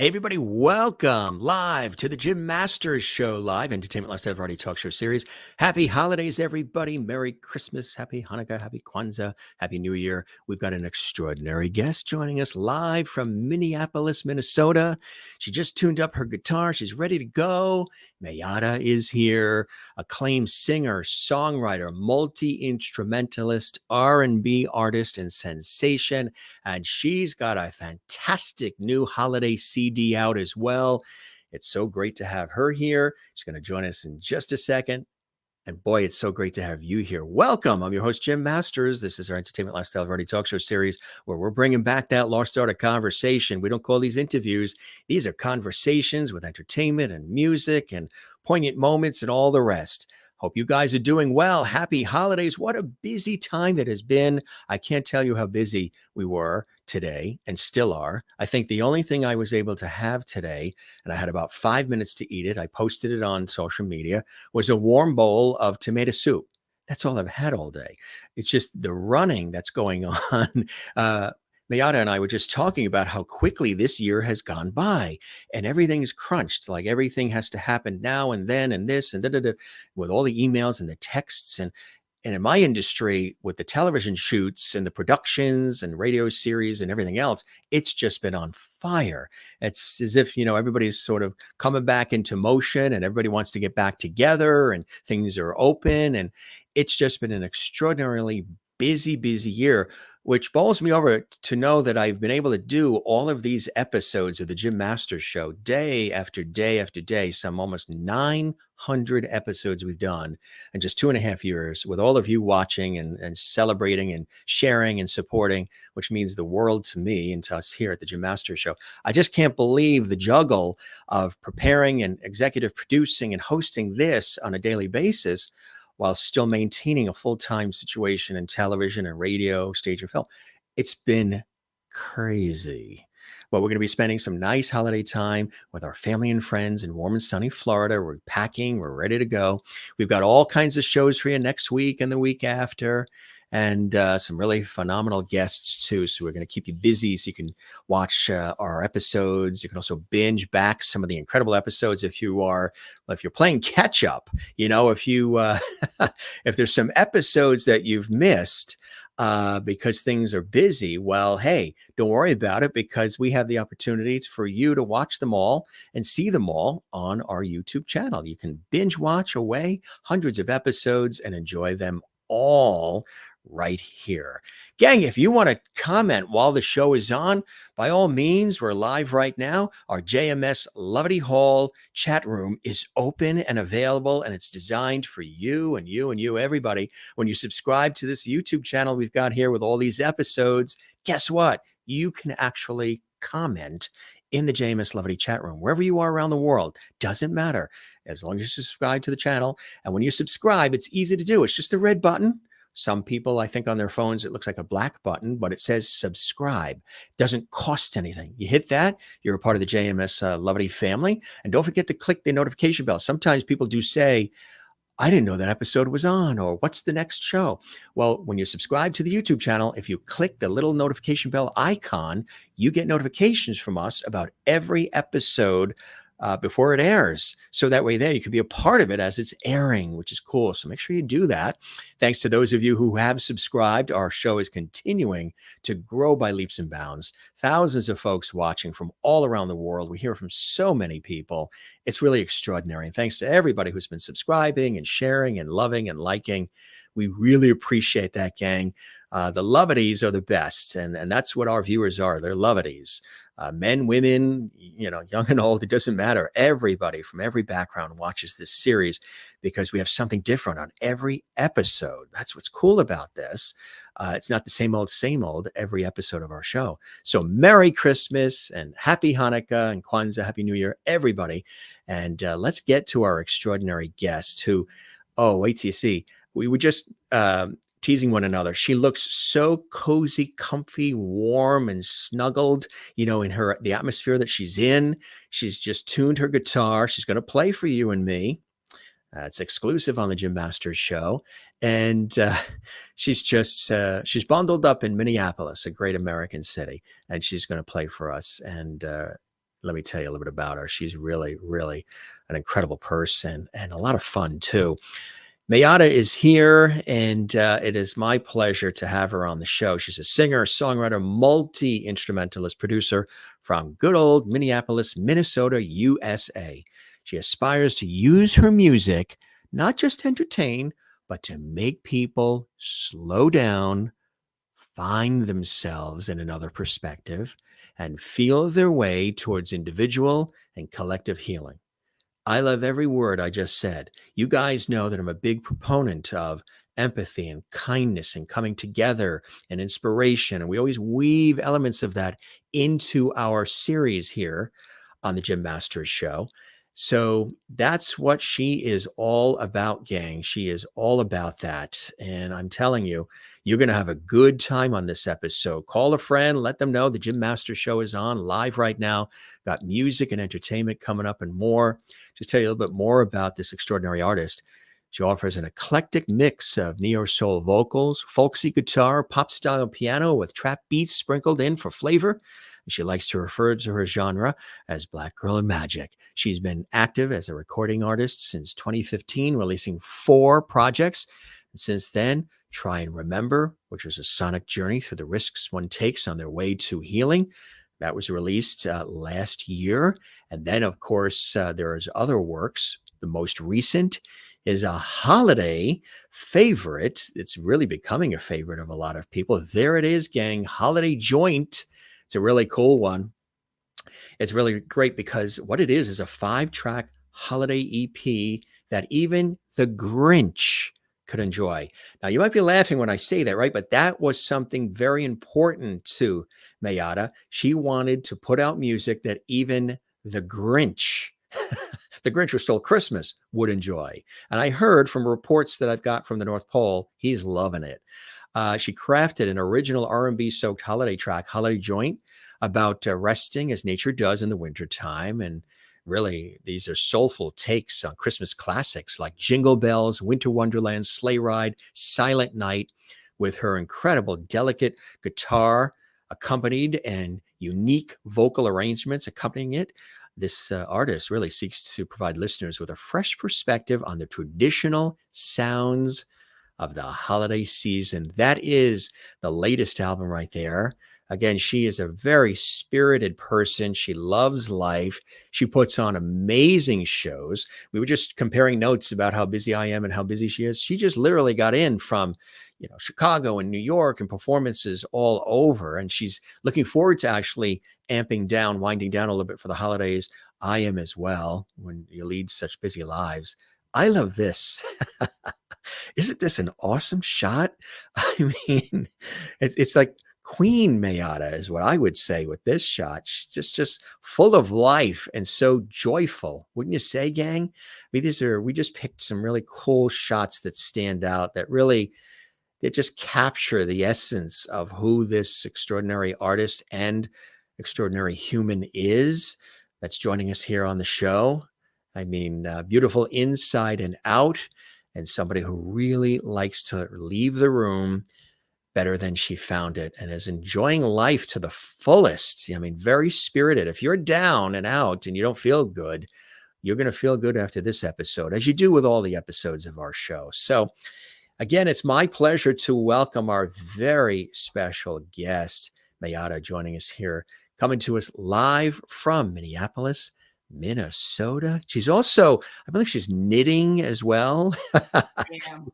Hey, everybody, welcome live to the Jim Masters Show, live entertainment lifestyle variety talk show series. Happy holidays, everybody. Merry Christmas, happy Hanukkah, happy Kwanzaa, happy New Year. We've got an extraordinary guest joining us live from Minneapolis, Minnesota. She just tuned up her guitar. She's ready to go. Mayyadda is here, acclaimed singer, songwriter, multi-instrumentalist, R&B artist, and sensation. And she's got a fantastic new holiday CD out as well. It's so great to have her here. She's going to join us in just a second. And boy, it's so great to have you here. Welcome. I'm your host, Jim Masters. This is our Entertainment Lifestyle Variety Talk Show series where we're bringing back that lost art of conversation. We don't call these interviews. These are conversations with entertainment and music and poignant moments and all the rest. Hope you guys are doing well. Happy holidays. What a busy time it has been. I can't tell you how busy we were today and still are. I think the only thing I was able to have today, and I had about 5 minutes to eat it, I posted it on social media, was a warm bowl of tomato soup. That's all I've had all day. It's just the running that's going on. Mayyadda and I were just talking about how quickly this year has gone by and everything's crunched. Like everything has to happen now and then and this and da-da-da, with all the emails and the texts. And in my industry, with the television shoots and the productions and radio series and everything else, it's just been on fire. It's as if, everybody's sort of coming back into motion and everybody wants to get back together and things are open. And it's just been an extraordinarily busy year, which bowls me over to know that I've been able to do all of these episodes of the Jim Masters Show day after day after day, some almost 900 episodes we've done in just 2.5 years, with all of you watching and celebrating and sharing and supporting, which means the world to me and to us here at the Jim Masters Show. I just can't believe the juggle of preparing and executive producing and hosting this on a daily basis while still maintaining a full-time situation in television and radio, stage and film. It's been crazy. But we're going to be spending some nice holiday time with our family and friends in warm and sunny Florida. We're packing, we're ready to go. We've got all kinds of shows for you next week and the week after, and some really phenomenal guests too. So we're going to keep you busy so you can watch our episodes. You can also binge back some of the incredible episodes if you're playing catch up. If you if there's some episodes that you've missed because things are busy, well, hey, don't worry about it, because we have the opportunity for you to watch them all and see them all on our YouTube channel. You can binge watch away hundreds of episodes and enjoy them all right here. Gang, if you want to comment while the show is on, by all means, we're live right now. Our JMS Lovety Hall chat room is open and available, and it's designed for you and you and you, everybody. When you subscribe to this YouTube channel we've got here with all these episodes, guess what? You can actually comment in the JMS Lovety chat room, wherever you are around the world. Doesn't matter, as long as you subscribe to the channel. And when you subscribe, it's easy to do. It's just a red button. Some people, I think on their phones, it looks like a black button, but it says subscribe. Doesn't cost anything. You hit that, you're a part of the JMS Lovety family. And don't forget to click the notification bell. Sometimes people do say, I didn't know that episode was on, or what's the next show? Well, when you subscribe to the YouTube channel, if you click the little notification bell icon, you get notifications from us about every episode before it airs. So that way there, you can be a part of it as it's airing, which is cool. So make sure you do that. Thanks to those of you who have subscribed. Our show is continuing to grow by leaps and bounds. Thousands of folks watching from all around the world. We hear from so many people. It's really extraordinary. And thanks to everybody who's been subscribing and sharing and loving and liking. We really appreciate that, gang. The Loveties are the best, and that's what our viewers are. They're Loveties. Men, women, young and old, it doesn't matter. Everybody from every background watches this series because we have something different on every episode. That's what's cool about this. It's not the same old every episode of our show. So Merry Christmas and Happy Hanukkah and Kwanzaa, Happy New Year, everybody. And let's get to our extraordinary guest who, wait till you see. We were just teasing one another. She looks so cozy, comfy, warm, and snuggled, in the atmosphere that she's in. She's just tuned her guitar. She's going to play for you and me. It's exclusive on the Jim Masters Show. And she's bundled up in Minneapolis, a great American city, and she's going to play for us. And let me tell you a little bit about her. She's really, really an incredible person and a lot of fun too. Mayyadda is here, and it is my pleasure to have her on the show. She's a singer, songwriter, multi-instrumentalist, producer from good old Minneapolis, Minnesota, USA. She aspires to use her music not just to entertain, but to make people slow down, find themselves in another perspective, and feel their way towards individual and collective healing. I love every word I just said. You guys know that I'm a big proponent of empathy and kindness and coming together and inspiration. And we always weave elements of that into our series here on the Jim Masters Show. So that's what she is all about, gang. She is all about that. And I'm telling you, you're going to have a good time on this episode. Call a friend, let them know the Jim Masters Show is on live right now. Got music and entertainment coming up and more. Just tell you a little bit more about this extraordinary artist. She offers an eclectic mix of neo-soul vocals, folksy guitar, pop-style piano with trap beats sprinkled in for flavor. She likes to refer to her genre as Black Girl and Magic. She's been active as a recording artist since 2015, releasing 4 projects. And since then, Try and Remember, which was a sonic journey through the risks one takes on their way to healing. That was released last year. And then, of course, there's other works. The most recent is a holiday favorite. It's really becoming a favorite of a lot of people. There it is, gang. Holiday Joint. It's a really cool one. It's really great because what it is a 5-track holiday EP that even the Grinch could enjoy. Now, you might be laughing when I say that, right? But that was something very important to Mayyadda. She wanted to put out music that even the Grinch, the Grinch Who Stole Christmas, would enjoy. And I heard from reports that I've got from the North Pole, he's loving it. She crafted an original R&B-soaked holiday track, Holiday Joint, about resting as nature does in the wintertime. And really, these are soulful takes on Christmas classics like Jingle Bells, Winter Wonderland, Sleigh Ride, Silent Night, with her incredible, delicate guitar accompanied and unique vocal arrangements accompanying it. This artist really seeks to provide listeners with a fresh perspective on the traditional sounds of the holiday season. That is the latest album right there. Again, she is a very spirited person. She loves life. She puts on amazing shows. We were just comparing notes about how busy I am and how busy she is. She just literally got in from, Chicago and New York and performances all over. And she's looking forward to actually amping down, winding down a little bit for the holidays. I am as well, when you lead such busy lives. I love this. Isn't this an awesome shot? I mean, it's like Queen Mayyadda is what I would say with this shot. She's just full of life and so joyful. Wouldn't you say, gang? I mean, we just picked some really cool shots that stand out, that really, they just capture the essence of who this extraordinary artist and extraordinary human is that's joining us here on the show. I mean, beautiful inside and out, and somebody who really likes to leave the room better than she found it and is enjoying life to the fullest. I mean, very spirited. If you're down and out and you don't feel good, you're going to feel good after this episode, as you do with all the episodes of our show. So again, it's my pleasure to welcome our very special guest, Mayyadda, joining us here, coming to us live from Minneapolis, Minnesota. She's also, I believe she's knitting as well. Yeah.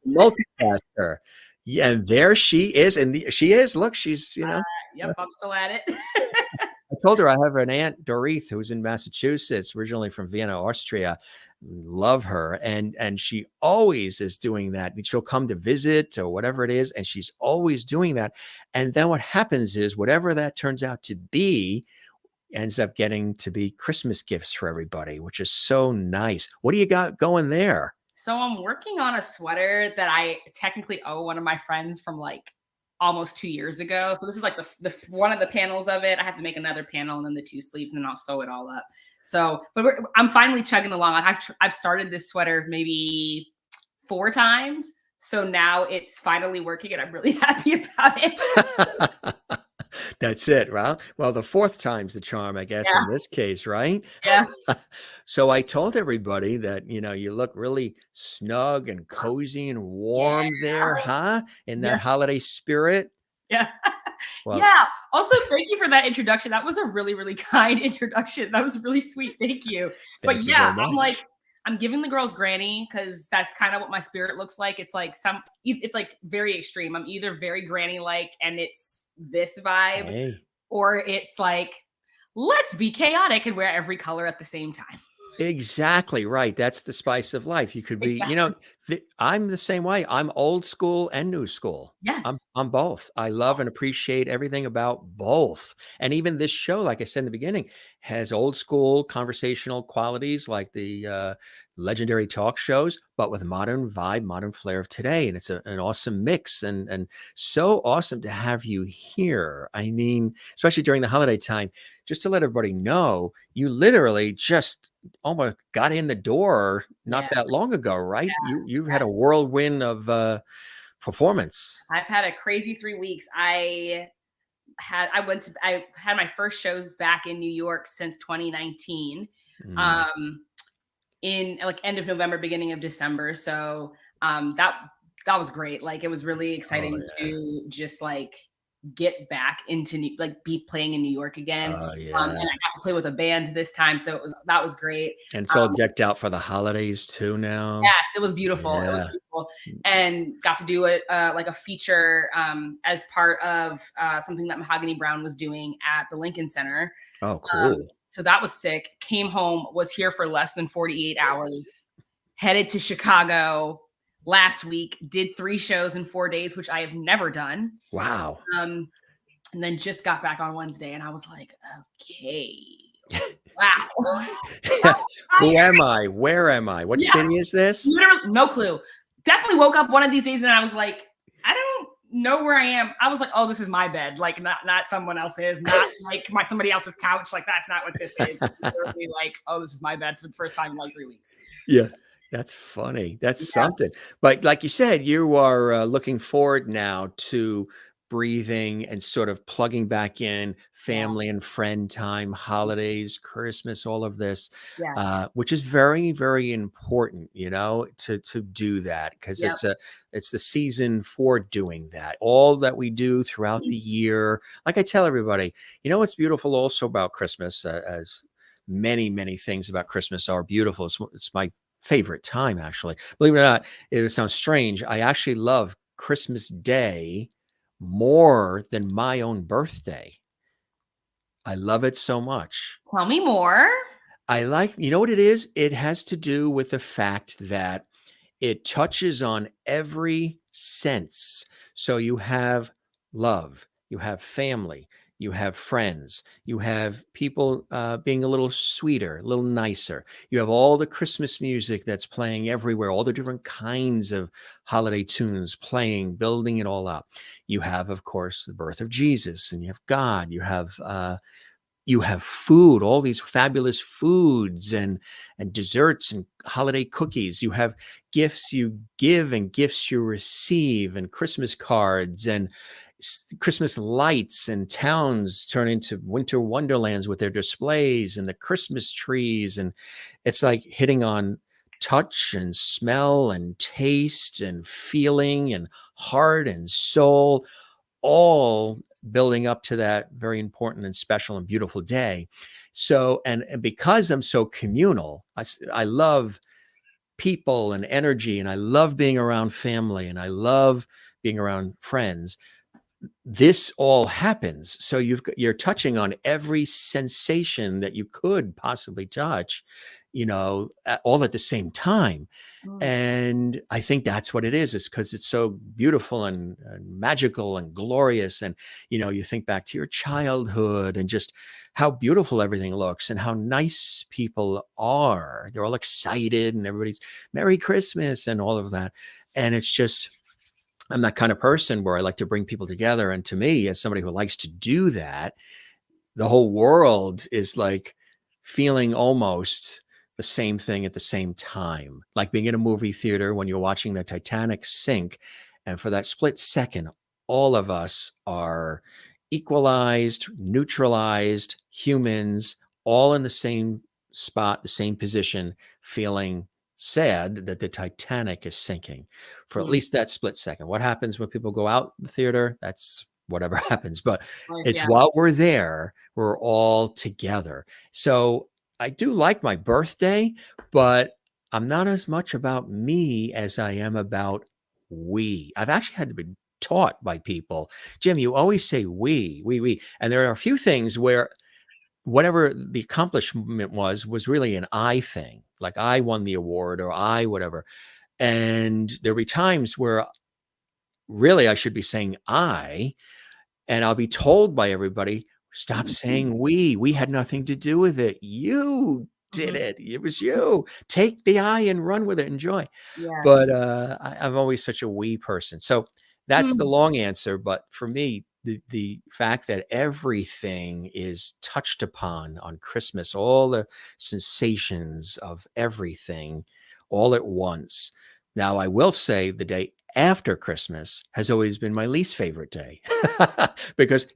Multitasker. Yeah, and there she is. And she is, look, she's, Yep, I'm still at it. I told her I have an aunt, Dorith, who's in Massachusetts, originally from Vienna, Austria. Love her. And she always is doing that. She'll come to visit or whatever it is, and she's always doing that. And then what happens is, whatever that turns out to be, ends up getting to be Christmas gifts for everybody, which is so nice. What do you got going there? So I'm working on a sweater that I technically owe one of my friends from like almost 2 years ago. So this is like the one of the panels of it. I have to make another panel and then the 2 sleeves, and then I'll sew it all up. So, but I'm finally chugging along. Like I've started this sweater maybe 4 times. So now it's finally working, and I'm really happy about it. That's it, right? Well, the fourth time's the charm, I guess, Yeah, in this case, right? yeah, So I told everybody that, you look really snug and cozy and yeah, warm there, huh? In that yeah, holiday spirit. yeah. Well, Yeah. Also, thank you for that introduction. That was a really, really kind introduction. That was really sweet. Thank you. But thank you yeah, very I'm like, much. I'm giving the girls granny because that's kind of what my spirit looks like. It's like it's like very extreme. I'm either very granny like and it's this vibe, Hey. or it's like, let's be chaotic and wear every color at the same time. Exactly right. That's the spice of life. You could be, Exactly. I'm the same way. I'm old school and new school. I'm Yes. I'm both. I love and appreciate everything about both. And even this show, like I said in the beginning, has old school conversational qualities like the legendary talk shows, but with modern vibe, modern flair of today. And it's an awesome mix and so awesome to have you here. I mean, especially during the holiday time, just to let everybody know, you literally just almost got in the door not Yeah. that long ago, right? You had a Yes. whirlwind of performance. I've had a crazy 3 weeks. I had my first shows back in New York since 2019. Mm. Um, in like end of November, beginning of December. So that was great. Like it was really Oh exciting yeah. to just like get back into like be playing in New York again. Oh And I yeah. got to play with a band this time, so that was great. And it's all decked out for the holidays too now. Yes, it was beautiful. It was Yeah. beautiful, and got to do it like a feature as part of something that Mahogany Brown was doing at the Lincoln Center. Oh, cool. So that was sick. Came home, was here for less than 48 hours, headed to Chicago last week, did 3 shows in 4 days, which I have never done. Wow. Um, and then just got back on Wednesday, and I was like, okay, wow. Who am I? Where am I? What Yeah, city is this? literally no clue. Definitely woke up one of these days and I was like, I don't know where I am. I was like, oh, this is my bed, like not someone else's, not like somebody else's couch. Like that's not what this is. Literally like, oh, this is my bed for the first time in like 3 weeks. Yeah, that's funny. That's Yeah, something. But like you said, you are looking forward now to breathing and sort of plugging back in yeah, family and friend time, holidays, Christmas, all of this, yeah. which is very, very important, to do that because Yep. it's the season for doing that. All that we do throughout the year. Like I tell everybody, what's beautiful also about Christmas, as many, many things about Christmas are beautiful. It's my favorite time, actually. Believe it or not, it sounds strange. I actually love Christmas Day more than my own birthday. I love it so much. Tell me more. You know what it is? It has to do with the fact that it touches on every sense. So you have love, you have family, you have friends, you have people being a little sweeter, a little nicer. You have all the Christmas music that's playing everywhere, all the different kinds of holiday tunes playing, building it all up. You have, of course, the birth of Jesus, and you have God. You have food, all these fabulous foods and desserts and holiday cookies. You have gifts you give and gifts you receive and Christmas cards and Christmas lights, and towns turn into winter wonderlands with their displays and the Christmas trees. And it's like hitting on touch and smell and taste and feeling and heart and soul, all building up to that very important and special and beautiful day. So, and because I'm so communal, I love people and energy, and I love being around family, and I love being around friends. This all happens. So you're touching on every sensation that you could possibly touch, all at the same time. Mm, And I think that's what it is. It's because it's so beautiful and magical and glorious. And, you think back to your childhood and just how beautiful everything looks and how nice people are. They're all excited and everybody's Merry Christmas and all of that. And it's just, I'm that kind of person where I like to bring people together. And to me, as somebody who likes to do that, the whole world is like feeling almost the same thing at the same time, like being in a movie theater when you're watching the Titanic sink. And for that split second, all of us are equalized, neutralized humans all in the same spot, the same position, feeling sad that the Titanic is sinking for at least that split second. What happens when people go out the theater? That's whatever happens, but it's Yeah. while we're there, we're all together. So I do like my birthday, but I'm not as much about me as I am about we. I've actually had to be taught by people, Jim, you always say we. And there are a few things where whatever the accomplishment was really an I thing, like I won the award or I whatever. And there'll be times where really I should be saying I, and I'll be told by everybody, stop saying we. We had nothing to do with it. You did it. It was you. Take the I and run with it. Enjoy. Yeah. But I'm always such a we person. So that's the Mm. long answer. But for me, the fact that everything is touched upon on Christmas, all the sensations of everything all at once. Now, I will say the day after Christmas has always been my least favorite day because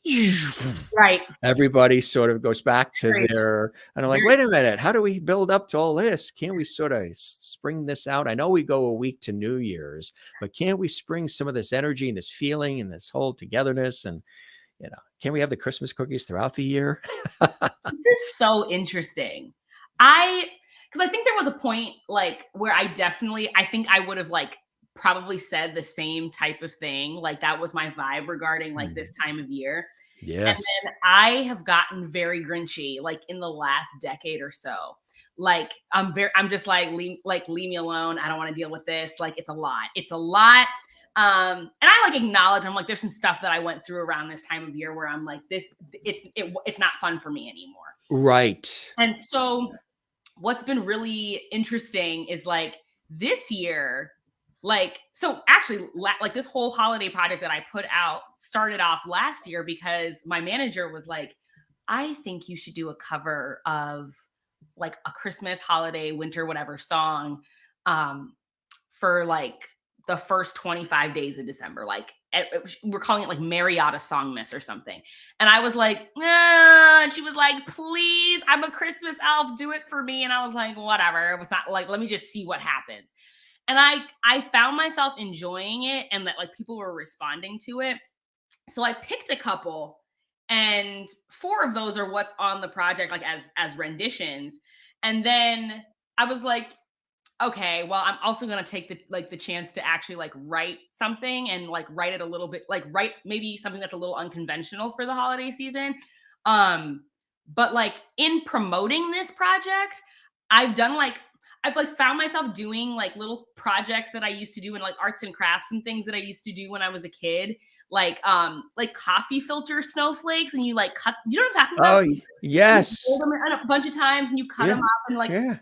Right. everybody sort of goes back to Great. their, and I'm like, Very- wait a minute, how do we build up to all this? Can't we sort of spring this out? I know we go a week to New Year's, but can't we spring some of this energy and this feeling and this whole togetherness? And, can we have the Christmas cookies throughout the year? This is so interesting. Because I think there was a point like where I think I would have like probably said the same type of thing. Like that was my vibe regarding like this time of year. And Yes. then I have gotten very grinchy like in the last decade or so. Like I'm just like leave me alone. I don't want to deal with this. Like it's a lot. It's a lot. And I like acknowledge I'm like there's some stuff that I went through around this time of year where I'm like it's not fun for me anymore. Right. And so what's been really interesting is like this year, like, so actually like this whole holiday project that I put out started off last year because my manager was like, I think you should do a cover of like a Christmas, holiday, winter, whatever song for like the first 25 days of December. Like we're calling it like Mayyadda Song Miss or something. And I was like, and she was like, please, I'm a Christmas elf, do it for me. And I was like, whatever. It was not like, let me just see what happens. And I found myself enjoying it and that like people were responding to it. So I picked a couple and 4 of those are what's on the project, like as renditions. And then I was like, okay, well, I'm also going to take the chance to actually like write something and like write it a little bit, like write maybe something that's a little unconventional for the holiday season. But like in promoting this project, I've like found myself doing like little projects that I used to do in like arts and crafts and things that I used to do when I was a kid, like coffee filter snowflakes, and you like cut. You know what I'm talking about? Oh, yes. You fold them a bunch of times and you cut them up and like. Yeah.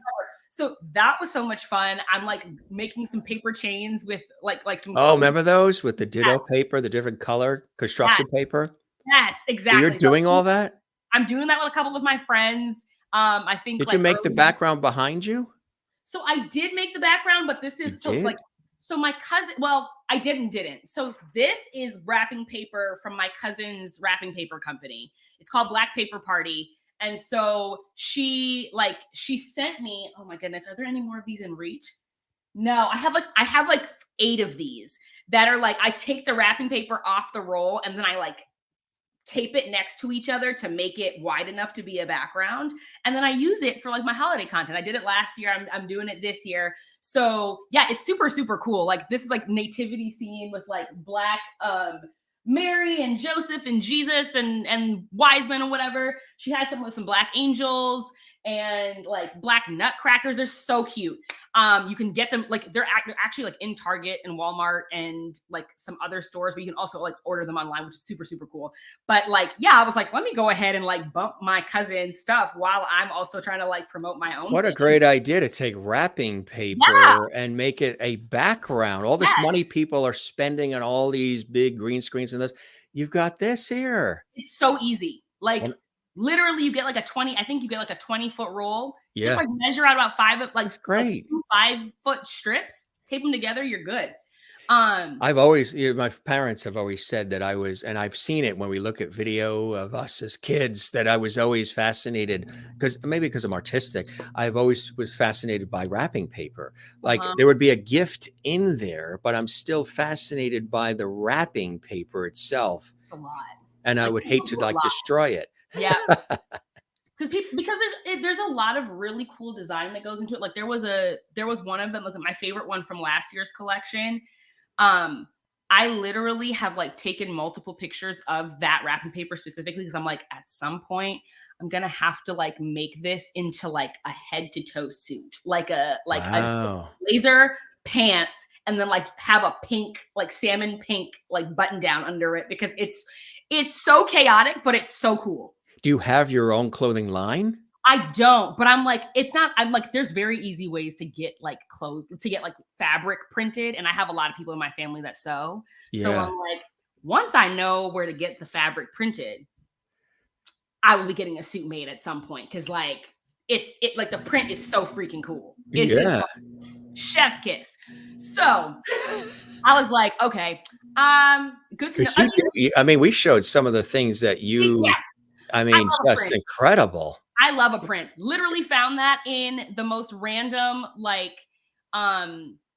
So that was so much fun. I'm like making some paper chains with like some. Oh, remember those with the ditto Yes. paper, the different color construction paper? Yes, exactly. So you're doing all that? I'm doing that with a couple of my friends. I think. Did like, you make the background behind you? So I did make the background, but this is so my cousin. Well, I didn't. So this is wrapping paper from my cousin's wrapping paper company. It's called Black Paper Party. And so she sent me, oh my goodness, are there any more of these in reach? No, I have like 8 of these that are like, I take the wrapping paper off the roll and then I like tape it next to each other to make it wide enough to be a background. And then I use it for like my holiday content. I did it last year. I'm doing it this year. So yeah, it's super, super cool. Like this is like nativity scene with like Black, Mary and Joseph and Jesus and wise men and whatever. She has some with some Black angels and like Black nutcrackers. They're so cute. You can get them like they're actually like in Target and Walmart and like some other stores, but you can also like order them online, which is super, super cool. But like, yeah, I was like, let me go ahead and like bump my cousin's stuff while I'm also trying to like promote my own. What a great idea to take wrapping paper and make it a background. All this money people are spending on all these big green screens and this. You've got this here. It's so easy. Like literally you get like a 20-foot roll. Yeah. Just like measure out about 5, like, that's great. like 2 5-foot strips, tape them together, you're good. I've always, my parents have always said that I was, and I've seen it when we look at video of us as kids, that I was always fascinated because maybe because I'm artistic, I've always was fascinated by wrapping paper. Like Uh-huh. there would be a gift in there, but I'm still fascinated by the wrapping paper itself. It's a lot. And I Like would hate people to do a like lot. destroy it. Yeah. Because there's a lot of really cool design that goes into it. Like there was one of them, like my favorite one from last year's collection. Um, I literally have like taken multiple pictures of that wrapping paper specifically because I'm like, at some point, I'm gonna have to like make this into like a head to toe suit, like a Wow. blazer, pants, and then like have a pink, like salmon pink, like button down under it because it's so chaotic, but it's so cool. Do you have your own clothing line? I don't, but I'm like, it's not, I'm like, there's very easy ways to get like clothes, to get like fabric printed. And I have a lot of people in my family that sew. So Yeah. I'm like, once I know where to get the fabric printed, I will be getting a suit made at some point. Cause like, it like the print is so freaking cool. It's just Yeah. like chef's kiss. So I was like, okay, good to know. Because I mean, we showed some of the things that Yeah, I I mean, love a just print. incredible. I love a print. Literally found that in the most random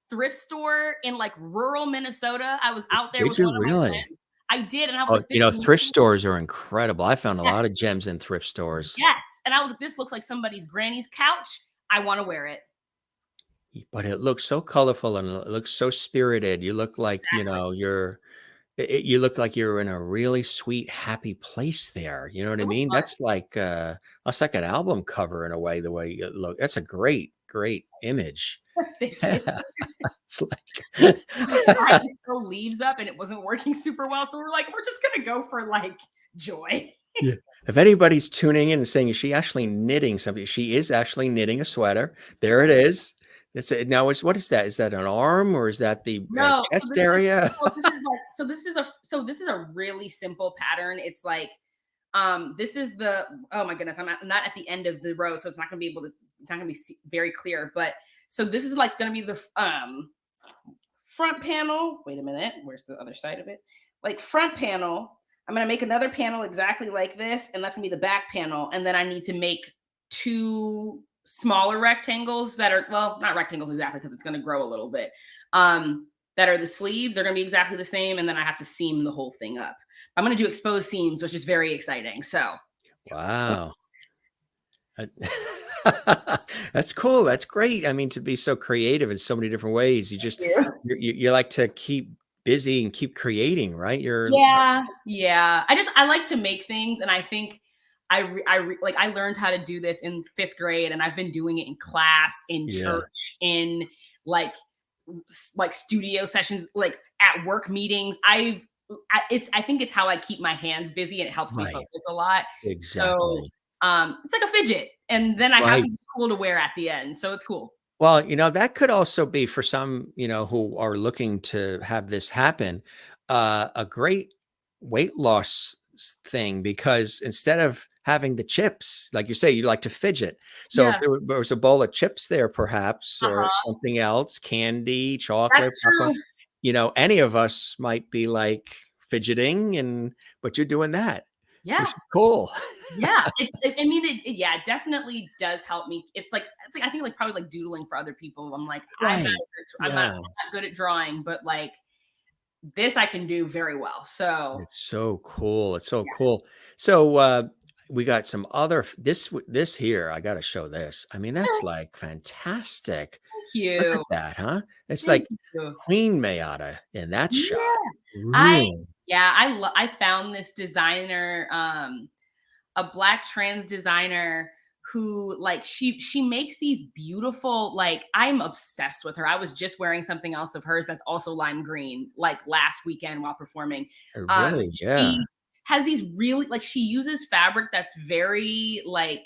thrift store in like rural Minnesota. I was out there Did with you one of my really? friends. I did, and I was Oh, like, this is thrift stores are incredible. I found a lot of yes, gems in thrift stores, yes. And I was like, this looks like somebody's granny's couch. I want to wear it. but it looks so colorful and it looks so spirited. You look like, Exactly. you look like you're in a really sweet, happy place there. You know what I It was mean? fun. That's like an album cover in a way, the way you look. That's a great, great image. Thank you. Yeah. It's We tried like to throw leaves up and it wasn't working super well. So we're like, we're just gonna go for like joy. Yeah. If anybody's tuning in and saying, "Is she actually knitting something?" She is actually knitting a sweater. There it is. It's a, now. It's what is that? Is that an arm or is that the No, so chest this is area? well, this is like this is a really simple pattern. It's like this is the oh my goodness, not at the end of the row, so it's not gonna be able to it's not gonna be very clear. But so this is like gonna be the front panel. Wait a minute, where's the other side of it? Like front panel. I'm gonna make another panel exactly like this, and that's gonna be the back panel. And then I need to make two smaller rectangles that are well, not rectangles exactly because it's gonna grow a little bit. That are the sleeves. They're gonna be exactly the same, and then I have to seam the whole thing up. I'm gonna do exposed seams, which is very exciting. So Wow. That- That's cool. That's great. I mean, to be so creative in so many different ways. yeah. You like to keep busy and keep creating, right? Yeah. I like to make things, and I think like I learned how to do this in 5th grade, and I've been doing it in class, in Yeah. church, in like studio sessions, like at work meetings. I think it's how I keep my hands busy, and it helps me Right. focus a lot. So Exactly. it's like a fidget, and then I have Right. something cool to wear at the end, so it's cool. Well, that could also be for some, who are looking to have this happen, a great weight loss thing because instead of having the chips, like you say, you like to fidget. So if Yeah. there was a bowl of chips there, perhaps, or Uh-huh. something else, candy, chocolate, That's popcorn, true. any of us might be like fidgeting, but you're doing that, which Yeah. is cool. Yeah, I mean, yeah, it definitely does help me. It's like I think like probably like doodling for other people. I'm like Right. I'm not Yeah. good at drawing, but like this I can do very well. So It's so cool. It's so cool. So, we got some other this here, I gotta show this. I mean, that's, thank like, fantastic. Look at you, that, huh? It's thank like you. Queen Mayyadda in that shot. Yeah, I Really? yeah I found this designer, a black trans designer who like she makes these beautiful like I'm obsessed with her. I was just wearing something else of hers that's also lime green like last weekend while performing. Really? Yeah. She has these really like she uses fabric that's very like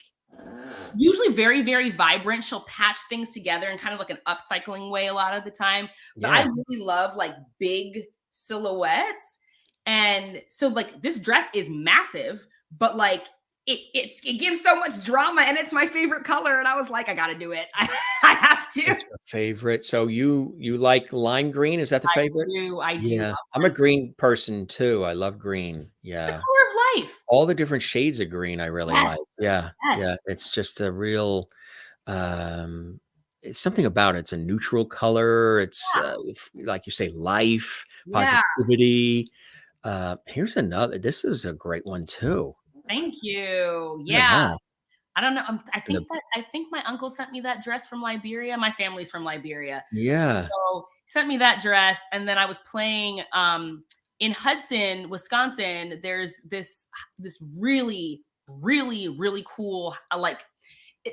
usually very very vibrant. She'll patch things together in kind of like an upcycling way a lot of the time, but I Yeah. really love like big silhouettes. And so like this dress is massive, but like it gives so much drama, and it's my favorite color. And I was like, I got to do it. I have to. It's your favorite. So you like lime green? Is that the favorite? I do Yeah, love I'm a lime green. green person too. I love green. It's a Yeah. color of life. All the different shades of green I really like. Yes. Yeah. Yeah. Yes. It's just a real um it's something about it. It's a neutral color. It's like you say, life, Yeah. positivity. Here's another. This is a great one too. Thank you. Look at Yeah. that. I don't know. And the I think my uncle sent me that dress from Liberia. My family's from Liberia. yeah. So he sent me that dress. And then I was playing in Hudson, Wisconsin. There's this really cool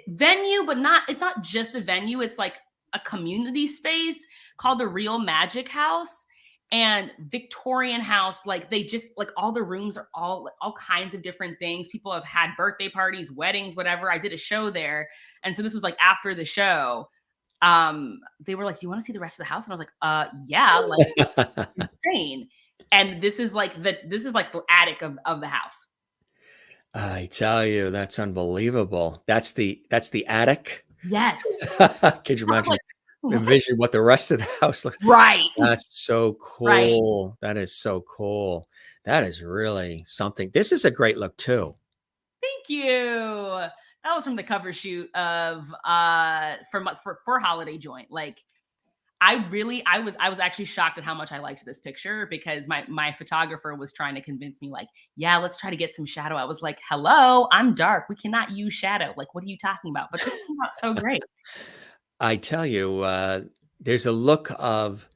venue, but it's not just a venue. It's like a community space called the Real Magic House and Victorian House. Like they just like all the rooms are all kinds of different things. People have had birthday parties, weddings, whatever. I did a show there. And so this was like after the show. They were like, "Do you want to see the rest of the house?" And I was like, yeah, like insane. And this is like the attic of the house. I tell you, that's unbelievable. That's the attic. Yes. Could you I was imagine like, what? envision what the rest of the house looks. Right. That's so Right. cool. That is so cool. That is really something. This is a great look too. Thank you. That was from the cover shoot of for Holiday Joint. Like I was actually shocked at how much I liked this picture because my photographer was trying to convince me like, yeah, let's try to get some shadow. I was like, hello, I'm dark. We cannot use shadow. Like, what are you talking about? But this came out so great. I tell you, there's a look of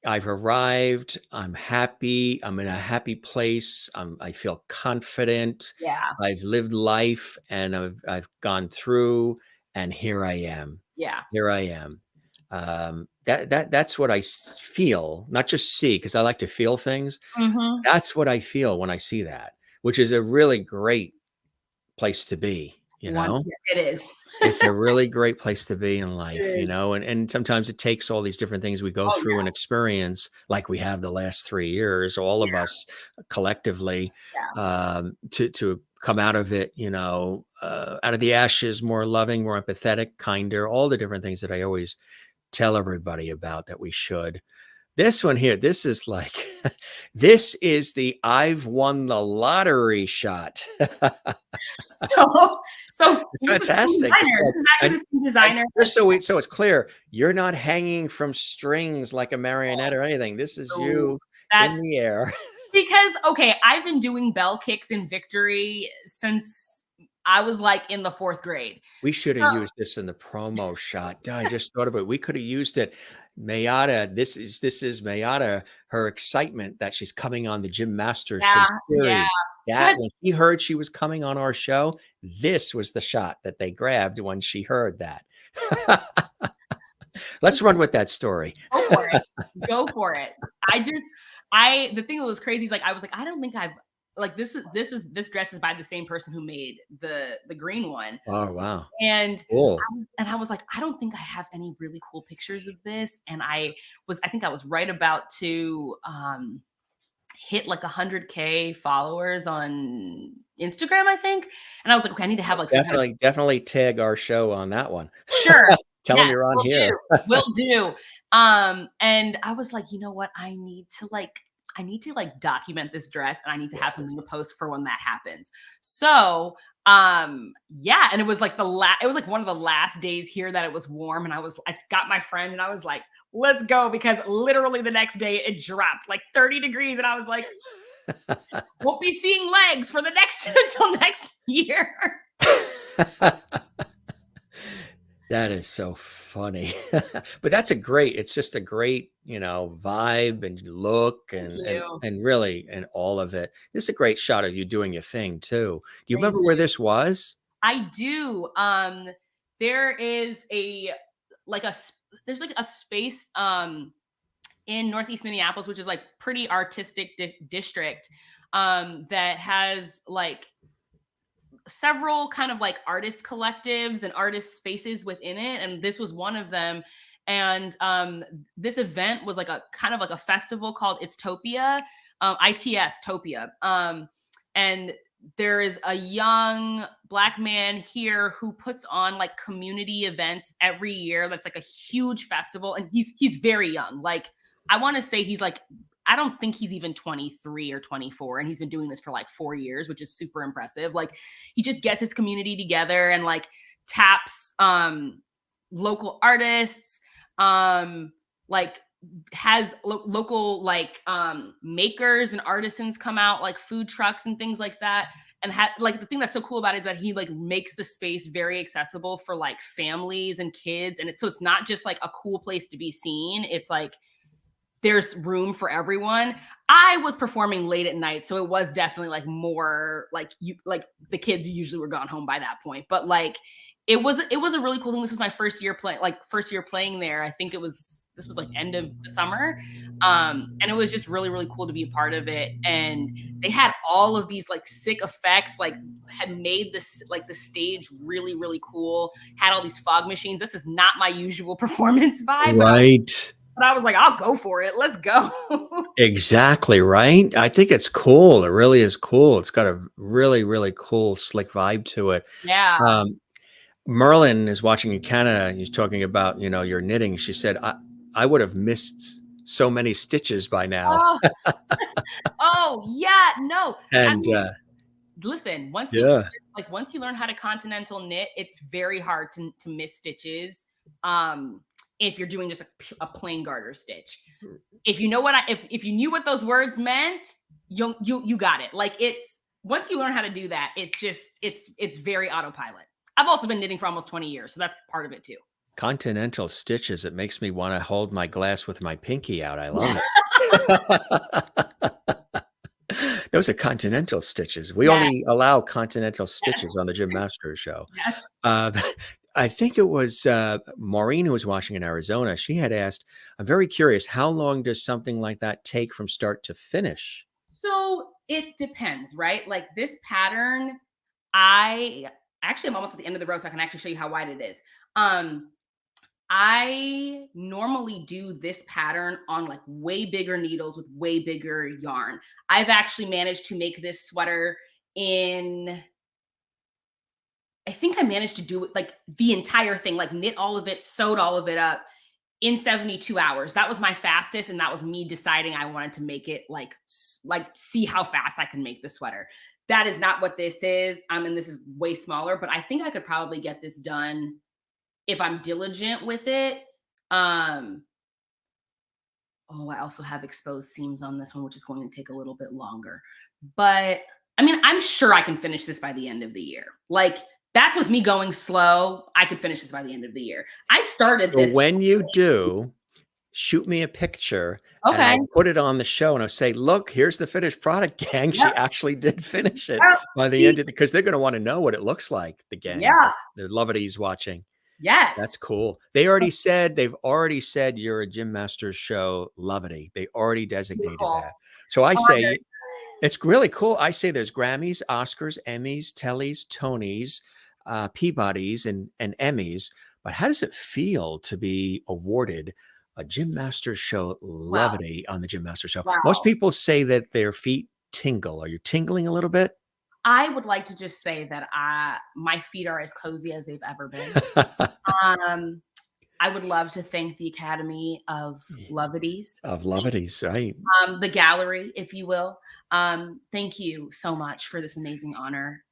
I've arrived. I'm happy. I'm in a happy place. I feel confident. Yeah. I've lived life and I've gone through, and here I am. Yeah. Here I am. That's what I feel, not just see, because I like to feel things. Hmm. That's what I feel when I see that, which is a really great place to be. You know, It is. it's a really great place to be in It life, is. and sometimes it takes all these different things we go Oh through and experience, like we have the last 3 years, all of us collectively, yeah. to come out of it, out of the ashes, more loving, more empathetic, kinder, all the different things that I always tell everybody about that we should. This one here, this is like, this is the I've won the lottery shot. So It's fantastic. this is actually the same designer. Just so it's clear, you're not hanging from strings like a marionette or anything. This is So you in that's the air. because okay, I've been doing bell kicks in Victory since I was like in the 4th grade. We should So have used this in the promo shot. I just thought of it. We could have used it. Mayyadda, this is Mayyadda, her excitement that she's coming on the Jim Masters Show yeah. series. That when she heard she was coming on our show, this was the shot that they grabbed when she heard that. Let's run with that story. Go for it. Go for it. The thing that was crazy is like I was like, I don't think I've like this dress is by the same person who made the green one. Oh wow. And Cool. I was like, I don't think I have any really cool pictures of this. And I think I was right about to hit like 100K followers on Instagram, I think. And I was like, okay, I need to have like some kind of Definitely tag our show on that one. sure. Tell them Yes, you're on will here. do. Will do. And I was like, you know what? I need to document this dress and I need to have something to post for when that happens. So, yeah, and it was like it was like one of the last days here that it was warm and I got my friend and I was like, let's go, because literally the next day it dropped like 30 degrees and I was like, won't be seeing legs for the next until next year. That is so funny. But it's just a great, vibe and look and really, and all of it. This is a great shot of you doing your thing too. Do you remember where this was? I do. There is there's like a space in Northeast Minneapolis, which is like pretty artistic district that has like several kind of like artist collectives and artist spaces within it, and this was one of them. And this event was like a kind of like a festival called It's Topia, ITS Topia, and there is a young Black man here who puts on like community events every year. That's like a huge festival. And he's very young. Like, I want to say he's like, I don't think he's even 23 or 24. And he's been doing this for like 4 years, which is super impressive. Like, he just gets his community together and like taps local artists, like has local like makers and artisans come out, like food trucks and things like that. And like the thing that's so cool about it is that he like makes the space very accessible for like families and kids. And it's not just like a cool place to be seen. It's like there's room for everyone. I was performing late at night, so it was definitely like more like the kids usually were gone home by that point. But like it was a really cool thing. This was my first year playing there. I think this was like end of the summer. And it was just really, really cool to be a part of it. And they had all of these like sick effects, like had made this like the stage really, really cool, had all these fog machines. This is not my usual performance vibe. Right. But I was like, I'll go for it. Let's go. Exactly, right? I think it's cool. It really is cool. It's got a really, really cool, slick vibe to it. Yeah. Merlin is watching in Canada. He's talking about, your knitting. She said, I would have missed so many stitches by now. Oh, oh yeah. No. And I mean, listen, once you learn how to continental knit, it's very hard to miss stitches. If you're doing just a plain garter stitch. If you know if you knew what those words meant, you got it. Like once you learn how to do that, it's very autopilot. I've also been knitting for almost 20 years, so that's part of it too. Continental stitches. It makes me want to hold my glass with my pinky out. I love it. Those are continental stitches. We only allow continental stitches on the Jim Masters show. Yes. I think it was Maureen, who was watching in Arizona. She had asked, I'm very curious, how long does something like that take from start to finish? So it depends, right? Like this pattern, I'm almost at the end of the row, so I can actually show you how wide it is. I normally do this pattern on like way bigger needles with way bigger yarn. I've actually managed to make this sweater I think I managed to do it like the entire thing, like knit all of it, sewed all of it up in 72 hours. That was my fastest. And that was me deciding I wanted to make it like see how fast I can make the sweater. That is not what this is. And this is way smaller, but I think I could probably get this done if I'm diligent with it. I also have exposed seams on this one, which is going to take a little bit longer. But I mean, I'm sure I can finish this by the end of the year. Like, that's with me going slow. I could finish this by the end of the year. I started this. When you do, shoot me a picture. Okay. And I'll put it on the show and I'll say, look, here's the finished product, gang. She actually did finish it by the end of it, because they're going to want to know what it looks like, the gang. Yeah. The Lovities watching. Yes. That's cool. They've already said you're a Jim Masters show Lovity. They already designated that. So I say it's really cool. I say there's Grammys, Oscars, Emmys, Tellys, Tonys, Peabodys, and Emmys. But how does it feel to be awarded a Jim Masters show Lovity on the Jim Masters show? Wow. Most people say that their feet tingle. Are you tingling a little bit? I would like to just say that my feet are as cozy as they've ever been. I would love to thank the Academy of Lovities. Of Lovities, right? The gallery, if you will. Thank you so much for this amazing honor.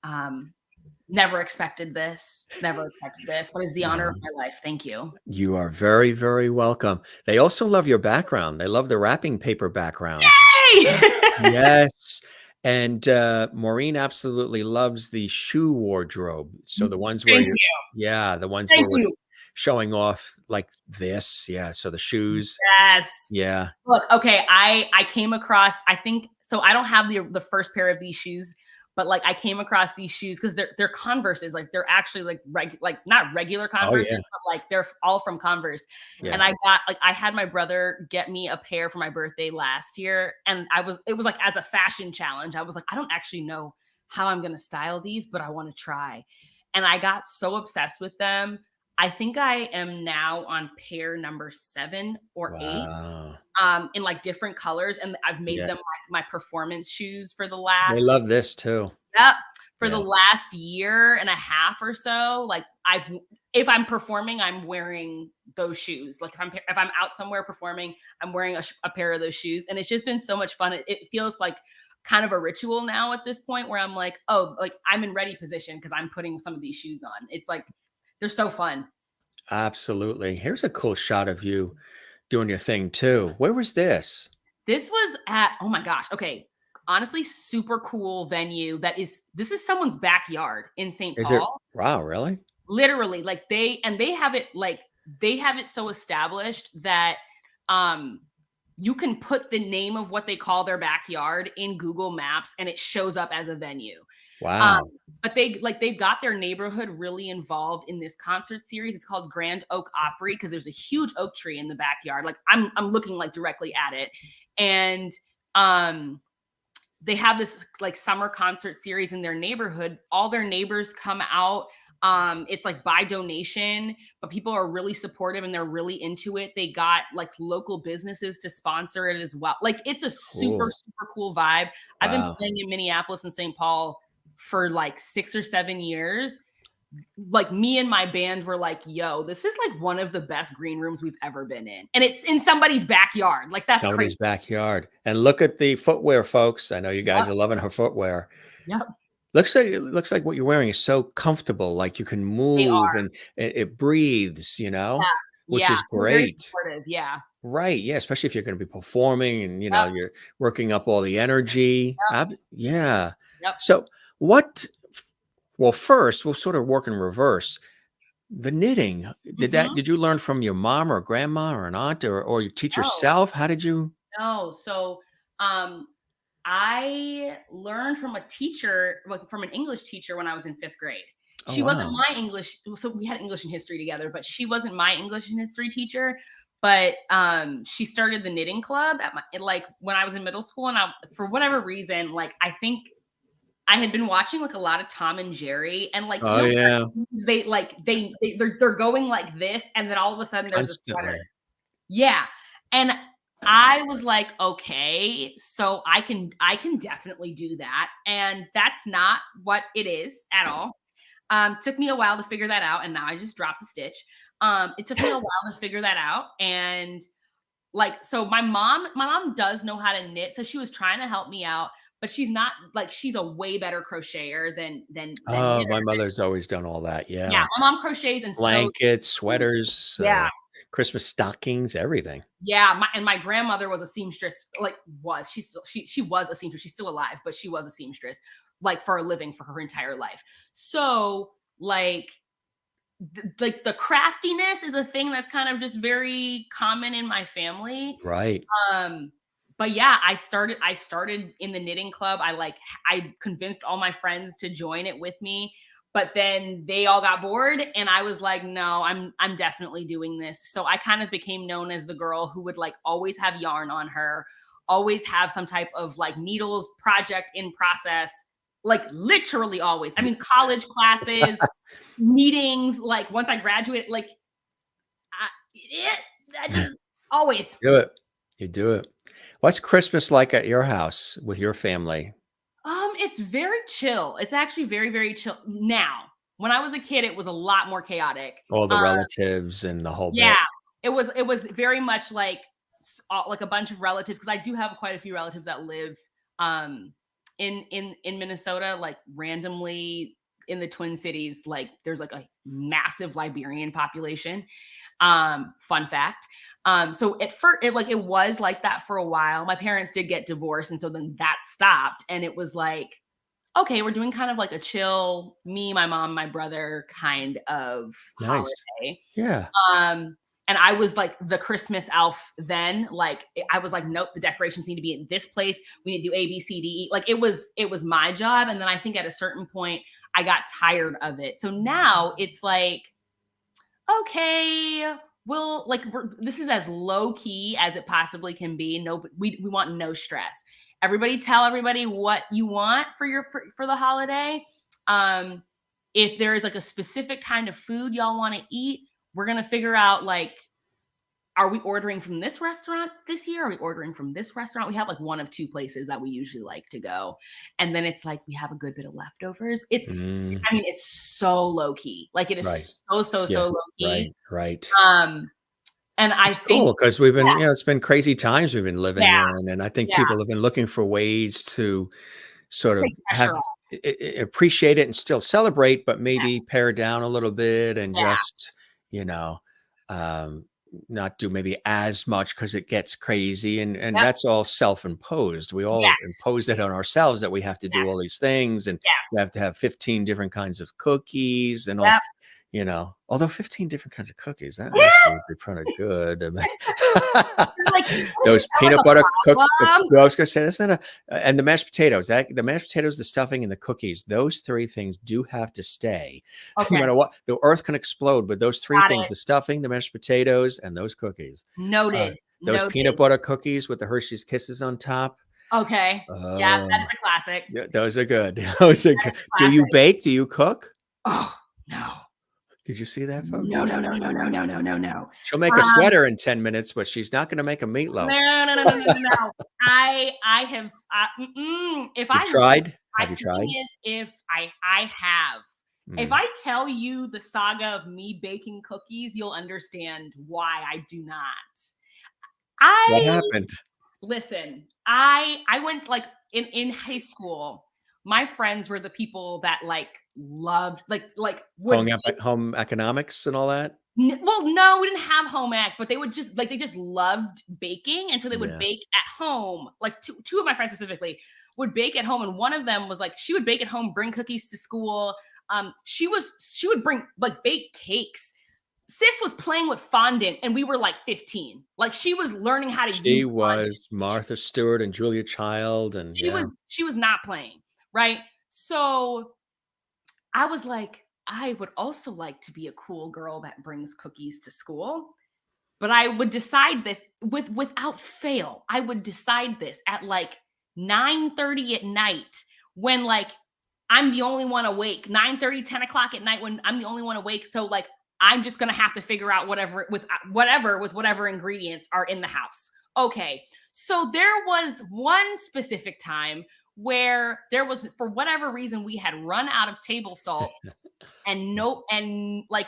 Never expected this, but it's the honor of my life. Thank you. You are very, very welcome. They also love your background. They love the wrapping paper background. Yay! Yes. And Maureen absolutely loves the shoe wardrobe. So the ones where the ones where we're showing off like this. Yeah. So the shoes. Yes. Yeah. Look, okay. I came across, I think, so I don't have the first pair of these shoes, but like I came across these shoes because they're Converses. Like they're actually like not regular Converses, but like they're all from Converse. Yeah. And I had my brother get me a pair for my birthday last year. And it was like as a fashion challenge. I was like, I don't actually know how I'm going to style these, but I want to try. And I got so obsessed with them. I think I am now on pair number 7 or 8, in like different colors. And I've made them like my performance shoes for the last. They love this too. Yep. For the Yeah. last year and a half or so, like if I'm performing, I'm wearing those shoes. Like if I'm out somewhere performing, I'm wearing a pair of those shoes, and it's just been so much fun. It feels like kind of a ritual now at this point where I'm like, oh, like I'm in ready position because I'm putting some of these shoes on. It's like they're so fun. Absolutely. Here's a cool shot of you doing your thing too. Where was this? This was at, oh my gosh. Okay. Honestly, super cool venue this is someone's backyard in St. Is it Paul. wow, really? Literally, like they have it they have it so established that um you can put the name of what they call their backyard in Google Maps and it shows up as a venue. Um, Wow. but they've got their neighborhood really involved in this concert series. It's called Grand Oak Opry because there's a huge oak tree in the backyard. Like I'm looking like directly at it. And um they have this like summer concert series in their neighborhood. All their neighbors come out. It's like by donation, but people are really supportive and they're really into it. They got like local businesses to sponsor it as well. Like it's a super, Cool. super cool vibe. I've been Wow. playing in Minneapolis and St. Paul for like 6 or 7 years. Like me and my band were like, yo, this is like one of the best green rooms we've ever been in. And it's in somebody's backyard. Like that's crazy. Somebody's backyard. And look at the footwear, folks. I know you guys Yep. are loving her footwear. Yep. Looks like what you're wearing is so comfortable, like you can They move are. and it breathes, Yeah. which Yeah. is They're very great. supportive. Yeah. Right. Yeah. Especially if you're going to be performing and, Yep. you're working up all the energy. Yeah. Yep. So, what, well, first, we'll sort of work in reverse. The knitting, Mhm. did you learn from your mom or grandma or an aunt or you teach Oh, yourself? How did you? no. So, um, I learned from a teacher, like from an English teacher when I was in 5th grade. Oh, She wasn't wow. my English, so we had English and history together, but she wasn't my English and history teacher. But she started the knitting club at my like when I was in middle school, and for whatever reason, like I think I had been watching like a lot of Tom and Jerry, and like Oh, yeah. cartoons, they like they're going like this, and then all of a sudden there's a sweater. Constantly. Yeah. And I was like, okay, so I can definitely do that. And that's not what it is at all. Took me a while to figure that out, and now I just dropped the stitch. It took me a while to figure that out. And like, so my mom does know how to knit, so she was trying to help me out, but she's not like she's a way better crocheter than Oh, knitter. my mother's always done all that. Yeah, Yeah. my mom crochets and sews. Blankets, sweaters, Yeah. Christmas stockings, everything. Yeah, my grandmother was a seamstress, like she was a seamstress. She's still alive, but she was a seamstress, like for a living for her entire life. So like like the craftiness is a thing that's kind of just very common in my family. Right. Um, but yeah, I started in the knitting club. I convinced all my friends to join it with me, but then they all got bored and I was like, no, I'm definitely doing this. So I kind of became known as the girl who would like always have yarn on her, always have some type of like needles project in process, like literally always. I mean, college classes, meetings, like once I graduated, like I just always. Do it. You do it. What's Christmas like at your house with your family? It's very chill. It's actually very, very chill now. When I was a kid, it was a lot more chaotic. All the Uh, relatives and the whole yeah, bit. it was very much like a bunch of relatives because I do have quite a few relatives that live um in Minnesota, like randomly in the Twin Cities. Like there's like a massive Liberian population. Fun fact. So at first it was like that for a while. My parents did get divorced, and so then that stopped. And it was like, okay, we're doing kind of like a chill, me, my mom, my brother kind of Nice. holiday. Yeah. Um, and I was like the Christmas elf then. Like I was like, nope, the decorations need to be in this place. We need to do A, B, C, D, E. Like it was my job. And then I think at a certain point I got tired of it. So now it's like, okay, well, like this is as low key as it possibly can be. No, we want no stress. Everybody tell everybody what you want for the holiday. Um, if there is like a specific kind of food y'all want to eat, we're gonna figure out like are we ordering from this restaurant this year? Are we ordering from this restaurant? We have like one of two places that we usually like to go. And then it's like we have a good bit of leftovers. Mm, I mean, it's so low key. Like it right. is so Yeah. low key. Right. And I It's think, cool because we've been, it's been crazy times we've been living yeah, in, and I think yeah, people have been looking for ways to sort of take have pressure off. appreciate it and still celebrate, but maybe Yes. pare down a little bit and Yeah. just, you know, um, not do maybe as much because it gets crazy, and Yep. that's all self-imposed. We all impose Yes. it on ourselves that we have to do Yes. all these things, and we Yes. have to have 15 different kinds of cookies and all. Yep. Although 15 different kinds of cookies, that Yeah. actually would be pretty good. I mean, You're like, what is those that like peanut a butter problem? I was gonna say that's not and the mashed potatoes, the mashed potatoes, the stuffing, and the cookies, those 3 things do have to stay. No Okay. matter what, the earth can explode, but those 3 Got things, it. the stuffing, the mashed potatoes, and those cookies. Uh, Noted. those peanut Noted. butter cookies with the Hershey's Kisses on top. Okay. Yeah, Oh, that's a classic. yeah, those are good. Those are That good. is a Do you classic. bake? Do you cook? Oh, no. Did you see that, folks? No, no, no, no, no, no, no, no, no. She'll make a sweater in 10 minutes, but she's not gonna make a meatloaf. No, no, no, no, no, no, no. I have, if You've I look, tried? Have you the thing tried? is, if I have, if Mm. I tell you the saga of me baking cookies, you'll understand why I do not. What I happened? Listen, I went like in high school, my friends were the people that like loved like would Home economics and all that? well, no, we didn't have home ec, but they would just like they just loved baking, and so they would Yeah. bake at home. Like two of my friends specifically would bake at home, and one of them was like she would bake at home, bring cookies to school. She would bring like bake cakes. Sis was playing with fondant, and we were like 15. Like she was learning how to She use fondant. was Martha Stewart and Julia Child, and yeah. She was not playing, right? So I was like, I would also like to be a cool girl that brings cookies to school. But I would decide this without fail. I would decide this at like 9:30 at night when like I'm the only one awake. 9:30, 10 o'clock at night when I'm the only one awake. So like I'm just gonna have to figure out whatever ingredients are in the house. Okay. So there was one specific time where there was, for whatever reason, we had run out of table salt and like,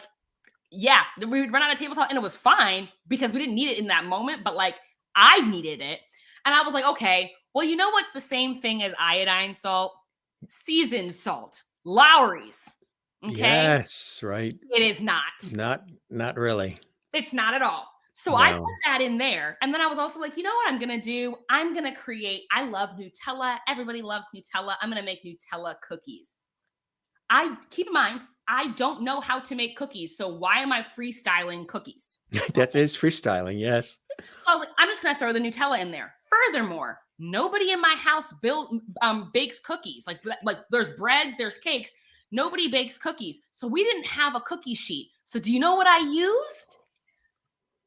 yeah, we would run out of table salt and it was fine because we didn't need it in that moment, but like I needed it. And I was like, okay, well, you know what's the same thing as iodine salt? Seasoned salt, Lowry's. Okay. Yes, right. It is not. Not really. It's not at all. So I put No. that in there. And then I was also like, you know what I'm going to do? I'm going to create, I love Nutella. Everybody loves Nutella. I'm going to make Nutella cookies. Keep in mind, I don't know how to make cookies. So why am I freestyling cookies? That is freestyling, yes. So I was like, I'm just going to throw the Nutella in there. Furthermore, nobody in my house bakes cookies. Like there's breads, there's cakes. Nobody bakes cookies. So we didn't have a cookie sheet. So do you know what I used?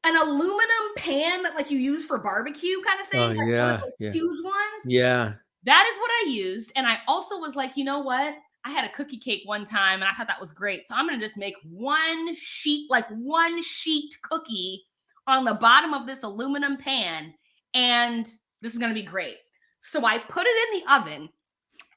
An aluminum pan that like you use for barbecue kind of thing. Oh, Like one of yeah, those yeah. huge ones. Yeah. That is what I used. And I also was like, you know what? I had a cookie cake one time and I thought that was great. So I'm going to just make one sheet cookie on the bottom of this aluminum pan. And this is going to be great. So I put it in the oven.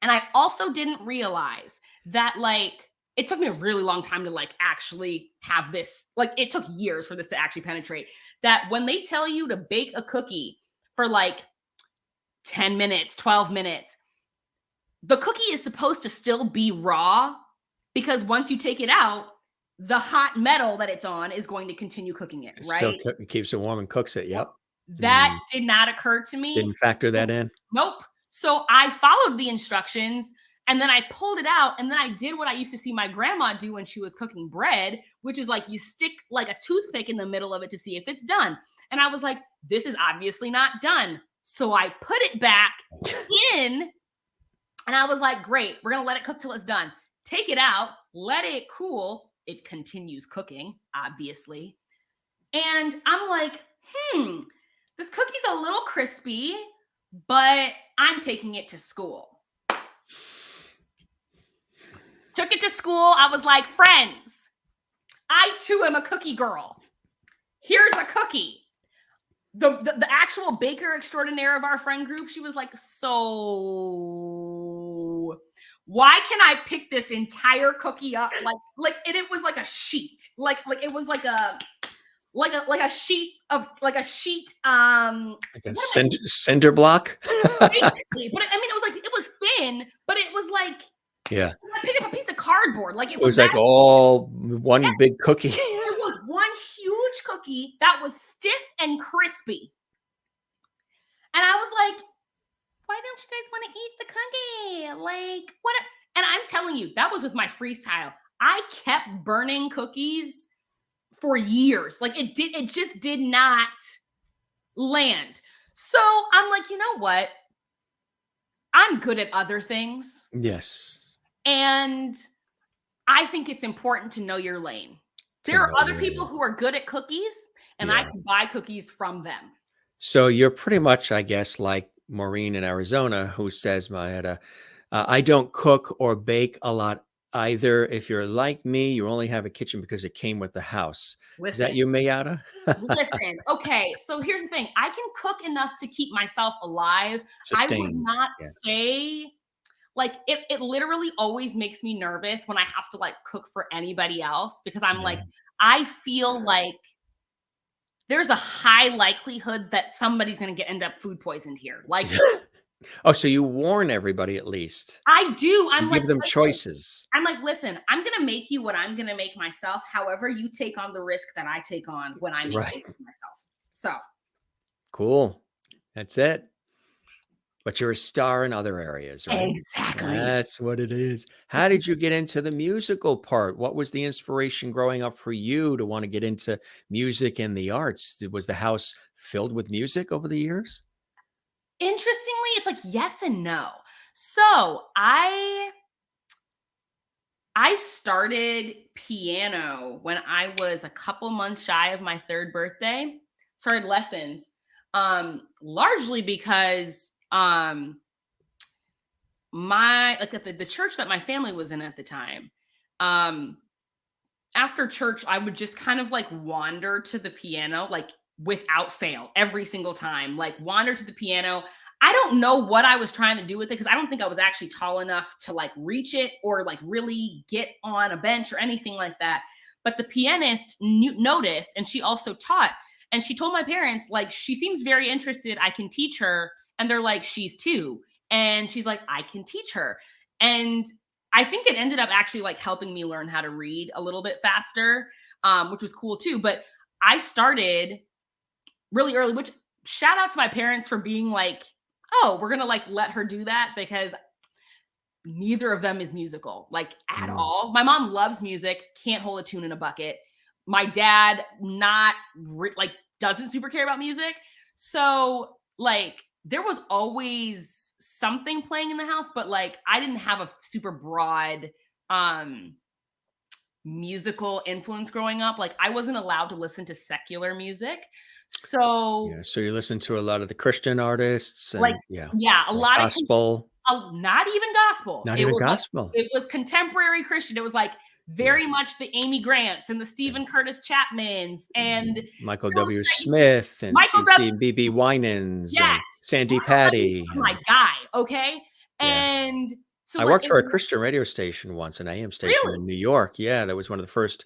And I also didn't realize that like, it took me a really long time to like actually have this, like it took years for this to actually penetrate, that when they tell you to bake a cookie for like 10 minutes, 12 minutes, the cookie is supposed to still be raw because once you take it out, the hot metal that it's on is going to continue cooking it, right? Still keeps it warm and cooks it. Yep. That did not occur to me. Didn't factor that in. Nope. So I followed the instructions and then I pulled it out and then I did what I used to see my grandma do when she was cooking bread, which is like you stick like a toothpick in the middle of it to see if it's done. And I was like, this is obviously not done. So I put it back in and I was like, great, we're going to let it cook till it's done. Take it out, let it cool. It continues cooking, obviously. And I'm like, this cookie's a little crispy, but I'm taking it to school. Took it to school. I was like, friends, I too am a cookie girl. Here's a cookie. the actual baker extraordinaire of our friend group, she was like, so why can I pick this entire cookie up and it was like a sheet, like it was like a sheet like a sheet Like a cinder block. basically, but I mean it was thin, but it was like Yeah, I picked up a piece of cardboard, like it was like all one big cookie. it was one huge cookie that was stiff and crispy. And I was like, why don't you guys want to eat the cookie? Like, what? And I'm telling you, that was with my freestyle. I kept burning cookies for years. Like it just did not land. So I'm like, you know what? I'm good at other things. Yes. And I think it's important to know your lane. There are other people who are good at cookies, and I can buy cookies from them. So you're pretty much, I guess, like Maureen in Arizona, who says, Mayyadda, I don't cook or bake a lot either. If you're like me, you only have a kitchen because it came with the house. Is that you, Mayyadda? Listen, okay. So here's the thing. I can cook enough to keep myself alive. Sustained. I would not say, like, it literally always makes me nervous when I have to like cook for anybody else, because I'm like, I feel like there's a high likelihood that somebody's going to end up food poisoned here. Like, oh, so you warn everybody at least. I do. I'm give them choices. I'm like, listen, I'm going to make you what I'm going to make myself. However, you take on the risk that I take on when I make things for myself. So cool. That's it. But you're a star in other areas, right? Exactly. That's what it is. How did you get into the musical part? What was the inspiration growing up for you to want to get into music and the arts? Was the house filled with music over the years? Interestingly, it's like yes and no. So I started piano when I was a couple months shy of my 3rd birthday. Started lessons, largely because the church that my family was in at the time, after church, I would just kind of like wander to the piano, like without fail, every single time, like wander to the piano. I don't know what I was trying to do with it, because I don't think I was actually tall enough to like reach it or like really get on a bench or anything like that. But the pianist noticed, and she also taught, and she told my parents, like, she seems very interested. I can teach her. And they're like, she's 2. And she's like, I can teach her. And I think it ended up actually like helping me learn how to read a little bit faster, which was cool too. But I started really early, which shout out to my parents for being like, oh, we're going to like let her do that, because neither of them is musical, like at all. My mom loves music, can't hold a tune in a bucket. My dad, doesn't super care about music. So like, there was always something playing in the house, but like I didn't have a super broad musical influence growing up. Like I wasn't allowed to listen to secular music. So so you listen to a lot of the Christian artists and a lot gospel. Not even gospel. Not even gospel. It was contemporary Christian. It was like very much the Amy Grants and the Stephen Curtis Chapmans and Michael W. Smith and B.B. Winans and Sandy Patty. My guy, okay? And so I worked for a Christian radio station once, an AM station in New York. Yeah, that was one of the first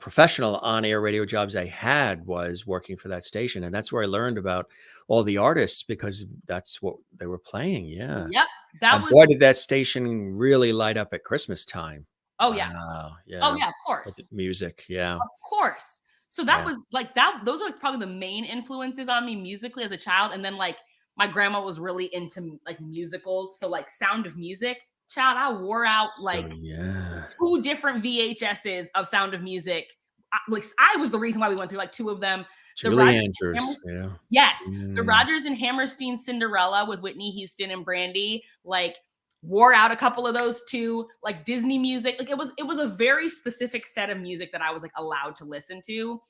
professional on-air radio jobs I had, was working for that station. And that's where I learned about all the artists, because that's what they were playing. Yeah. Yep. Boy, did that station really light up at Christmas time. Oh, yeah. Wow. Yeah. Oh, yeah, of course. Music. Yeah. Of course. So that was like that. Those are probably the main influences on me musically as a child. And then like my grandma was really into like musicals. So like Sound of Music. Child, I wore out like 2 different VHSs of Sound of Music. I was the reason why we went through like 2 of them. Julie Andrews. Yes. The Rodgers and Hammerstein Cinderella with Whitney Houston and Brandy. Like wore out a couple of those too. Like Disney music. Like it was a very specific set of music that I was like allowed to listen to.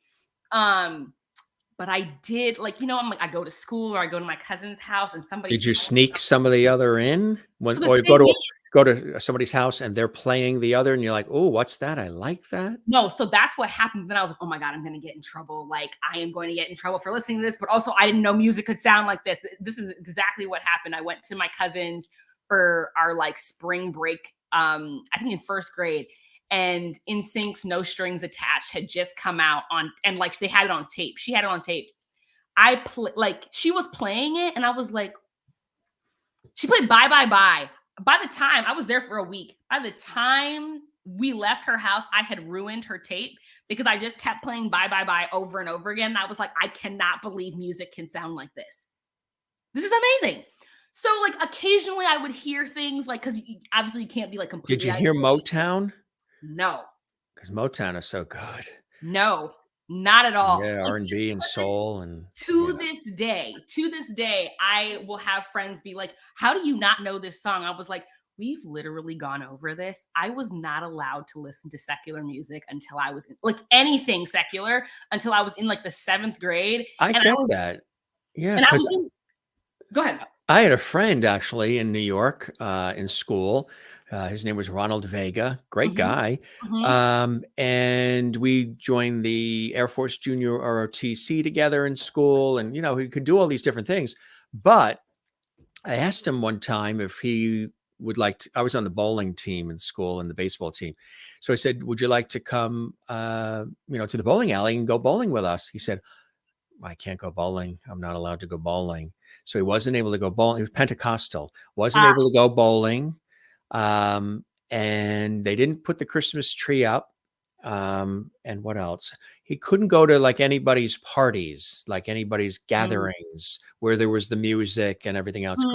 But I did like, I'm like, I go to school or I go to my cousin's house and somebody. Did you sneak some of the other in? Or go to somebody's house and they're playing the other and you're like, oh, what's that? I like that. No, so that's what happened. Then I was like, oh my God, I'm gonna get in trouble. Like, I am going to get in trouble for listening to this, but also I didn't know music could sound like this. This is exactly what happened. I went to my cousin's for our like spring break, I think in first grade, and NSYNC's No Strings Attached had just come out on, and like they had it on tape. She had it on tape. Like she was playing it, and I was like, she played Bye Bye Bye. By the time I was there for a week, by the time we left her house, I had ruined her tape because I just kept playing Bye Bye Bye over and over again. And I was like, I cannot believe music can sound like this. This is amazing. So like occasionally I would hear things like, because obviously you can't be like completely. Did you hear Motown? No. Because Motown is so good. No, not at all. Yeah, Like, R&B and soul and to this day, I will have friends be like, how do you not know this song? I was like, we've literally gone over this. I was not allowed to listen to secular music until I was in, like anything secular until I was in like the 7th grade. I get that. Yeah. Go ahead. I had a friend actually in New York in school. His name was Ronald Vega, great guy. And we joined the Air Force Junior ROTC together in school. And, you know, he could do all these different things. But I asked him one time if he would like to, I was on the bowling team in school and the baseball team. So I said, would you like to come, you know, to the bowling alley and go bowling with us? He said, I can't go bowling. I'm not allowed to go bowling. So he wasn't able to go bowling. He was Pentecostal, wasn't able to go bowling. And they didn't put the Christmas tree up. And what else? He couldn't go to like anybody's parties, like anybody's gatherings where there was the music and everything else.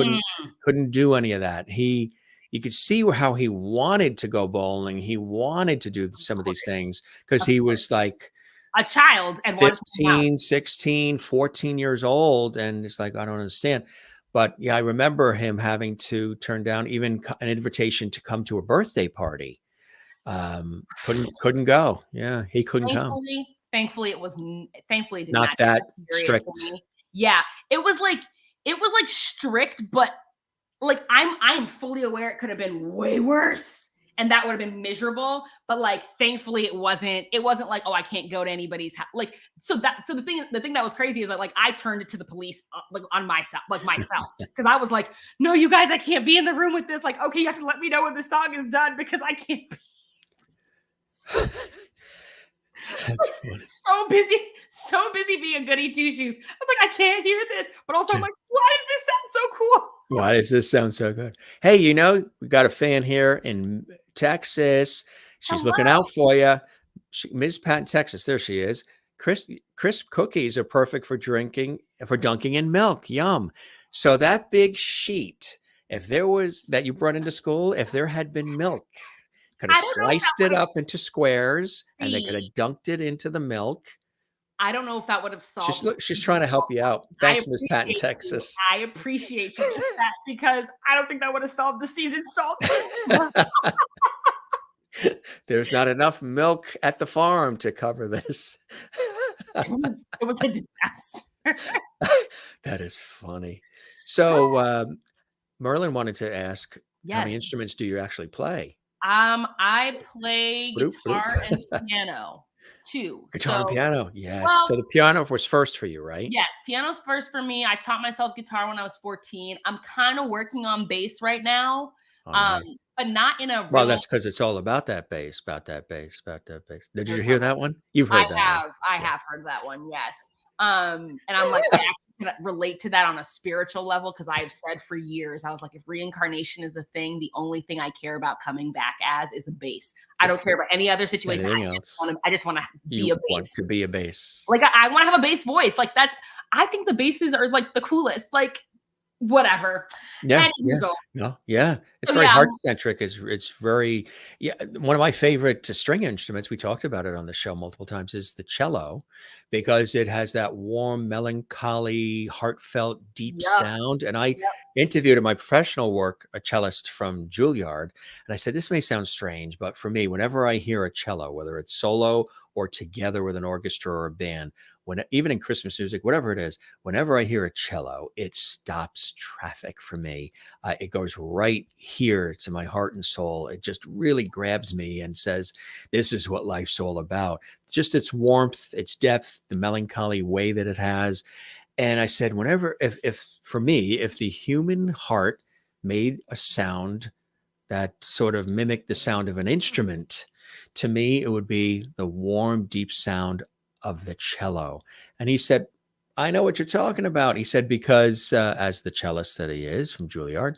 Couldn't do any of that. You could see how he wanted to go bowling. He wanted to do some of these things because he was like a child and 15, 16, 14 years old. And it's like, I don't understand. But yeah, I remember him having to turn down even an invitation to come to a birthday party. Couldn't go. Yeah, he couldn't come. Thankfully it was thankfully not that strict. Yeah, it was like strict, but like I'm fully aware it could have been way worse. And that would have been miserable, but like, thankfully it wasn't like, oh, I can't go to anybody's house. Like, so the thing that was crazy is that like, I turned it to the police, like on myself, because I was like, no, you guys, I can't be in the room with this. Like, okay, you have to let me know when the song is done because I can't be. That's funny. So busy being a goody two shoes. I was like, I can't hear this, but also I'm like, why does this sound so cool? Why does this sound so good? Hey, you know, we got a fan here in Texas. She's looking out for you. Ms. Pat in Texas. There she is. Crisp cookies are perfect for dunking in milk. Yum. So that big sheet, if there was that you brought into school, if there had been milk, could have sliced it up into squares and they could have dunked it into the milk. I don't know if that would have solved. She's trying to help you out. Thanks, Miss Pat in Texas. I appreciate you for that because I don't think that would have solved the seasoned salt. There's not enough milk at the farm to cover this. It was a disaster. That is funny. So Merlin wanted to ask, how many instruments do you actually play? I play guitar and piano. 2. Guitar and piano. Yes. Well, so the piano was first for you, right? Yes. Piano's first for me. I taught myself guitar when I was 14. I'm kind of working on bass right now. Nice. But not in a well, that's because it's all about that bass. Did you hear that one? You've heard that one. I have heard that one, yes. And I'm like, I can relate to that on a spiritual level because I've said for years, I was like, if reincarnation is a thing, the only thing I care about coming back as is a bass. I don't care about any other situation. I just want to be a bass. Want to be a bass. Like I want to have a bass voice. Like I think the basses are like the coolest. Like whatever. Yeah. It's very heart-centric. It's very, one of my favorite string instruments, we talked about it on the show multiple times, is the cello, because it has that warm, melancholy, heartfelt, deep sound. And I interviewed in my professional work a cellist from Juilliard, and I said, this may sound strange, but for me, whenever I hear a cello, whether it's solo or together with an orchestra or a band, even in Christmas music, whatever it is, whenever I hear a cello, it stops traffic for me. It goes right here to my heart and soul. It just really grabs me and says, this is what life's all about. Just its warmth, its depth, the melancholy way that it has. And I said, if for me, if the human heart made a sound that sort of mimicked the sound of an instrument, to me, it would be the warm, deep sound of the cello. And he said, I know what you're talking about. He said, because as the cellist that he is from Juilliard,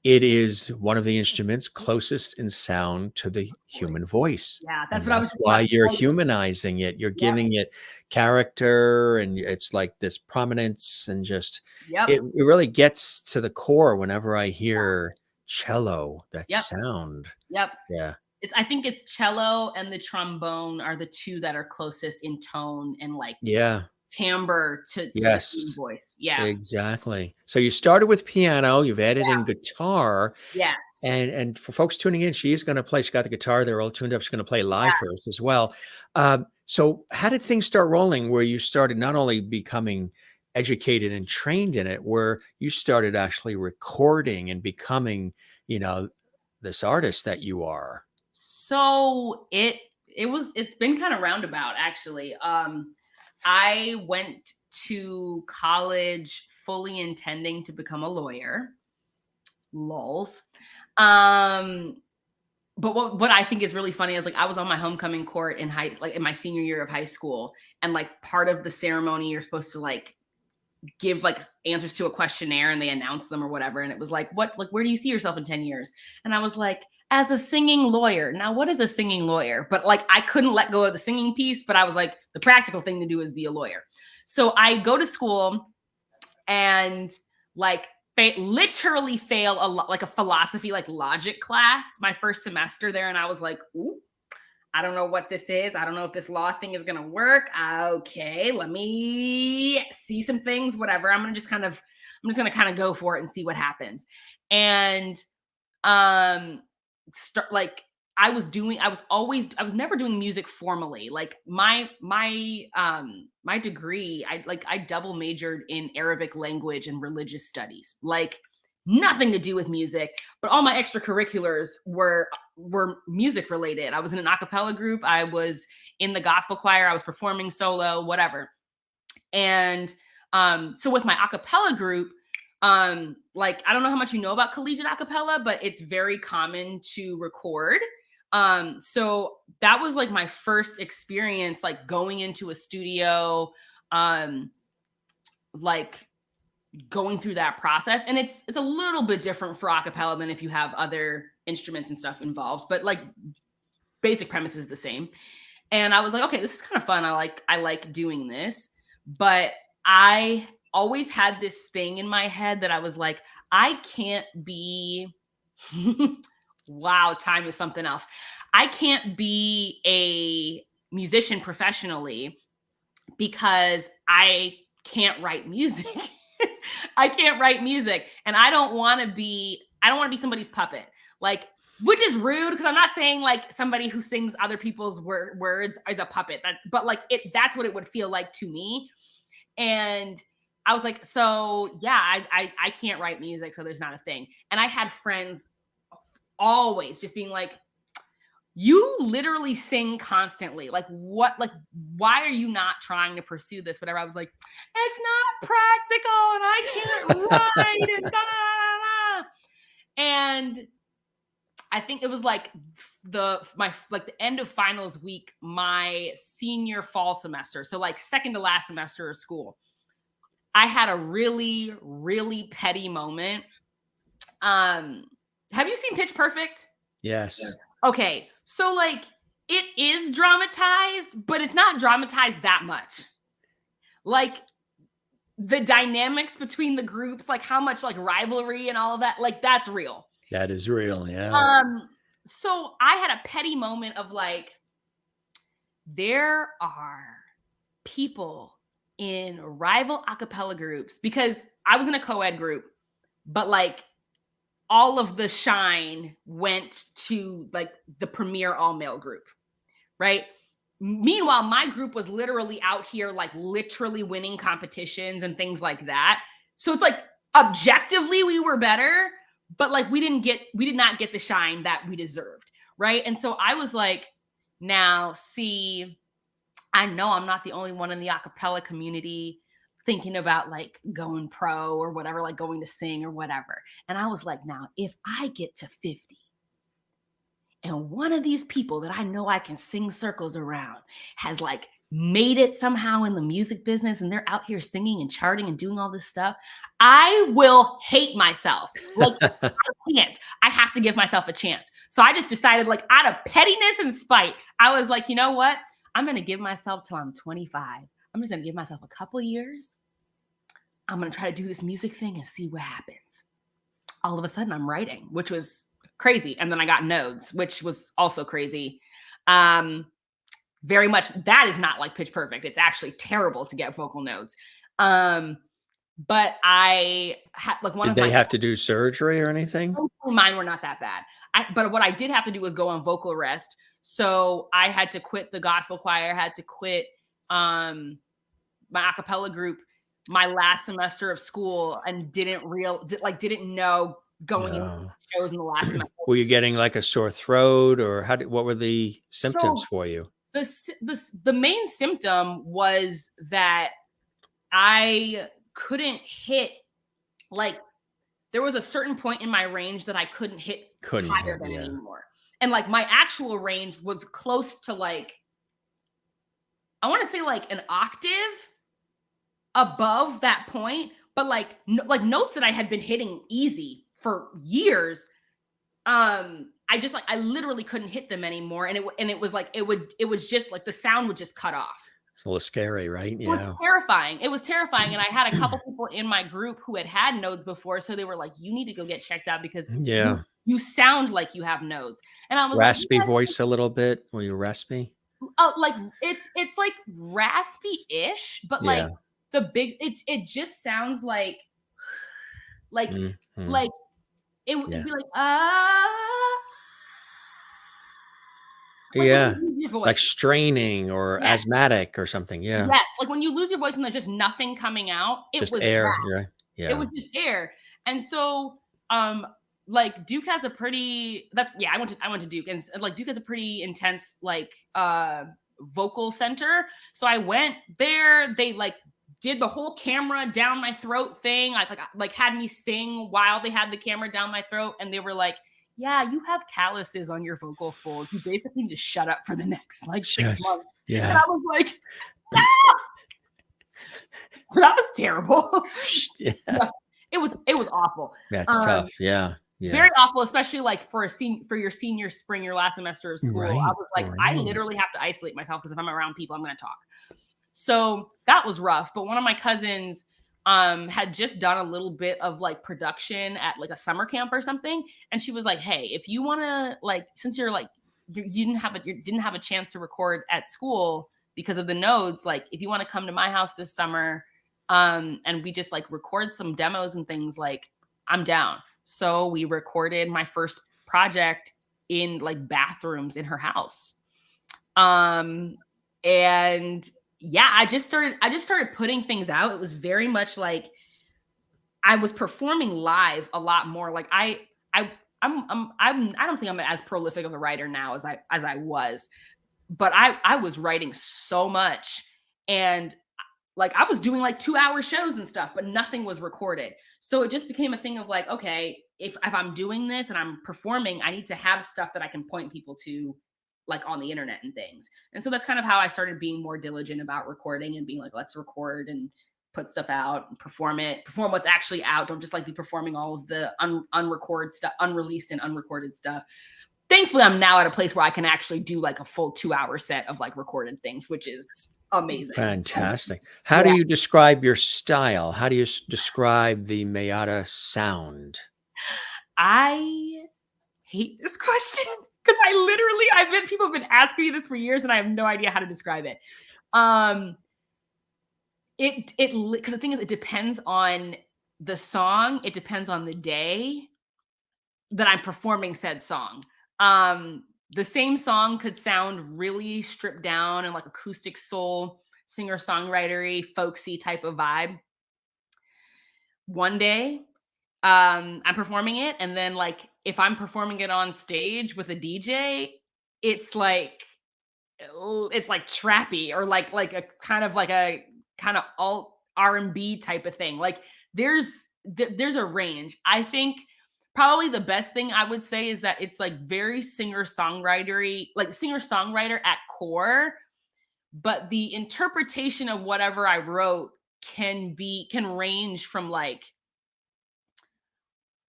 it is one of the instruments closest in sound to the human voice. Yeah, that's And what I was that's just why about to you're tell you. humanizing it. You're Yep. giving it character, and it's like this prominence, and just Yep. it really gets to the core whenever I hear cello, that Yep. sound. Yep. Yeah. I think it's cello and the trombone are the two that are closest in tone and like Yeah. timbre to the human Yes. voice. Yeah. Exactly. So you started with piano, you've added in guitar, Yes. and for folks tuning in, she is going to play. She got the guitar there all tuned up. She's going to play live Yeah. for us as well. So how did things start rolling where you started not only becoming educated and trained in it, where you started actually recording and becoming, this artist that you are? So it's been kind of roundabout actually. I went to college fully intending to become a lawyer. Lols. But what I think is really funny is like I was on my homecoming court in in my senior year of high school, and like part of the ceremony you're supposed to like give like answers to a questionnaire and they announce them or whatever, and it was like where do you see yourself in 10 years? And I was like, as a singing lawyer. Now what is a singing lawyer? But like I couldn't let go of the singing piece, but I was like, the practical thing to do is be a lawyer. So I go to school and like literally fail like a philosophy, like logic class my first semester there. And I was like, ooh, I don't know what this is. I don't know if this law thing is going to work. Okay, let me see some things, whatever. I'm just going to kind of go for it and see what happens. And start like I was never doing music formally. Like my degree, I double majored in Arabic language and religious studies. Like nothing to do with music, but all my extracurriculars were music related. I was in an a cappella group, I was in the gospel choir, I was performing solo, whatever. And so with my a cappella group, like I don't know how much you know about collegiate a cappella, but it's very common to record. So that was like my first experience, like going into a studio, like going through that process. And it's a little bit different for a cappella than if you have other instruments and stuff involved, but like basic premise is the same. And I was like, okay, this is kind of fun. I like doing this, but I always had this thing in my head that I was like, I can't be wow, time is something else. I can't be a musician professionally because I can't write music. I can't write music, and I don't want to be somebody's puppet. Like, which is rude because I'm not saying like somebody who sings other people's words is a puppet, but like that's what it would feel like to me. And I was like, so yeah, I can't write music, so there's not a thing. And I had friends always just being like, you literally sing constantly. Like what, like, why are you not trying to pursue this? Whatever. I was like, it's not practical and I can't write and da, da, da. And I think it was like the end of finals week, my senior fall semester. So like second to last semester of school, I had a really, really petty moment. Have you seen Pitch Perfect? Yes. Okay. So like it is dramatized, but it's not dramatized that much. Like the dynamics between the groups, like how much like rivalry and all of that, like that's real. That is real. Yeah. So I had a petty moment of like, there are people in rival a cappella groups, because I was in a co-ed group, but like all of the shine went to like the premier all male group, right? Meanwhile, my group was literally out here, like literally winning competitions and things like that. So it's like objectively we were better, but like we did not get the shine that we deserved. Right. And so I was like, now see, I know I'm not the only one in the acapella community thinking about like going pro or whatever, like going to sing or whatever. And I was like, now if I get to 50 and one of these people that I know I can sing circles around has like made it somehow in the music business and they're out here singing and charting and doing all this stuff, I will hate myself. Like, I can't. I have to give myself a chance. So I just decided, like, out of pettiness and spite, I was like, you know what? I'm going to give myself till I'm 25. I'm just going to give myself a couple years. I'm going to try to do this music thing and see what happens. All of a sudden, I'm writing, which was crazy. And then I got nodes, which was also crazy. Very much, that is not like pitch perfect. It's actually terrible to get vocal nodes. But I had like one Did of they my have to do surgery or anything? mine were not that bad. But what I did have to do was go on vocal rest. So I had to quit the gospel choir, had to quit my a cappella group my last semester of school and didn't know going into No. shows in the last semester. Were you getting like a sore throat, or what were the symptoms for you? The main symptom was that I couldn't hit, like, there was a certain point in my range that I couldn't hit higher than anymore. And like my actual range was close to like, I want to say like an octave above that point, but like notes that I had been hitting easy for years. I literally couldn't hit them anymore. And it was just like the sound would just cut off. It's a little scary, right? Yeah. It was terrifying. It was terrifying. And I had a couple people in my group who had nodes before. So they were like, you need to go get checked out because you sound like you have nodes. And I was raspy voice a little bit. Were you raspy? Oh, like it's like raspy-ish, but like it just sounds like it would be like like straining or asthmatic or something. Yes, like when you lose your voice and there's just nothing coming out, it was air. It was just air. And so like Duke has a pretty I went to Duke, and like Duke has a pretty intense like vocal center. So I went there. They like did the whole camera down my throat thing. Like had me sing while they had the camera down my throat, and they were like, yeah, you have calluses on your vocal folds. You basically need to shut up for the next like 6 months. Yeah. And I was like, ah! That was terrible. Yeah. It was awful. That's tough. Yeah. Very awful, especially like for your senior spring, your last semester of school. I was like, I literally have to isolate myself because if I'm around people, I'm going to talk. So that was rough. But one of my cousins had just done a little bit of like production at like a summer camp or something, and she was like, "Hey, if you want to like, since you're like you didn't have a chance to record at school because of the nodes, like if you want to come to my house this summer, and we just like record some demos and things, like I'm down." So we recorded my first project in like bathrooms in her house. And yeah, I just started putting things out. It was very much like I was performing live a lot more. Like I don't think I'm as prolific of a writer now as I was, but I was writing so much, and like I was doing like 2-hour shows and stuff, but nothing was recorded. So it just became a thing of like, okay, if I'm doing this and I'm performing, I need to have stuff that I can point people to like on the internet and things. And so that's kind of how I started being more diligent about recording and being like, let's record and put stuff out and perform what's actually out. Don't just like be performing all of the unrecorded stuff, unreleased and unrecorded stuff. Thankfully, I'm now at a place where I can actually do like a full 2-hour set of like recorded things, which is amazing. Fantastic. How do you describe your style? How do you describe the Mayyadda sound? I hate this question because I've been, people have been asking me this for years and I have no idea how to describe it. Because the thing is, it depends on the song. It depends on the day that I'm performing said song. the same song could sound really stripped down and like acoustic soul, singer-songwritery, folksy type of vibe. One day, I'm performing it, and then like if I'm performing it on stage with a DJ, it's like it's like trappy or like a kind of alt R&B type of thing. Like there's a range. I think probably the best thing I would say is that it's like very singer-songwritery, like singer-songwriter at core, but the interpretation of whatever I wrote can range from like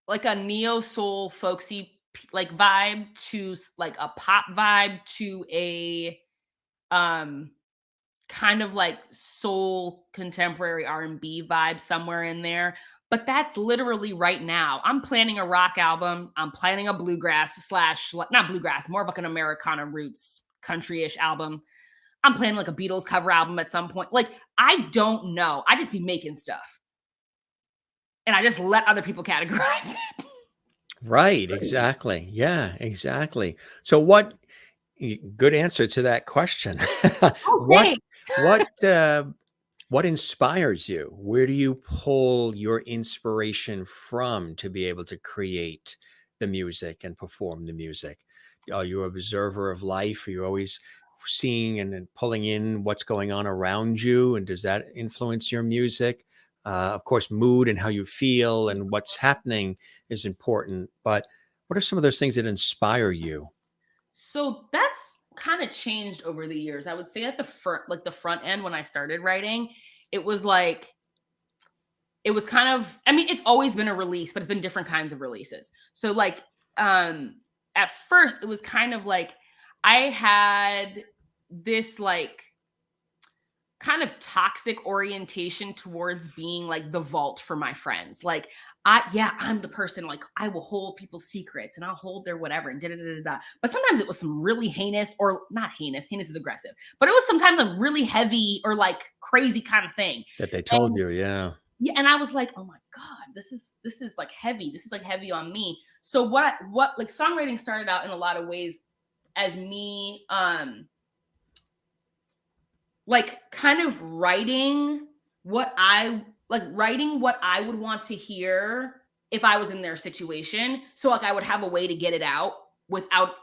a neo soul folksy like vibe to like a pop vibe to a um kind of like soul contemporary R&B vibe somewhere in there. But that's literally right now. I'm planning a rock album. I'm planning a bluegrass slash not bluegrass, more of like an Americana roots country-ish album. I'm planning like a Beatles cover album at some point. Like I don't know. I just be making stuff. And I just let other people categorize it. Right, exactly. Yeah, exactly. So good answer to that question. Oh, What thanks. what uh, what inspires you? Where do you pull your inspiration from to be able to create the music and perform the music? Are you an observer of life? Are you always seeing and then pulling in what's going on around you? And does that influence your music? Of course, mood and how you feel and what's happening is important. But what are some of those things that inspire you? So that's kind of changed over the years. I would say at the front end when I started writing, it was like it was kind of I mean, it's always been a release, but it's been different kinds of releases. So like at first it was kind of like I had this like kind of toxic orientation towards being like the vault for my friends. Like I'm the person like I will hold people's secrets and I'll hold their whatever and da da da da. But sometimes it was some really heinous or not heinous. Heinous is aggressive, but it was sometimes a really heavy or like crazy kind of thing. That they told And you, yeah. yeah, and I was like, oh my god, this is like heavy. This is like heavy on me. So what like songwriting started out in a lot of ways as me like kind of writing what I would want to hear if I was in their situation. So like I would have a way to get it out without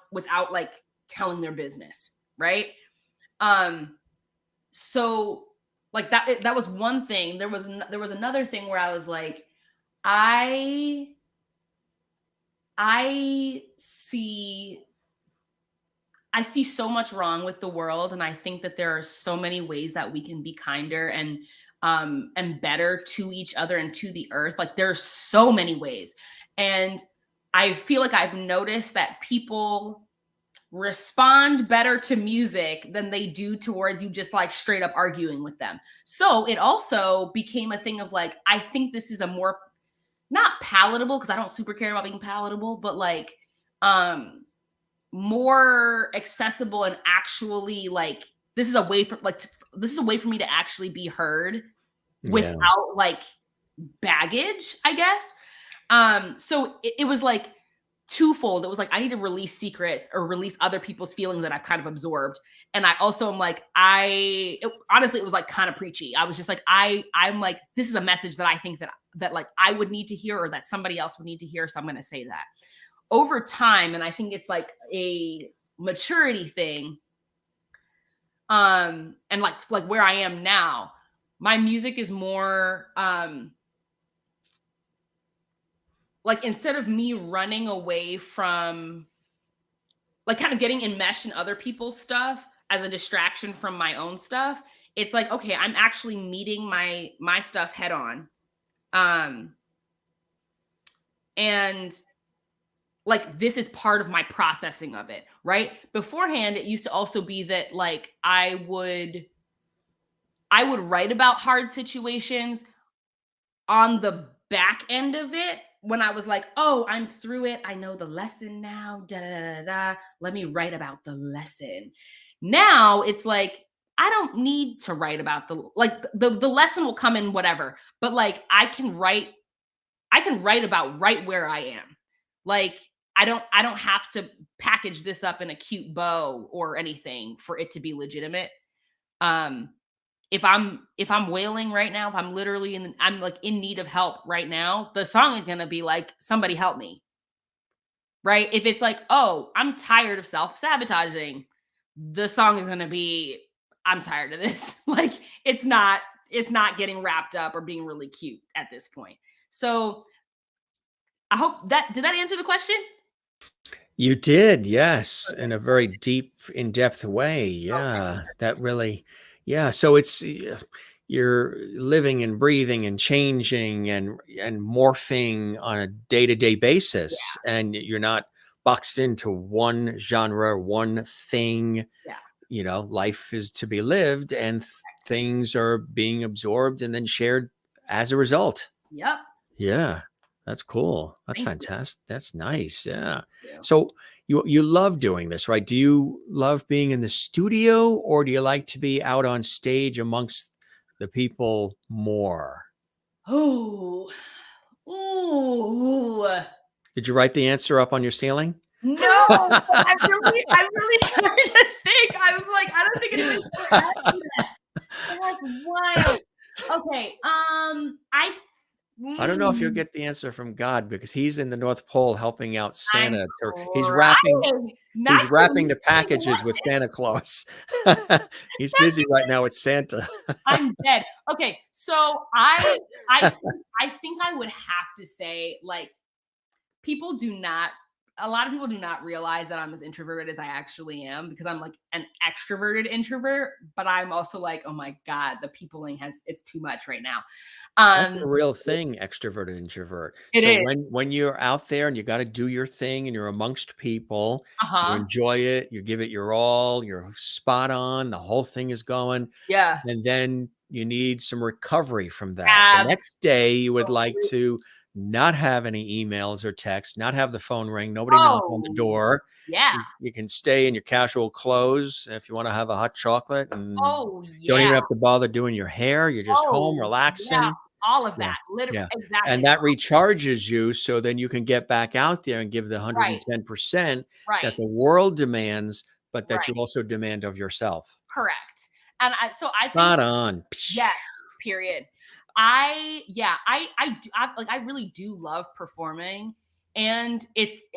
like telling their business, right? So like that was one thing. There was another thing where I was like I I see I see so much wrong with the world, and I think that there are so many ways that we can be kinder and better to each other and to the earth. Like there's so many ways, and I feel like I've noticed that people respond better to music than they do towards you just like straight up arguing with them. So it also became a thing of like I think this is a more not palatable because I don't super care about being palatable, but like um more accessible and actually like this is a way for like this is a way for me to actually be heard Yeah. without like baggage, I guess. So it was like twofold. It was like I need to release secrets or release other people's feelings that I've kind of absorbed. And I also am like honestly it was like kind of preachy. I was just like I'm like this is a message that I think that like I would need to hear or that somebody else would need to hear, so I'm going to say that. Over time, and I think it's like a maturity thing, and like where I am now, my music is more like instead of me running away from like kind of getting enmeshed in other people's stuff as a distraction from my own stuff, it's like okay, I'm actually meeting my stuff head on. And like this is part of my processing of it, right? Beforehand, it used to also be that like I would write about hard situations on the back end of it when I was like, oh, I'm through it. I know the lesson now. Da da da da da. Let me write about the lesson. Now it's like I don't need to write about the lesson will come in whatever, but like I can write about right where I am. Like I don't have to package this up in a cute bow or anything for it to be legitimate. Um, if I'm wailing right now, if I'm literally I'm like in need of help right now, the song is gonna be like, somebody help me. Right? If it's like, oh, I'm tired of self-sabotaging, the song is gonna be, I'm tired of this. Like it's not getting wrapped up or being really cute at this point. So I hope that did that answer the question? You did, yes, in a Perfect. very deep, in-depth way. Okay. Yeah, that really, yeah. So it's you're living and breathing and changing and morphing on a day-to-day basis, Yeah. and you're not boxed into one genre, one thing. Yeah. Life is to be lived, and things are being absorbed and then shared as a result. Yep. Yeah, that's cool. That's Thank you. fantastic. That's nice. Yeah. Yeah. So you love doing this, right? Do you love being in the studio, or do you like to be out on stage amongst the people more? Oh. Ooh. Did you write the answer up on your ceiling? No, but I'm really trying to think. I was like, I don't think anybody's ever asked me that. I'm like, wild. Okay. I don't know if you'll Mm, get the answer from God, because he's in the North Pole helping out I'm Santa. He's wrapping trying not he's to wrapping lose the what packages with Santa Claus. He's that's busy right now with Santa. I'm dead. Okay, so I think I would have to say, like, people do not a lot of people do not realize that I'm as introverted as I actually am, because I'm like an extroverted introvert, but I'm also like, oh my God, the peopling it's too much right now. That's Um a real thing, extrovert, introvert. it So is. when you're out there and you gotta do your thing and you're amongst people, you Uh-huh. enjoy it, you give it your all, you're spot on, the whole thing is going, Yeah. and then you need some recovery from that. The Absolutely. next day, you would like to not have any emails or texts, not have the phone ring, nobody knock on the Oh, door. yeah. You can stay in your casual clothes if you wanna have a hot chocolate, and Oh, don't yeah. even have to bother doing your hair, you're just home Oh, yeah. relaxing. All of Yeah, that. Literally, yeah, and exactly. that recharges you, so then you can get back out there and give the Right, 110% that right, the world demands, but that you right. also demand of yourself. Correct. And I think Spot on. yes, period. I really do love performing, and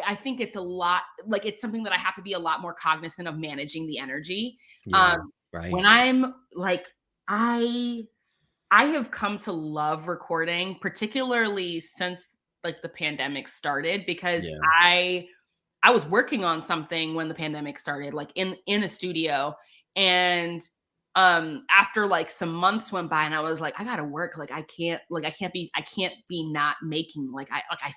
I think it's a lot, like, it's something that I have to be a lot more cognizant of managing the energy. Yeah, Um, right. when I'm like I I have come to love recording, particularly since like the pandemic started, because Yeah, I I was working on something when the pandemic started, like in a studio, and after like some months went by and I was like, I gotta work. Like I can't be not making, I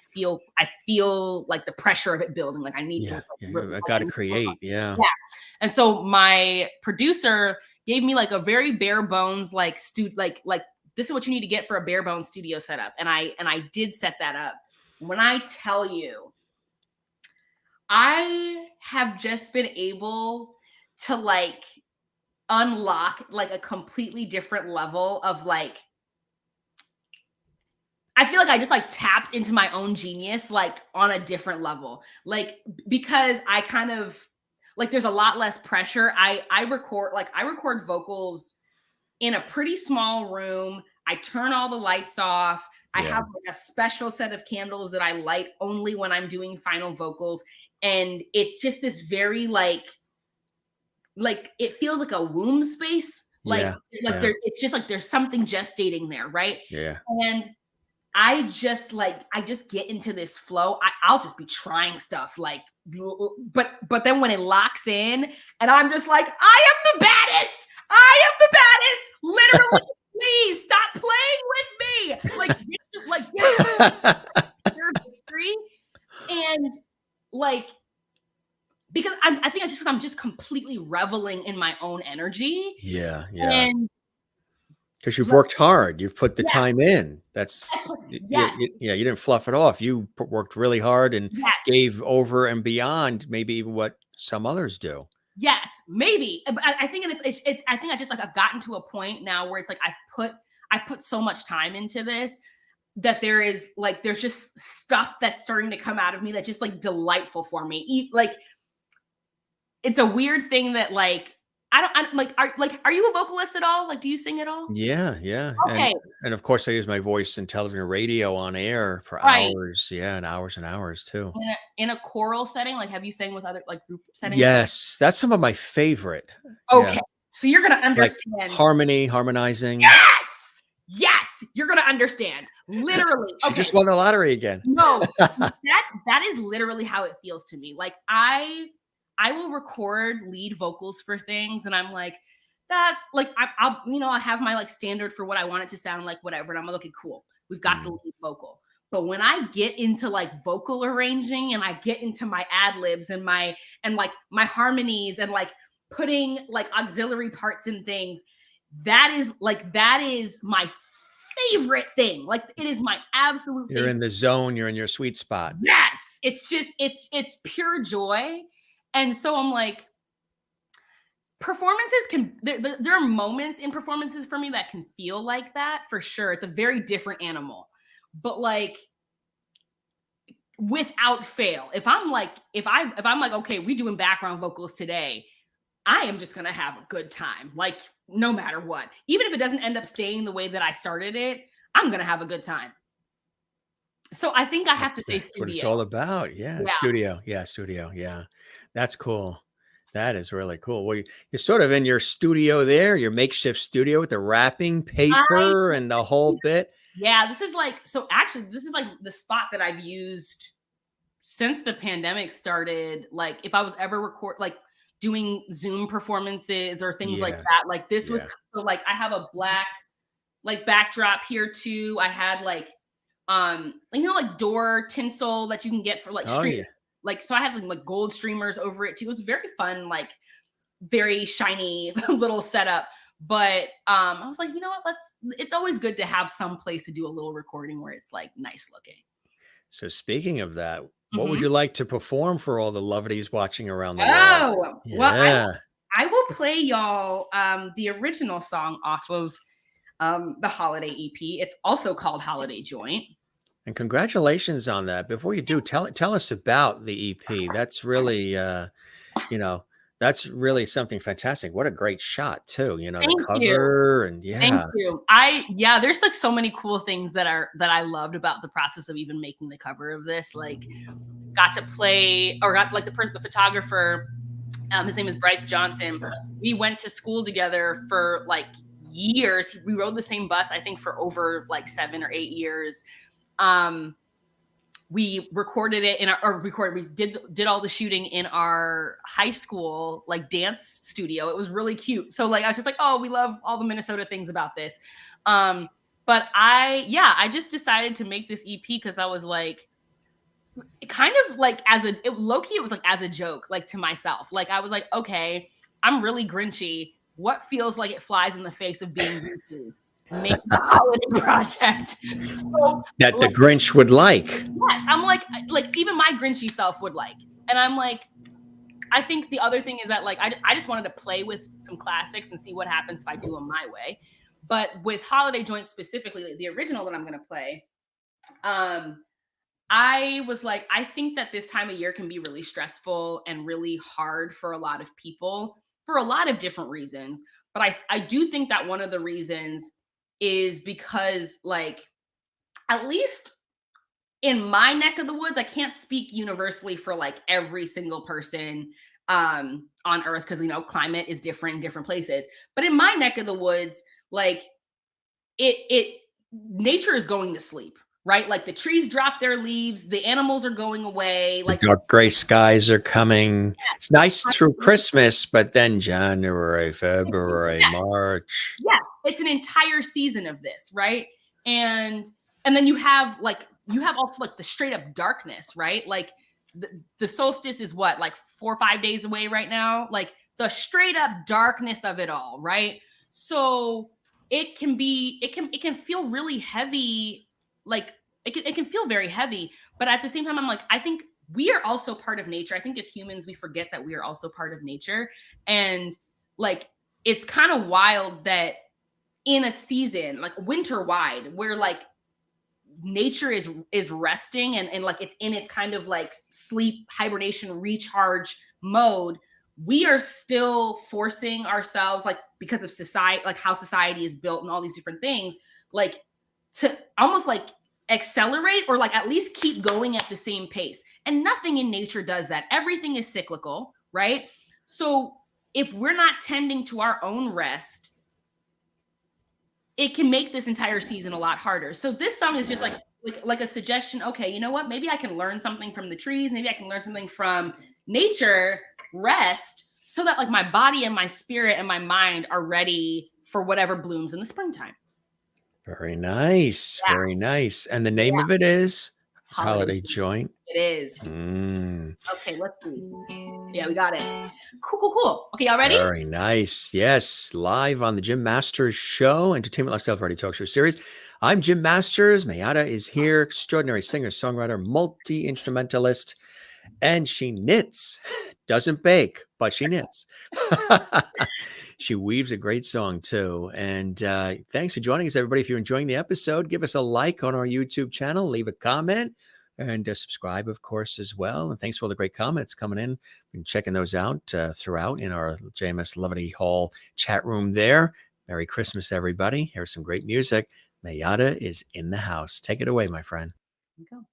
feel like the pressure of it building. Like I need to yeah, like, yeah, I gotta work on create, yeah. yeah. And so my producer gave me like a very bare bones like this is what you need to get for a bare bones studio setup. And I did set that up. When I tell you, I have just been able to like unlock like a completely different level of like I feel like I just like tapped into my own genius like on a different level. Like because I kind of like there's a lot less pressure. I record vocals in a pretty small room. I turn all the lights off. I Yeah, have like a special set of candles that I light only when I'm doing final vocals. And it's just this very like it feels like a womb space. yeah, Like yeah, there it's just like there's something gestating there, right? yeah. And I just get into this flow. I'll just be trying stuff like but then when it locks in and I'm just like, I am the baddest. I am the baddest. Literally, please stop playing with me. Like your victory. And like because I think it's just because I'm just completely reveling in my own energy. Yeah, yeah. And 'Cause you've like, worked hard, you've put the yeah, time in. I That's put you yes, yeah, you didn't fluff it off. You worked really hard and yes. gave over and beyond maybe even what some others do. Yes, maybe. But I think it's I think I just like I've gotten to a point now where it's like I've put so much time into this. that there is like, there's just stuff that's starting to come out of me that's just like delightful for me. Like, it's a weird thing that like, are you a vocalist at all? Like, do you sing at all? Yeah, yeah, Okay, and of course, I use my voice in television and radio on air for right. hours, yeah, and hours too. In a choral setting, like, have you sang with other like group settings? Yes, that's some of my favorite. Yeah, Okay, so you're gonna like understand. harmonizing. Yes! Yes! You're gonna understand. Literally. She Okay. just won the lottery again. No, that is literally how it feels to me. Like, I will record lead vocals for things, and I'm like, that's like, I'll I have my like standard for what I want it to sound like, whatever. And I'm like, okay, cool. We've got the Mm. lead vocal. But when I get into like vocal arranging and I get into my ad libs and like my harmonies and like putting like auxiliary parts and things, that is my favorite thing. Like, it is my absolute You're favorite. in the zone, you're in your sweet spot. Yes, it's just it's pure joy. And so I'm like, performances can there are moments in performances for me that can feel like that, for sure. It's a very different animal. But like, without fail, if I'm like, okay, we doing background vocals today, I am just gonna have a good time, like, no matter what. Even if it doesn't end up staying the way that I started it, I'm gonna have a good time. So I think I have to say That's what it's studio. all about. Yeah, Yeah. studio. Yeah, studio. Yeah, that's cool. That is really cool. Well, you're sort of in your studio there, your makeshift studio with the wrapping I paper and the whole bit. Yeah, this is like, so actually this is like the spot that I've used since the pandemic started. Like, if I was ever doing Zoom performances or things like Yeah, that, like this was, yeah. so like I have a black like backdrop here too. I had like like door tinsel that you can get for like Oh, stream, yeah. like, so I had like gold streamers over it too. It was very fun, like very shiny little setup. But I was like, you know what, it's always good to have some place to do a little recording where it's like nice looking. So speaking of that, what would Mhm. you like to perform for all the lovelies watching around the world? Oh, well, Yeah. I will play y'all the original song off of the Holiday EP. It's also called Holiday Joint. And congratulations on that. Before you do, tell us about the EP. That's really you know, that's really something fantastic. What a great shot too, the Thank you. cover and Thank yeah. you. Yeah, there's like so many cool things that I loved about the process of even making the cover of this. Like, got to play, or got like the photographer, his name is Bryce Johnson. We went to school together for like years. We rode the same bus, I think, for over like 7 or 8 years. We recorded it we did all the shooting in our high school like dance studio. It was really cute. So like, I was just like, oh, we love all the Minnesota things about this. But I just decided to make this EP because I was like, kind of like low-key, it was like as a joke, like to myself. Like, I was like, okay, I'm really Grinchy. What feels like it flies in the face of being Grinchy? Make a holiday project. So That the like, Grinch would like. yes, I'm like even my Grinchy self would like. And I'm like, I think the other thing is that like, I just wanted to play with some classics and see what happens if I do them my way. But with Holiday Joint specifically, like the original that I'm gonna play, I was like, I think that this time of year can be really stressful and really hard for a lot of people for a lot of different reasons. But I do think that one of the reasons is because, like, at least in my neck of the woods, I can't speak universally for like every single person on earth, because climate is different in different places. But in my neck of the woods, like, it nature is going to sleep, right? Like, the trees drop their leaves, the animals are going away, The like, dark gray skies are coming. It's nice through Christmas, but then January, February, yes, March. yeah, it's an entire season of this, right? And then you have also like the straight up darkness, right? Like, the solstice is what, like 4 or 5 days away right now, like the straight up darkness of it all, right? So it can feel really heavy, like it can feel very heavy. But at the same time, I'm like, I think we are also part of nature. I think as humans we forget that we are also part of nature. And like, it's kind of wild that in a season like winter wide, where like nature is resting and like it's in its kind of like sleep, hibernation, recharge mode, we are still forcing ourselves, like because of society, like how society is built and all these different things, like to almost like accelerate or like at least keep going at the same pace. And nothing in nature does that. Everything is cyclical, right? So if we're not tending to our own rest, it can make this entire season a lot harder. So this song is just like a suggestion. Okay, you know what? Maybe I can learn something from the trees. Maybe I can learn something from nature, rest, so that like my body and my spirit and my mind are ready for whatever blooms in the springtime. Very nice. Yeah. Very nice. And the name of it is Holiday Joint. It is. Okay, let's see. Yeah, we got it. Cool. Okay, y'all ready? Very nice. Yes, live on the Jim Masters Show, Entertainment Lifestyle Variety Talk Show series. I'm Jim Masters. Mayyadda is here, extraordinary singer, songwriter, multi-instrumentalist, and she knits. Doesn't bake, but she knits. She weaves a great song too. And thanks for joining us, everybody. If you're enjoying the episode, give us a like on our YouTube channel, leave a comment, and subscribe, of course, as well. And thanks for all the great comments coming in. Been checking those out throughout in our JMS Levity Hall chat room there. Merry Christmas, everybody. Here's some great music. Mayyadda is in the house. Take it away, my friend. Here we go.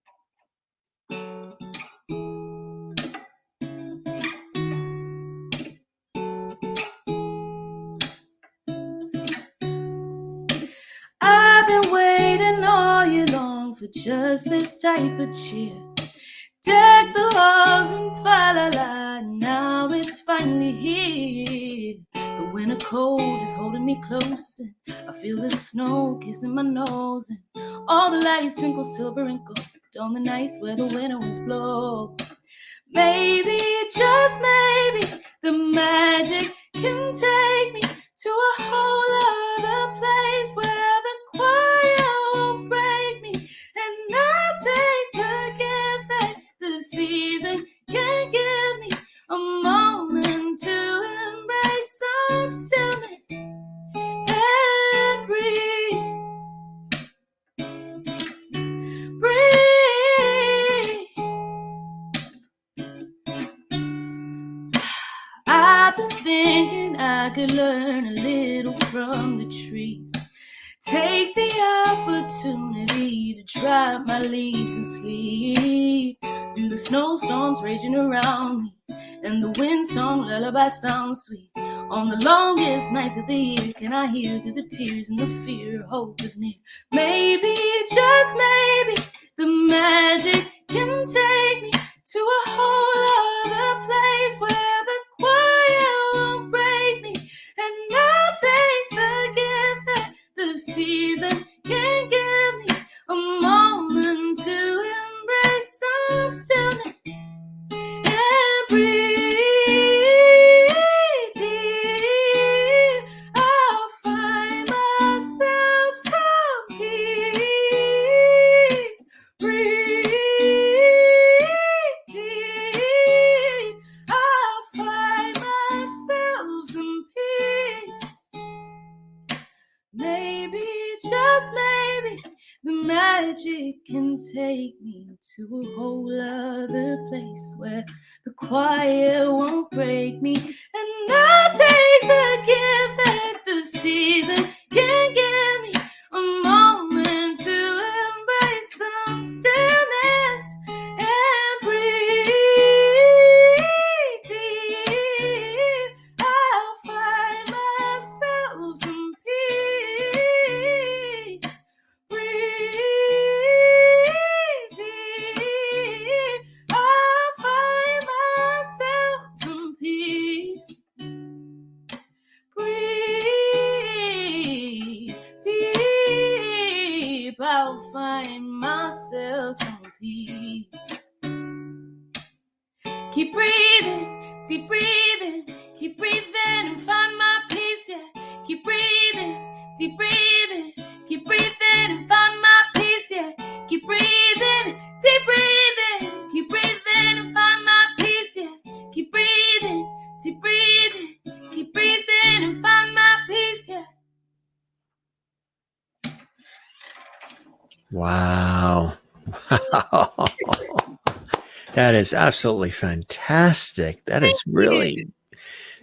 I've been waiting all year long for just this type of cheer. Deck the halls and fa la la, now it's finally here. The winter cold is holding me close, and I feel the snow kissing my nose, and all the lights twinkle silver and gold on the nights where the winter winds blow. Maybe, just maybe, the magic can take me to a whole other place where the quiet won't break me, and I'll take the gift that the season can give me, a moment to embrace some stillness and breathe. I've been thinking I could learn a little from the trees. Take the opportunity to drop my leaves and sleep through the snowstorms raging around me, and the wind song lullaby sounds sweet. On the longest nights of the year, can I hear through the tears and the fear hope is near? Maybe, just maybe, the magic can take me to a whole other place where the quiet won't break me, and I'll take the gift that the season can give me, a moment to embrace some stillness and breathe deep. I'll find myself some peace. Breathe deep. I'll find myself some peace. Maybe, just maybe, the magic can take me to a whole other place where the quiet won't break me, and I'll take the gift that the season can give me, a moment to embrace some stillness and breathe deep. I'll find myself some peace. Breathe deep. I'll find myself some peace. Breathe deep. I'll find myself some peace. Keep breathing, deep breathing, keep breathing and find my peace, yeah. Keep breathing, deep breathing, keep breathing and find my peace, yeah. Keep breathing, deep breathing, keep breathing and find my peace, yeah. Keep breathing, deep breathing, keep breathing and find my peace, yeah. Wow. That is absolutely fantastic. That Thank is you. really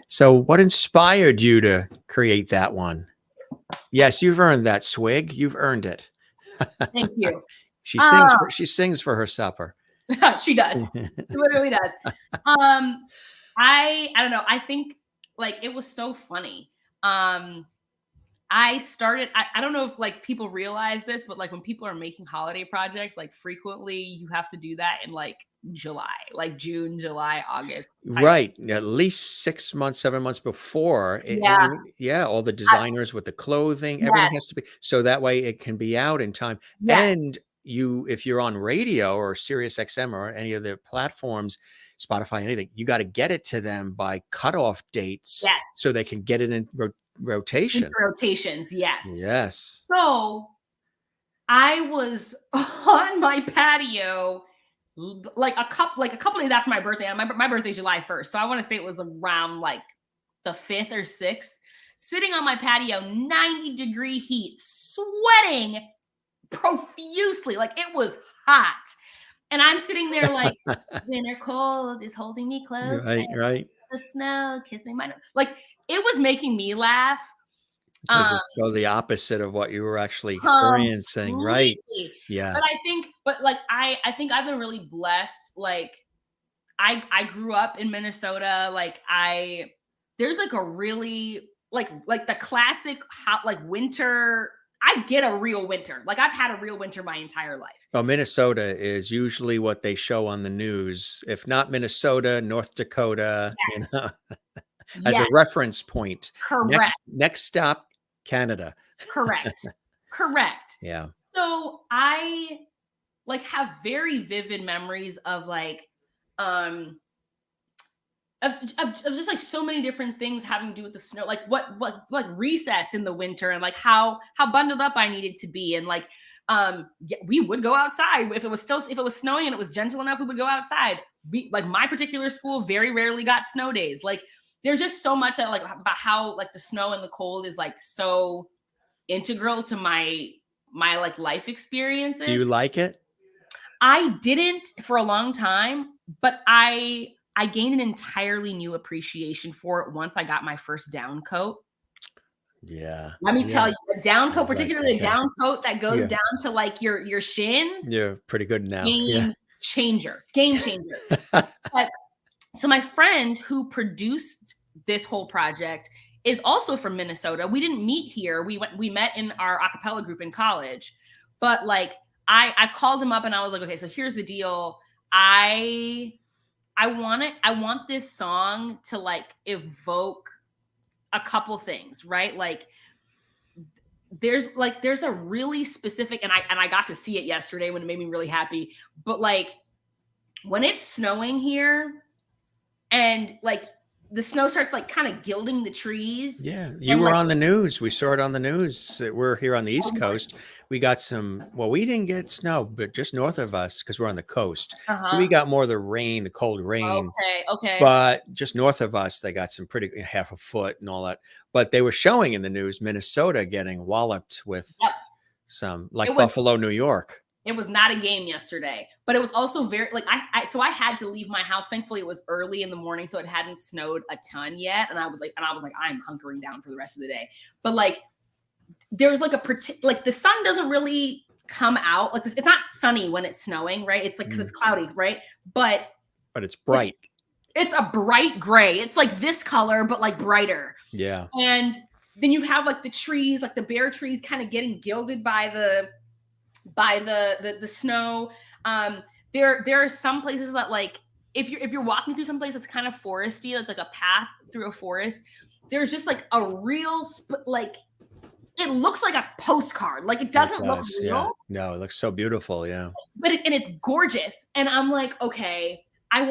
so. What inspired you to create that one? Yes, you've earned that swig. You've earned it. Thank you. She sings Uh, for her supper. she does. She literally does. Um, I don't know. I think like it was so funny. I started, I don't know if like people realize this, but like when people are making holiday projects, like frequently you have to do that in like July, like June, July, August type. Right. At least 6 months, 7 months before. Yeah. Yeah, all the I- designers with the clothing, everything yes. has to be so that way it can be out in time. Yes. And if you're on radio or Sirius XM or any of the platforms, Spotify, anything, you got to get it to them by cutoff dates so they Yes. can get it in Into rotation. rotations. Yes. Yes. So I was on my patio like a couple days after my birthday. And my birthday is July 1st. So I want to say it was around like the 5th or 6th, sitting on my patio, 90-degree heat, sweating profusely. Like it was hot. And I'm sitting there like, winter cold is holding me close. Right, right. The snow kissing my nose. Like it was making me laugh. Because it's so the opposite of what you were actually experiencing, right? Completely. Yeah. But I think, but like I think I've been really blessed. Like I grew up in Minnesota. Like there's like a really like the classic hot like winter. I get a real winter. Like I've had a real winter my entire life. Well, Minnesota is usually what they show on the news. If not Minnesota, North Dakota, Yes. as a Yes. reference point. Correct. Next stop, Canada. Correct. Correct. Yeah. So I like have very vivid memories of like um of just like so many different things having to do with the snow, like what like recess in the winter and like how bundled up I needed to be. And like yeah, we would go outside if it was snowing and it was gentle enough, we would go outside. We like my particular school very rarely got snow days. Like there's just so much that like about how like the snow and the cold is like so integral to my like life Do experiences. you like it? I didn't for a long time, but I gained an entirely new appreciation for it once I got my first down coat. Yeah. Let me tell you, a down coat, Right, particularly okay. a down coat that goes Yeah. down to like your shins, You're pretty good now. Yeah. game changer, game changer. But so my friend who produced this whole project is also from Minnesota. We didn't meet here. We met in our a cappella group in college. But like I called him up and I was like, okay, so here's the deal. I want this song to like evoke a couple things, right? Like there's a really specific, and I got to see it yesterday when it made me really happy. But like when it's snowing here and like the snow starts like kind of gilding the trees. Yeah, you And were like, on the news. We saw it on the news. We're here on the oh East my, Coast. We got well, we didn't get snow, but just north of us, because we're on the coast. So we uh-huh. got more of the rain, the cold rain. Okay. But just north of us, they got some pretty half a foot and all that. But they were showing in the news Minnesota getting walloped with Yep. some, It like was Buffalo, New York. it was not a game yesterday, but it was also very like so I had to leave my house. Thankfully, it was early in the morning, so it hadn't snowed a ton yet. And I was like, I'm hunkering down for the rest of the day. But like there was like like the sun doesn't really come out. Like it's not sunny when it's snowing, right? It's like because it's cloudy, right? But it's bright. It's a bright gray. It's like this color, but like brighter. Yeah. And then you have like the trees, like the bare trees kind of getting gilded by the snow. There are some places that like if you're walking through some place that's kind of foresty, that's like a path through a forest, there's just like a real like it looks like a postcard. Like it doesn't look real. Yeah. No, it looks so beautiful. Yeah. But and it's gorgeous. And I'm like, okay, I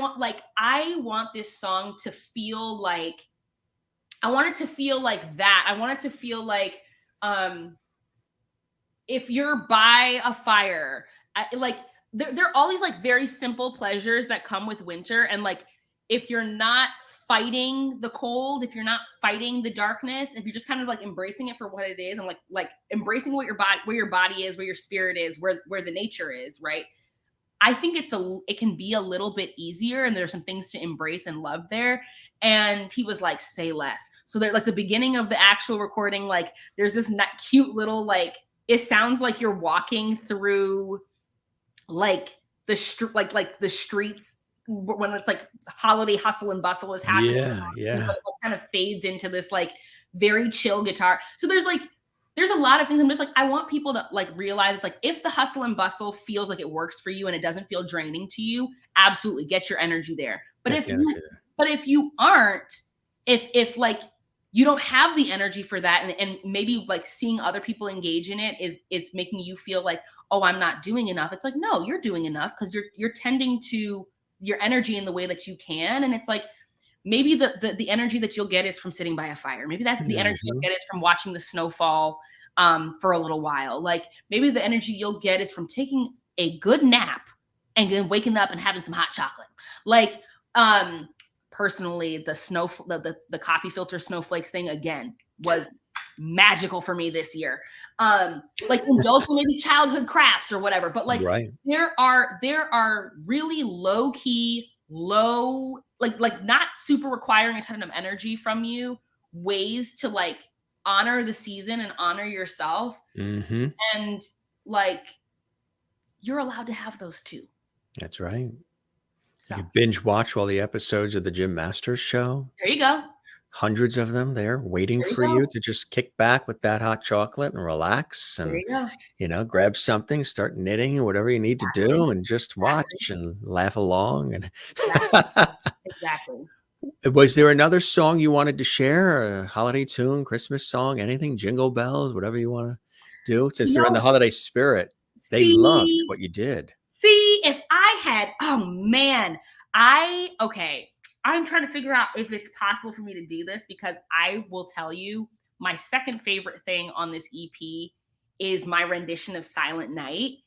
want this song to feel like I want it to feel like that. I want it to feel like if you're by a fire, like there are all these like very simple pleasures that come with winter. And like if you're not fighting the cold, if you're not fighting the darkness, if you're just kind of like embracing it for what it is, and like embracing what where your body is, where your spirit is, where the nature is, right? I think it can be a little bit easier, and there's some things to embrace and love there. And he was like, say less. So they're like the beginning of the actual recording, like there's this cute little, like, it sounds like you're walking through like the streets when it's like holiday hustle and bustle is happening. Yeah. But it kind of fades into this like very chill guitar. So there's a lot of things. I'm just like, I want people to like realize, like, if the hustle and bustle feels like it works for you and it doesn't feel draining to you, absolutely get your energy there. But if you aren't, if like you don't have the energy for that, and maybe like seeing other people engage in it is making you feel like, oh, I'm not doing enough. It's like, no, you're doing enough, because you're tending to your energy in the way that you can. And it's like, maybe the energy that you'll get is from sitting by a fire. Maybe that's the energy you'll get is from watching the snowfall for a little while. Like maybe the energy you'll get is from taking a good nap and then waking up and having some hot chocolate. Like personally, the coffee filter snowflakes thing again was magical for me this year. Like indulging maybe childhood crafts or whatever. But like there are really low key, like not super requiring a ton of energy from you, ways to like honor the season and honor yourself. And like you're allowed to have those too. That's right. So you binge watch all the episodes of the Jim Masters show. There you go. Hundreds of them there waiting for you to just kick back with that hot chocolate and relax and, grab something, start knitting, whatever you need to do, and just watch and laugh along. And exactly. Was there another song you wanted to share? A holiday tune, Christmas song, anything, Jingle Bells, whatever you want to do? Since they're in the holiday spirit, they loved what you did. See, if I had, oh man, I'm trying to figure out if it's possible for me to do this, because I will tell you my second favorite thing on this EP is my rendition of Silent Night.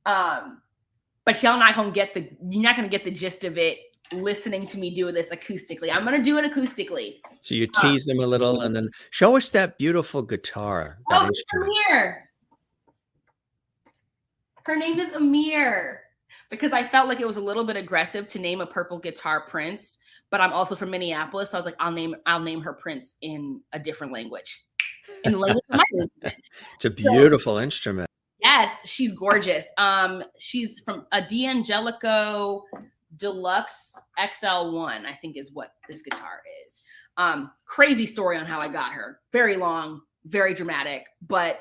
But you're not gonna get the gist of it listening to me do this acoustically. I'm gonna do it acoustically. So you tease them a little and then show us that beautiful guitar. That it's Amir. Her name is Amir. Because I felt like it was a little bit aggressive to name a purple guitar Prince, but I'm also from Minneapolis, so I was like, I'll name her Prince in a different language. In the language of my instrument. It's a beautiful instrument. Yes, she's gorgeous. She's from a D'Angelico Deluxe XL1, I think is what this guitar is. Crazy story on how I got her. Very long, very dramatic, but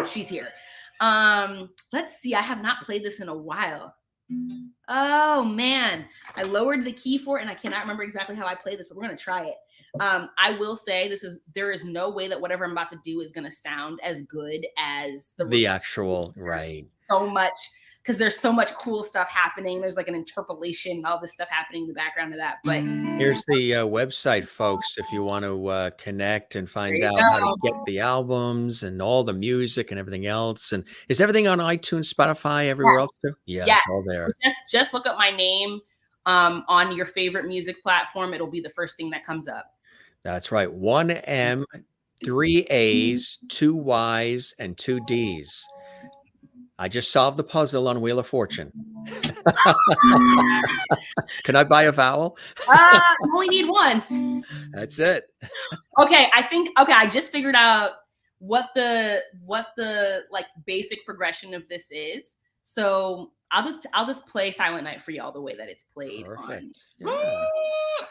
she's here. Let's see. I have not played this in a while. Oh man, I lowered the key for it and I cannot remember exactly how I played this, but we're going to try it. I will say there is no way that whatever I'm about to do is going to sound as good as the actual, right. So much, because there's so much cool stuff happening. There's like an interpolation, all this stuff happening in the background of that. But here's the website, folks, if you want to connect and find out how to get the albums and all the music and everything else. And is everything on iTunes, Spotify, everywhere else too? Yeah, it's all there. Just look up my name on your favorite music platform. It'll be the first thing that comes up. That's right. 1 M, 3 A's, 2 Y's, and 2 D's. I just solved the puzzle on Wheel of Fortune. Can I buy a vowel? You only need one. That's it. Okay, I just figured out what the like basic progression of this is. So I'll just play Silent Night for y'all the way that it's played. Perfect.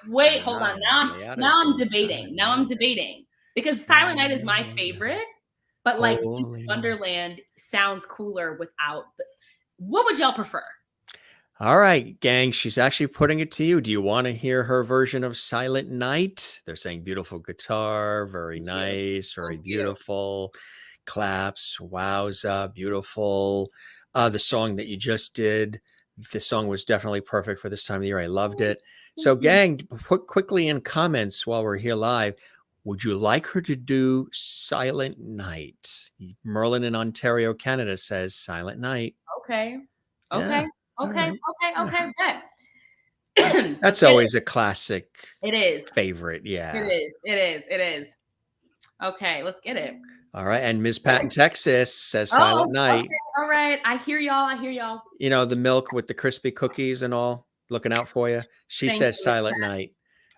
Wait, hold on. Now I'm debating. Now I'm debating because Silent Night is my favorite. But like Wonderland sounds cooler without what would y'all prefer? All right, gang, she's actually putting it to you. Do you want to hear her version of Silent Night? They're saying beautiful guitar, very nice, very beautiful. Claps, wowza, beautiful. The song that you just did, the song was definitely perfect for this time of the year. I loved it. So gang, put quickly in comments while we're here live. Would you like her to do Silent Night? Merlin in Ontario, Canada says Silent Night. Okay. Bet. That's always a classic It is. favorite. It Yeah. is. It is. It is. Okay, let's get it. All right. And Miss Pat in Texas says Oh, Silent Night. okay. All right. I hear y'all. I hear y'all. You know, the milk with the crispy cookies and all, looking out for you. She Thank says you, Miss Silent Pat. Night.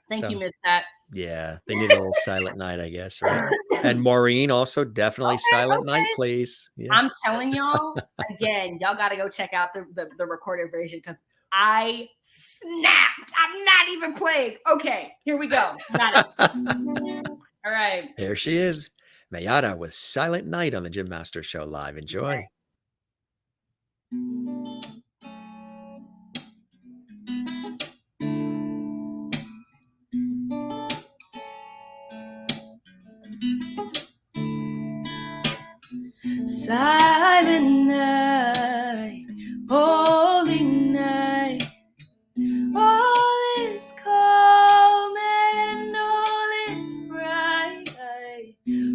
Thank you, So, Miss Pat. yeah, they need a little Silent Night, I guess, right? And Maureen also definitely Silent Night, please. Yeah. I'm telling y'all, again, y'all got to go check out the recorded version because I snapped. I'm not even playing. Okay, here we go. Got it. All right. There she is. Mayyadda with Silent Night on the Jim Masters Show live. Enjoy. Silent night, holy night, all is calm and all is bright.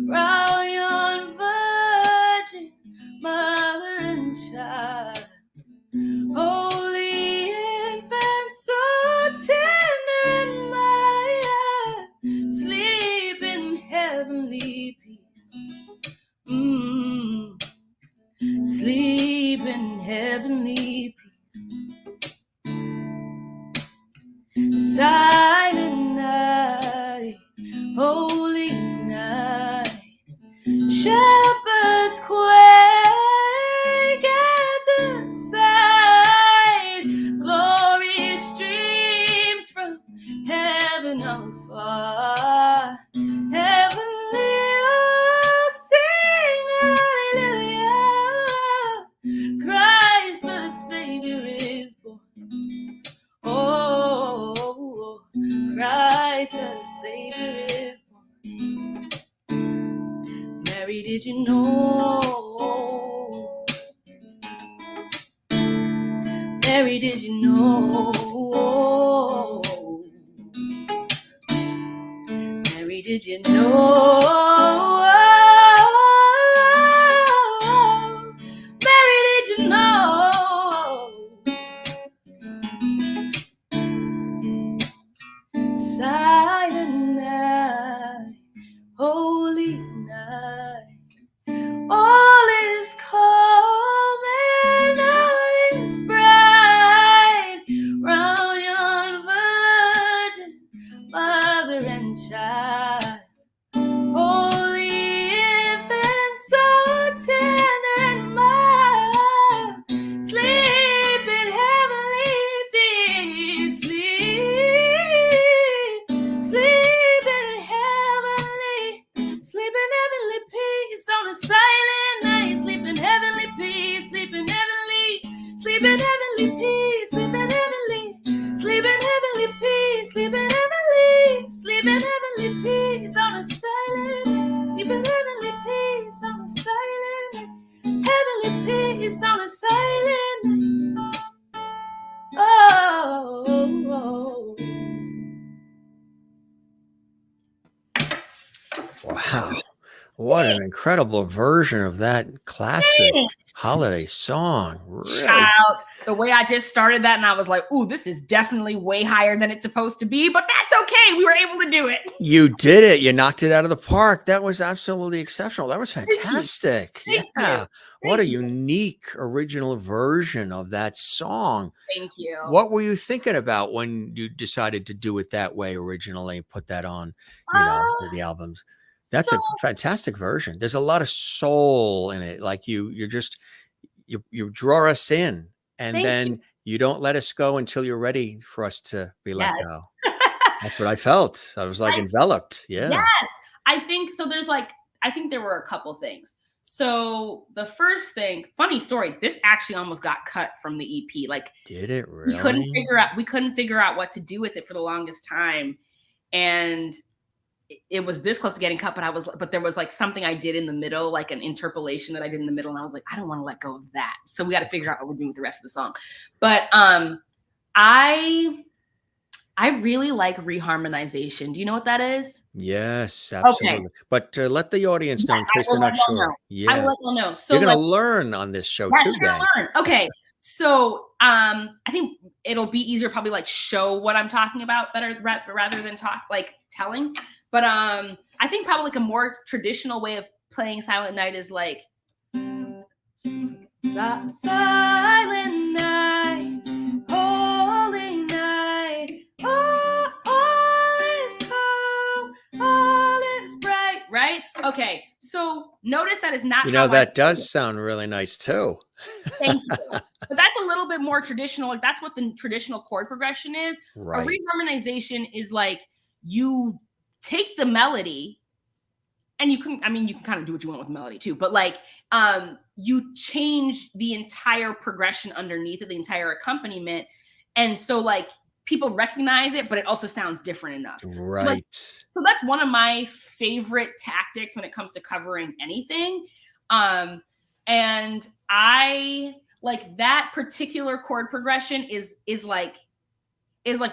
Round yon virgin, mother and child, holy infant, so tender and mild, sleep in heavenly peace. Sleep in heavenly peace. Silent night, holy night, shepherds quake at the sight. Glory streams from heaven afar. Heavenly, oh, sing hallelujah. Christ the Savior is born. Oh, Christ the Savior is born. Mary, did you know? Mary, did you know? Mary, did you know? Mary, did you know? Silent night, holy night, all is calm and all is bright. Round yon virgin, mother and child, holy infant, so tender and mild, sleep in heavenly peace. Sleep in heavenly peace on a silent night. Sleep in heavenly peace. Sleep in heavenly peace. Sleep in heavenly peace. Sleep in heavenly peace. Sleep in heavenly peace on a silent. Sleep in heavenly peace on a silent. Heavenly peace on a silent. Oh. Wow. What an incredible version of that classic holiday song. Really? Child, the way I just started that, and I was like, ooh, this is definitely way higher than it's supposed to be, but that's okay. We were able to do it. You did it. You knocked it out of the park. That was absolutely exceptional. That was fantastic. Thank Yeah. you. What a unique original version of that song. Thank you. What were you thinking about when you decided to do it that way originally and put that on, you know, the albums? That's a fantastic version. There's a lot of soul in it. Like you draw us in, and then you don't let us go until you're ready for us to be let go. That's what I felt. I was like enveloped. Yeah. Yes. I think so. I think there were a couple things. So the first thing, funny story, this actually almost got cut from the EP. Like, did it really? We couldn't figure out what to do with it for the longest time. And it was this close to getting cut, but there was like something I did in the middle, like an interpolation that I did in the middle. And I was like, I don't want to let go of that. So we got to figure out what we're doing with the rest of the song. But I really like reharmonization. Do you know what that is? Yes, absolutely. Okay. But let the audience know in case they're not sure. Yeah. I will let them know. So you're going to learn on this show too, gang. Okay. So I think it'll be easier probably like show what I'm talking about better rather than telling. But I think probably like a more traditional way of playing Silent Night is like Silent Night, Holy Night, all is calm, all is bright, right? Okay, so notice that is not how that does sound really nice too. Thank you. But that's a little bit more traditional. Like that's what the traditional chord progression is. Right. A reharmonization is like you take the melody and you can kind of do what you want with melody too, but like you change the entire progression underneath it, the entire accompaniment. And so like people recognize it, but it also sounds different enough. Right. So that's one of my favorite tactics when it comes to covering anything. And I like that particular chord progression is like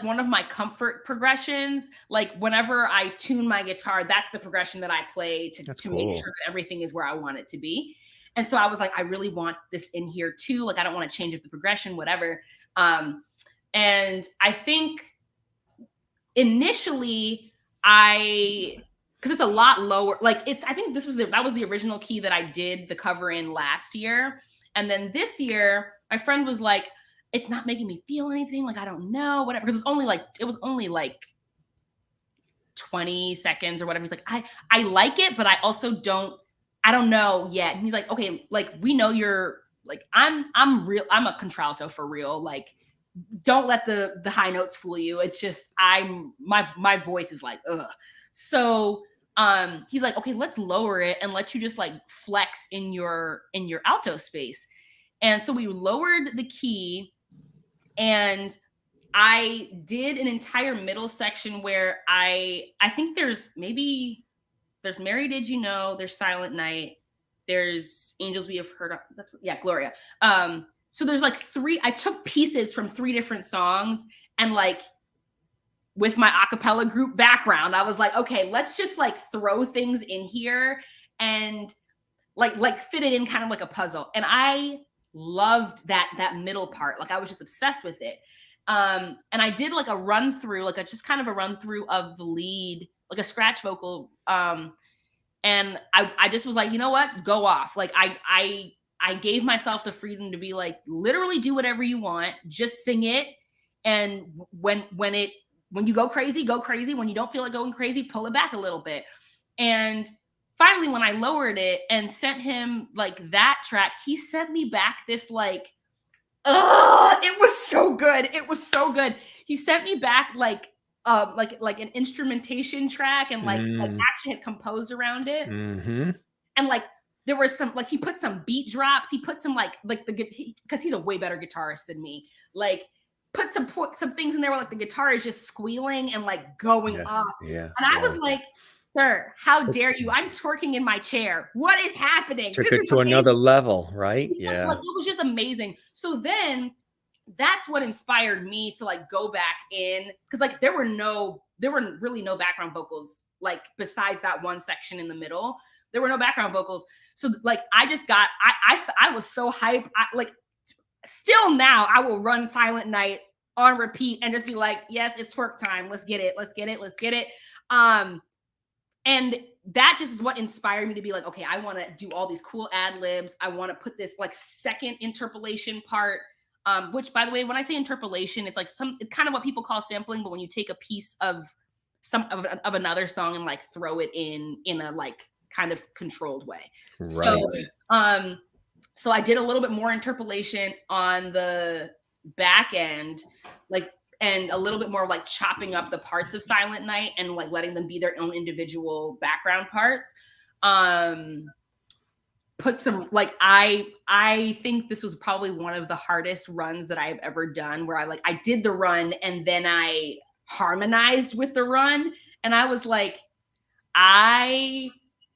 one of my comfort progressions. Like whenever I tune my guitar, that's the progression that I play to make sure that everything is where I want it to be. And so I was like, I really want this in here too. Like, I don't want to change up the progression, whatever. And I think initially because it's a lot lower, like I think that was the original key that I did the cover in last year. And then this year, my friend was like, it's not making me feel anything. Like, I don't know, whatever. Because it was only like 20 seconds or whatever. He's like, I like it, but I also I don't know yet. And he's like, okay, like we know you're like, I'm a contralto for real. Like, don't let the high notes fool you. It's just, my voice is like, ugh. So he's like, okay, let's lower it and let you just like flex in your alto space. And so we lowered the key, and I did an entire middle section where I think there's Mary Did You Know, there's Silent Night, there's Angels We Have Heard of, Gloria. So there's like I took pieces from 3 different songs, and like with my a cappella group background, I was like, okay, let's just like throw things in here and like fit it in kind of like a puzzle. And I loved that middle part. Like I was just obsessed with it. And I did like a run through, like just kind of a run through of the lead, like a scratch vocal. And I just was like, you know what, go off. Like I gave myself the freedom to be like, literally do whatever you want, just sing it. And when you go crazy, go crazy. When you don't feel like going crazy, pull it back a little bit. And finally, when I lowered it and sent him like that track, he sent me back this like, it was so good. It was so good. He sent me back like an instrumentation track and like actually had composed around it. Mm-hmm. And like there was some, like he put some beat drops. He put some because he's a way better guitarist than me. Like put some things in there where like the guitar is just squealing and like going up. Yeah. And I was like, sir, how dare you? I'm twerking in my chair. What is happening? Took it to another level, right? Yeah. Like, it was just amazing. So then that's what inspired me to like go back in, because like there were really no background vocals, like besides that one section in the middle. There were no background vocals. So like I just got, I was so hyped. Still now I will run Silent Night on repeat and just be like, yes, it's twerk time. Let's get it. Let's get it. Let's get it. And that just is what inspired me to be like, okay, I want to do all these cool ad libs. I want to put this like second interpolation part, which by the way, when I say interpolation, it's like it's kind of what people call sampling, but when you take a piece of another song and like throw it in a like kind of controlled way. Right. So I did a little bit more interpolation on the back end, like, and a little bit more like chopping up the parts of Silent Night and like letting them be their own individual background parts. Put some, like, I think this was probably one of the hardest runs that I've ever done, where I did the run and then I harmonized with the run. And I was like, I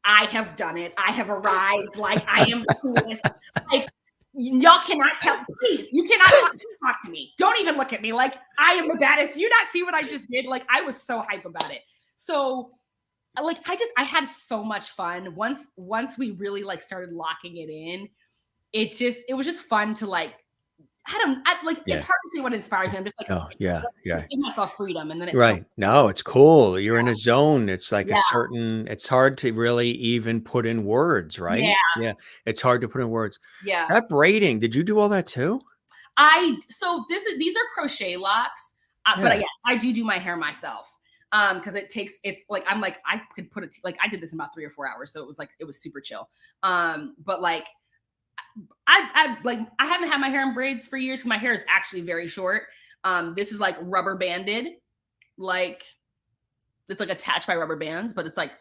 have done it. I have arrived. Like, I am the coolest. Like, y'all cannot tell. Please, you cannot talk to me. Don't even look at me. Like, I am the baddest. Do you not see what I just did? Like, I was so hype about it. So, like, I had so much fun. Once we really like started locking it in, it was just fun to like it's Yeah. hard to say what inspires me. I'm just like, Oh, yeah, yeah. give myself freedom, and then it's so Right. No, it's cool. You're in a zone. It's like a yeah, certain it's hard to really even put in words, yeah, right? Yeah. It's hard to put in words. yeah. That braiding, did you do all that too? So these are crochet locks, but Yeah. yes, I do my hair myself. Because it's like I'm like I could put it like I did this in about 3 or 4 hours, so it was super chill. But like I haven't had my hair in braids for years because my hair is actually very short. This is like rubber banded, like it's like attached by rubber bands, but it's like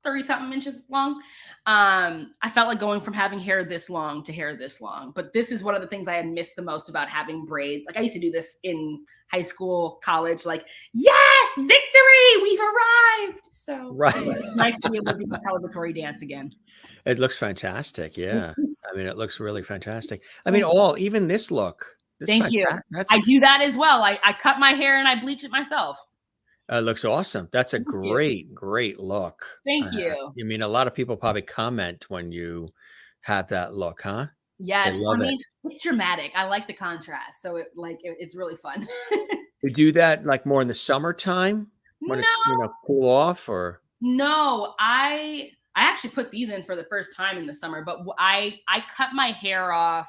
30 something inches long. I felt like going from having hair this long to hair this long. But this is one of the things I had missed the most about having braids. Like I used to do this in high school, college, like, yes, victory, we've arrived. So Right. it's nice to be able to do the celebratory dance again. It looks fantastic. Yeah. I mean, it looks really fantastic. I mean, Thank you. even this look, this Thank you. that's I do that as well. I cut my hair and I bleach it myself. looks awesome. That's a Thank you. great look. Thank you. I mean, a lot of people probably comment when you have that look, huh? They Yes. I love it. mean, it's dramatic. I like the contrast. So it's really fun. You do that like more in the summertime when it's, No, cool off or no, I actually put these in for the first time in the summer, but I cut my hair off.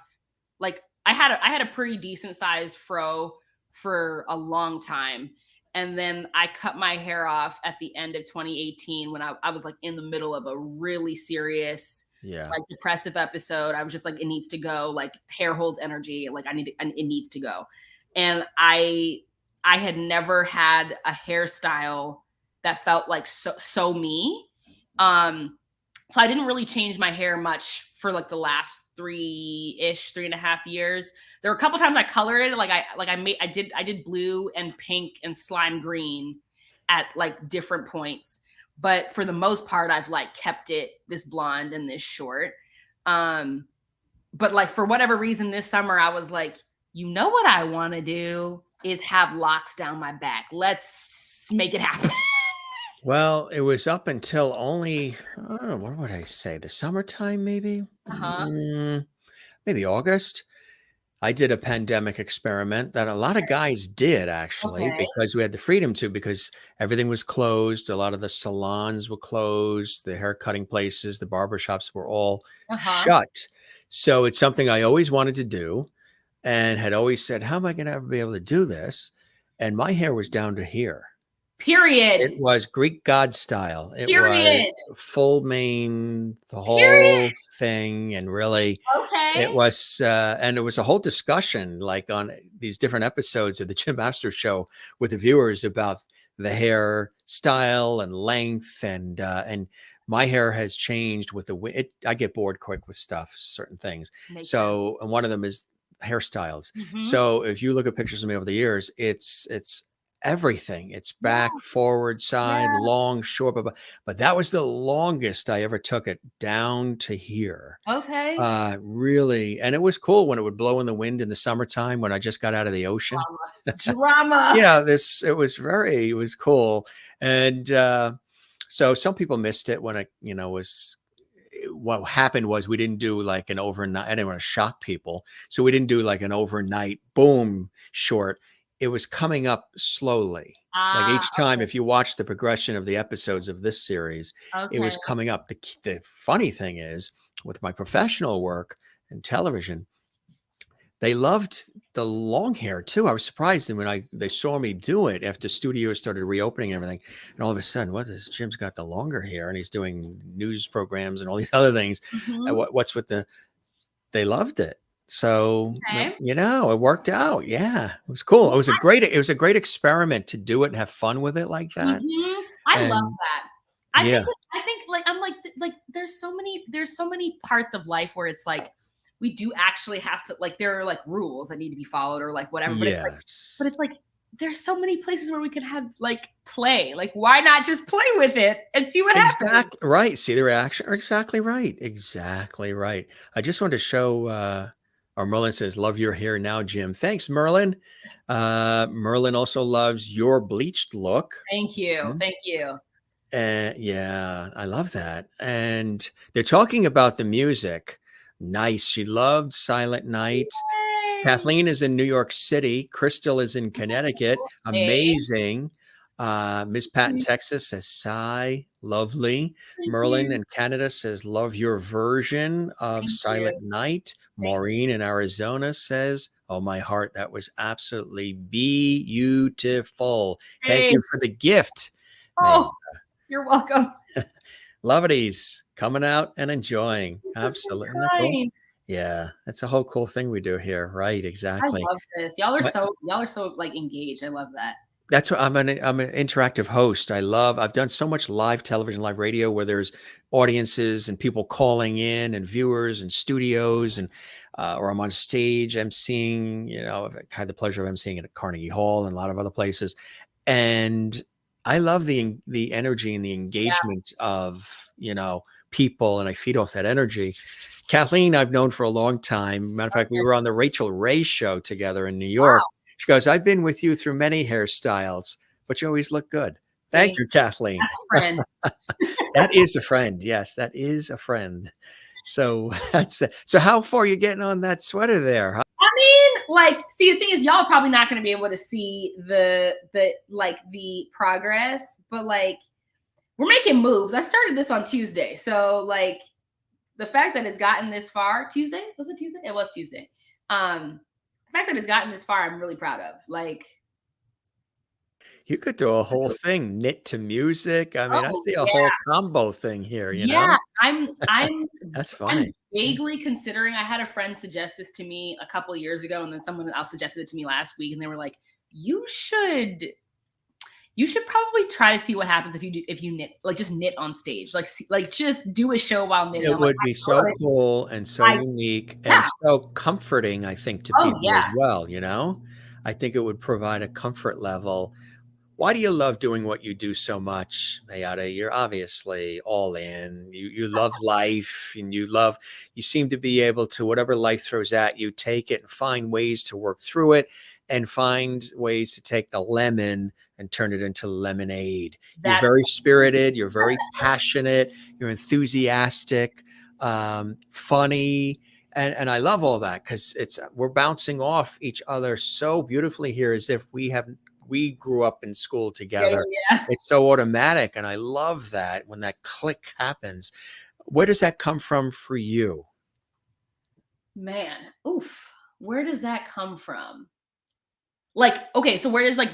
Like I had a pretty decent sized fro for a long time, and then I cut my hair off at the end of 2018 when I was like in the middle of a really serious yeah. like depressive episode. I was just like, it needs to go. Like hair holds energy. Like it needs to go. And I had never had a hairstyle that felt like so me. So I didn't really change my hair much for like the last 3.5 years. There were a couple times I colored it, I did blue and pink and slime green at like different points, but for the most part, I've like kept it this blonde and this short. But like for whatever reason, this summer I was like, you know what I want to do is have locks down my back. Let's make it happen. Well, it was up until only, what would I say? The summertime, maybe? Uh-huh. Maybe August. I did a pandemic experiment that a lot of guys did actually Okay. because we had the freedom to, because everything was closed. A lot of the salons were closed, the hair cutting places, the barber shops were all Uh-huh. shut. So it's something I always wanted to do and had always said, how am I going to ever be able to do this? And my hair was down to here. It Period. was Greek god style. It was Period. full mane, the Period. whole thing, and really it Okay. was, and it was a whole discussion, like on these different episodes of the Jim Master Show with the viewers about the hair style and length, and my hair has changed with I get bored quick with stuff, certain things. Makes sense. So, and one of them is hairstyles. Mhm. So, if you look at pictures of me over the years, it's everything. It's Yeah. back, forward, side, Yeah. long, short, but that was the longest I ever took it down to here. Okay. Really, and it was cool when it would blow in the wind in the summertime when I just got out of the ocean. Drama. Yeah, it was cool. And so some people missed it when what happened was we didn't do like an overnight. I didn't want to shock people. So we didn't do like an overnight boom short. It was coming up slowly. Like each time, Okay. if you watch the progression of the episodes of this series, it Okay. was coming up. The funny thing is, with my professional work in television, they loved the long hair too. I was surprised when they saw me do it after studios started reopening and everything. And all of a sudden, Jim's got the longer hair and he's doing news programs and all these other things. And Mhm. what's with they loved it. So, Okay. it worked out. Yeah, it was cool. It was a great experiment to do it and have fun with it like that. Mhm. I love And that. yeah, I think like I'm like there's so many parts of life where it's like we do actually have to like there are like rules that need to be followed or like whatever, yes. but it's like there's so many places where we can have like play. Like why not just play with it and see what happens? Exactly right. See the reaction. Exactly right. Exactly right. I just wanted to show. Our Merlin says, "Love your hair now, Jim." Thanks, Merlin. Merlin also loves your bleached look. Thank you. Mhm. Thank you. And yeah, I love that. And they're talking about the music. Nice. She loved Silent Night. Kathleen is in New York City. Crystal is in Connecticut. Hey. Amazing. Miss Pat in Texas says, sigh, lovely. Thank Merlin you. in Canada says, love your version of Thank you. Silent Night. Thank Maureen in Arizona says, oh, my heart, that was absolutely beautiful. you. Thank Hey. you for the gift, May. Oh, you're welcome. Lovelies coming out and enjoying. You're so Absolutely. Isn't that cool? kind. Yeah, that's a whole cool thing we do here. Right, I exactly. love this. Y'all are so like engaged. I love that. That's what I'm an interactive host. I've done so much live television, live radio where there's audiences and people calling in and viewers and studios and or I'm on stage emceeing, I've had the pleasure of emceeing at Carnegie Hall and a lot of other places. And I love the energy and the Yeah. engagement of, people, and I feed off that energy. Kathleen, I've known for a long time. Matter of fact, we were on the Rachel Ray show together in New York. Wow. She goes, I've been with you through many hairstyles, but you always look good. Thank Same. you, Kathleen. That's a friend. That is a friend. Yes, that is a friend. So so how far are you getting on that sweater there? Huh? I mean, like, see, the thing is, y'all are probably not going to be able to see the progress, but like, we're making moves. I started this on Tuesday, so like, the fact that it's gotten this far, Tuesday, was it Tuesday? It was Tuesday. The fact that it's gotten this far, I'm really proud of. Like, You could do a whole thing, knit to music. I mean, I oh see a yeah, whole combo thing here, yeah. I'm That's I'm funny. vaguely considering. I had a friend suggest this to me a couple of years ago, and then someone else suggested it to me last week, and they were like, you should probably try to see what happens if you knit, like just knit on stage, like just do a show while knitting. It I'm like, would be I so could. cool and so I unique Yeah. and so comforting, I think, to Oh people yeah. as well. I think it would provide a comfort level. Why do you love doing what you do so much, Mayyadda? You're obviously all in. You love life and you seem to be able to, whatever life throws at you, take it and find ways to work through it and find ways to take the lemon and turn it into lemonade. You're That's very spirited, you're very passionate, you're enthusiastic, funny. And I love all that because we're bouncing off each other so beautifully here as if we grew up in school together. yeah. It's so automatic. And I love that when that click happens. Where does that come from for you? Man, oof. Where does that come from? Like, okay, so where does like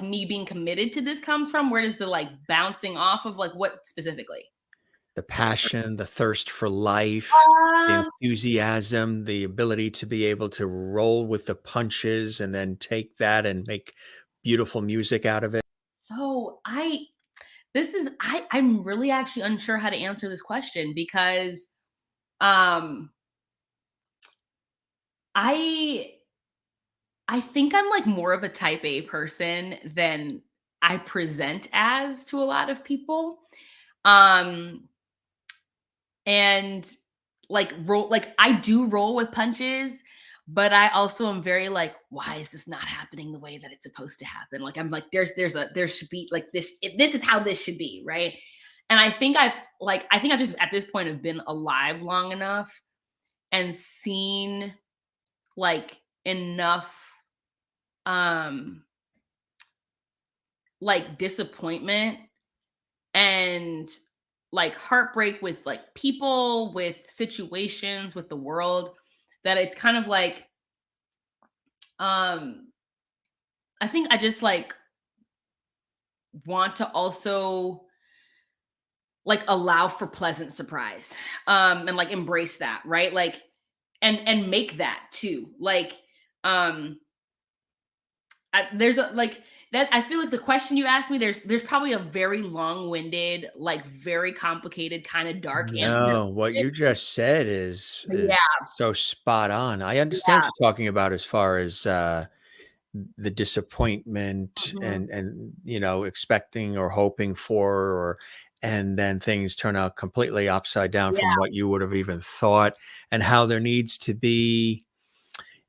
me being committed to this comes from? Where does the like bouncing off of, like, what specifically? The passion, the thirst for life, the Um, enthusiasm, the ability to be able to roll with the punches and then take that and make beautiful music out of it. so I'm really actually unsure how to answer this question because um I I think I'm like more of a type A person than I present as to a lot of people. Um and like I do roll with punches, but I also am very like, why is this not happening the way that it's supposed to happen? Like, I'm like, there should be like this, this is how this should be, right? And I think I've just at this point have been alive long enough and seen like enough um like disappointment and like heartbreak with like people, with situations, with the world, that it's kind of like um I think I just like want to also like allow for pleasant surprise, and like embrace that, right? Like, and make that too, like, um there's a like that. I feel like the question you asked me, there's probably a very long-winded, like very complicated, kind of dark answer to No, what it. you just said is But is yeah, so spot on. I understand what yeah. you're talking about as far as the disappointment Mhm. and expecting or hoping for and then things turn out completely upside down from Yeah. what you would have even thought and how there needs to be.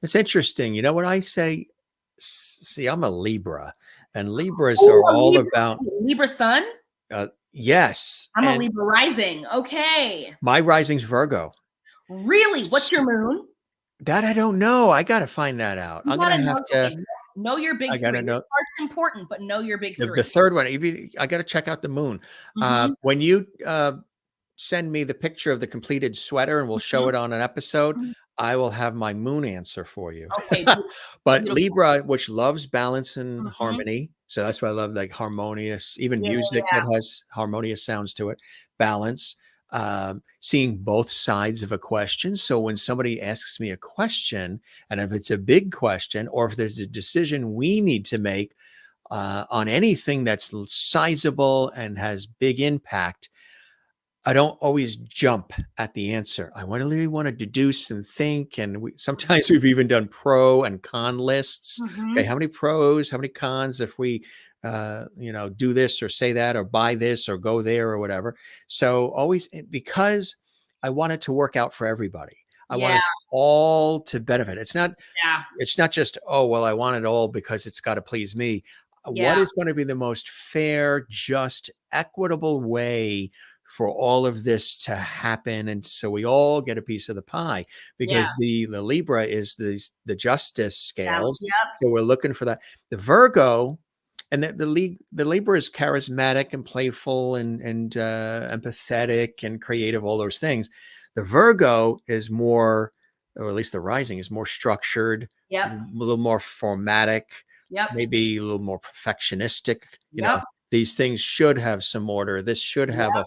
It's interesting. You know what I say? See, I'm a Libra, and Libras are Oh, a all Libra, about Libra sun? yes, I'm a and Libra rising. Okay. my rising's Virgo. Really? What's your moon? That I don't know. I gotta find that out. You I'm gonna gotta have know, to. okay, know your I big gotta 3. Your know start's important, but know your big the 3. third one. Even I gotta check out the moon. Mhm, When you send me the picture of the completed sweater and we'll show mhm, it on an episode, mhm. I will have my moon answer for you. Okay, But beautiful. Libra, which loves balance and Mhm. harmony, so that's why I love like harmonious, even Yeah, music yeah, that has harmonious sounds to it, balance, seeing both sides of a question. So when somebody asks me a question, and if it's a big question, or if there's a decision we need to make on anything that's sizable and has big impact, I don't always jump at the answer. I really want to deduce and think. And sometimes we've even done pro and con lists. Okay, Mhm. how many pros, how many cons if we, do this or say that or buy this or go there or whatever. So always because I want it to work out for everybody. I want Yeah, us all to benefit. yeah, It's not just, oh, well, I want it all because it's got to please me. What yeah, is going to be the most fair, just, equitable way for all of this to happen? And so we all get a piece of the pie yeah, because the Libra is the justice scales. yep, So we're looking for that. The Virgo and the Libra is charismatic and playful and empathetic and creative, all those things. The Virgo is more, or at least the rising is more structured, yep, a little more formatic, yep, maybe a little more perfectionistic. yep, These things should have some order. This should have yep,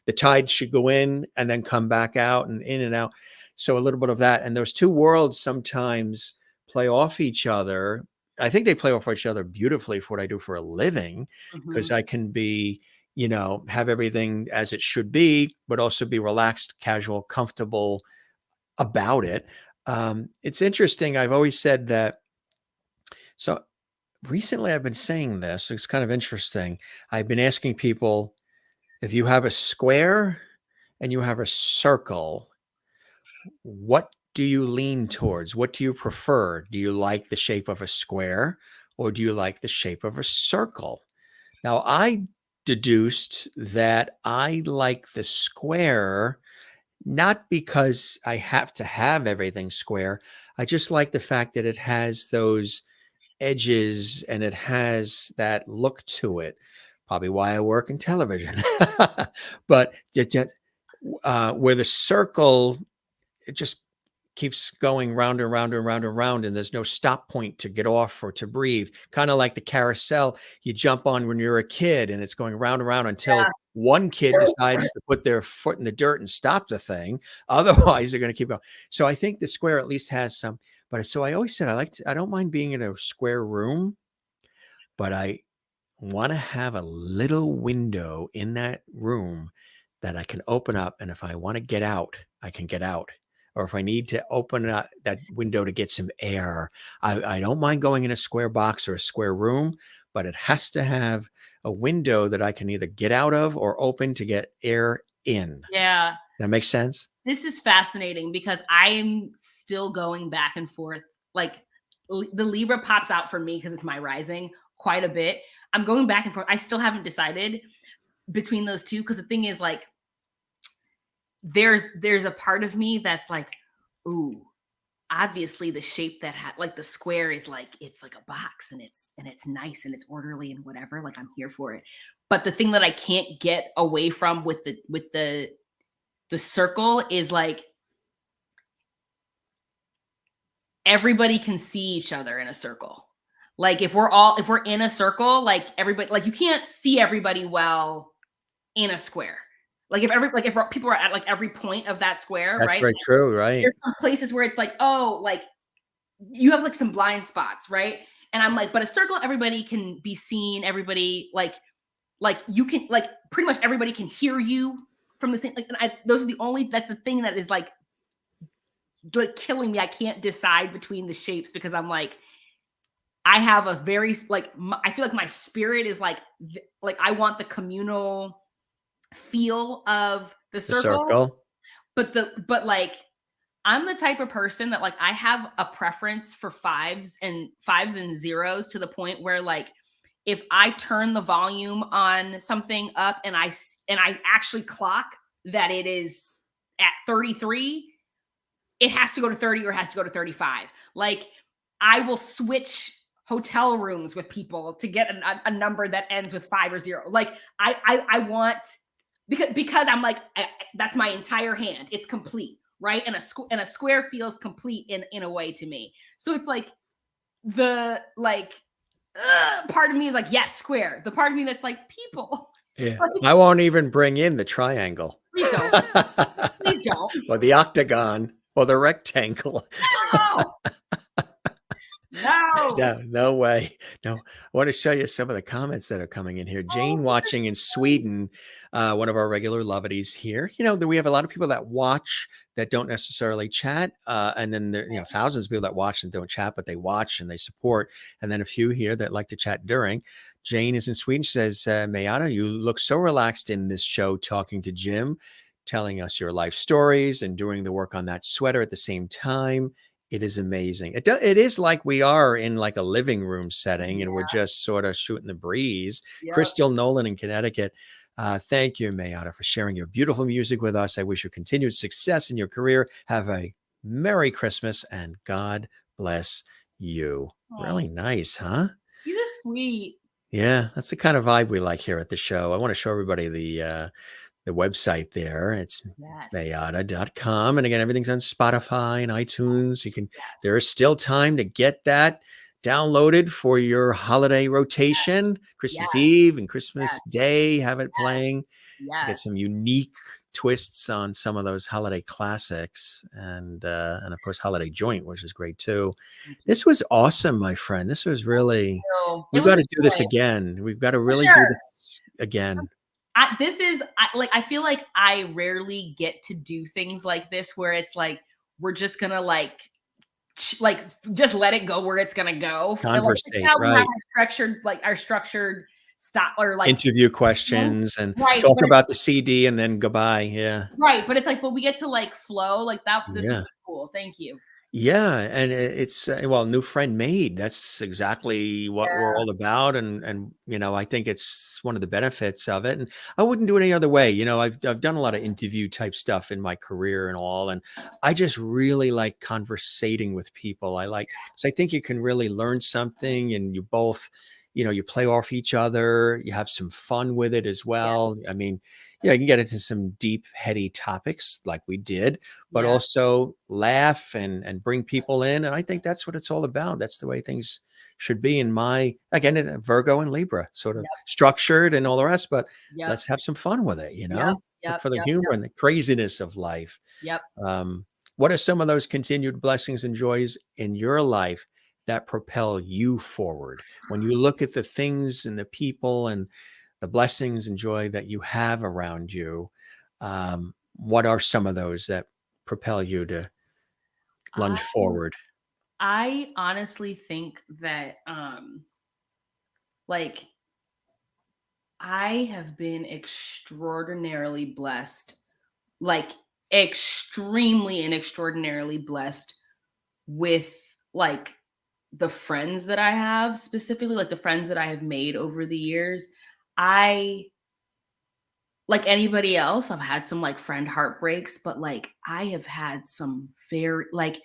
the tide should go in and then come back out and in and out. So a little bit of that. And those two worlds sometimes play off each other. I think they play off each other beautifully for what I do for a living, because mhm. I can be, have everything as it should be, but also be relaxed, casual, comfortable about it. It's interesting. I've always said that. So recently I've been saying this. It's kind of interesting. I've been asking people, if you have a square and you have a circle, what do you lean towards? What do you prefer? Do you like the shape of a square or do you like the shape of a circle? Now, I deduced that I like the square, not because I have to have everything square. I just like the fact that it has those edges and it has that look to it. Probably why I work in television. But where the circle, it just keeps going round and round and round and round, and there's no stop point to get off or to breathe. Kind of like the carousel you jump on when you're a kid, and it's going round and round until one kid decides to put their foot in the dirt and stop the thing. Otherwise, they're going to keep going. So I think the square at least has some. But so I always said I don't mind being in a square room, but I want to have a little window in that room that I can open up. And if I want to get out, I can get out. Or if I need to open up that window to get some air, I don't mind going in a square box or a square room, but it has to have a window that I can either get out of or open to get air in. Yeah. That makes sense? This is fascinating because I'm still going back and forth. Like the Libra pops out for me because it's my rising quite a bit. I'm going back and forth. I still haven't decided between those two because the thing is like there's a part of me that's like, ooh, obviously the shape that like the square is like it's like a box and it's nice and it's orderly and whatever. Like I'm here for it. But the thing that I can't get away from with the circle is like everybody can see each other in a circle. Like if we're in a circle, like everybody, like you can't see everybody well in a square. Like if people are at like every point of that square, That's right? very true, right? There's some places where it's like, oh, like you have like some blind spots, right? And I'm like, but a circle, everybody can be seen. Everybody like you can like pretty much everybody can hear you from the same. Like those are the only. That's the thing that is like killing me. I can't decide between the shapes because I'm like, I have a very like I feel like my spirit is like I want the communal feel of the The circle, circle. but like I'm the type of person that like I have a preference for fives and zeros to the point where like if I turn the volume on something up and I actually clock that it is at 33, it has to go to 30 or it has to go to 35. Like, I will switch hotel rooms with people to get a number that ends with 5 or 0. Like, I want, because I'm like, that's my entire hand. It's complete, right? And a square feels complete in a way to me. So it's like the like part of me is like, yes, square. The part of me that's like, people. Yeah. Like, I won't even bring in the triangle. please don't. Please don't. Or the octagon or the rectangle. No. No. No, no way. No, I want to show you some of the comments that are coming in here. Jane Oh, watching in Sweden, one of our regular lovedies here. You know, we have a lot of people that watch that don't necessarily chat. And then there, you know, thousands of people that watch and don't chat, but they watch and they support. And then a few here that like to chat during. Jane is in Sweden. She says, Mayyadda, you look so relaxed in this show talking to Jim, telling us your life stories and doing the work on that sweater at the same time. It is amazing. It is like we are in like a living room setting and we're just sort of shooting the breeze. yep. Crystal Nolan in Connecticut. Thank you, Mayyadda, for sharing your beautiful music with us. I wish you continued success in your career. Have a Merry Christmas and God bless you. Aw. Really nice, huh? These are sweet. Yeah, that's the kind of vibe we like here at the show. I want to show everybody the website there. It's Yes. may-YAH-duh.com. And again, everything's on Spotify and iTunes. You can, Yes. there is still time to get that downloaded for your holiday rotation, Christmas Yes. Eve and Christmas Yes. Day, have it Yes. playing. Yes. Get some unique twists on some of those holiday classics and of course holiday joint, which is great too. This was awesome, my friend. This was really, So, we've got to do this again. We've got to really do this again. I feel like I rarely get to do things like this where it's like, we're just gonna like just let it go where it's gonna go. Conversate, How we have right. our structured stop or like Interview questions and right, talk but about the CD and then goodbye. Yeah. right. But it's like, but we get to like flow like that. This Yeah. is cool. Thank you. Yeah. And it's, well, new friend made. That's exactly what we're Yeah. all about. And, you know, I think it's one of the benefits of it. And I wouldn't do it any other way. You know, I've done a lot of interview type stuff in my career and all. And I just really like conversating with people. So I think you can really learn something and you both, you know, you play off each other, you have some fun with it as well. I mean, you know, you can get into some deep, heady topics like we did, but Yeah. also laugh and bring people in. And I think that's what it's all about. That's the way things should be in my, again, Virgo and Libra, sort of structured and all the rest, but let's have some fun with it, you know, look for the humor and the craziness of life. Yep. What are some of those continued blessings and joys in your life that propel you forward? When you look at the things and the people and the blessings and joy that you have around you, what are some of those that propel you to lunge forward? I honestly think that like I have been extraordinarily blessed, like extremely and extraordinarily blessed with like the friends that I have, specifically like the friends that I have made over the years. I, like anybody else, I've had some like friend heartbreaks, but like I have had some very like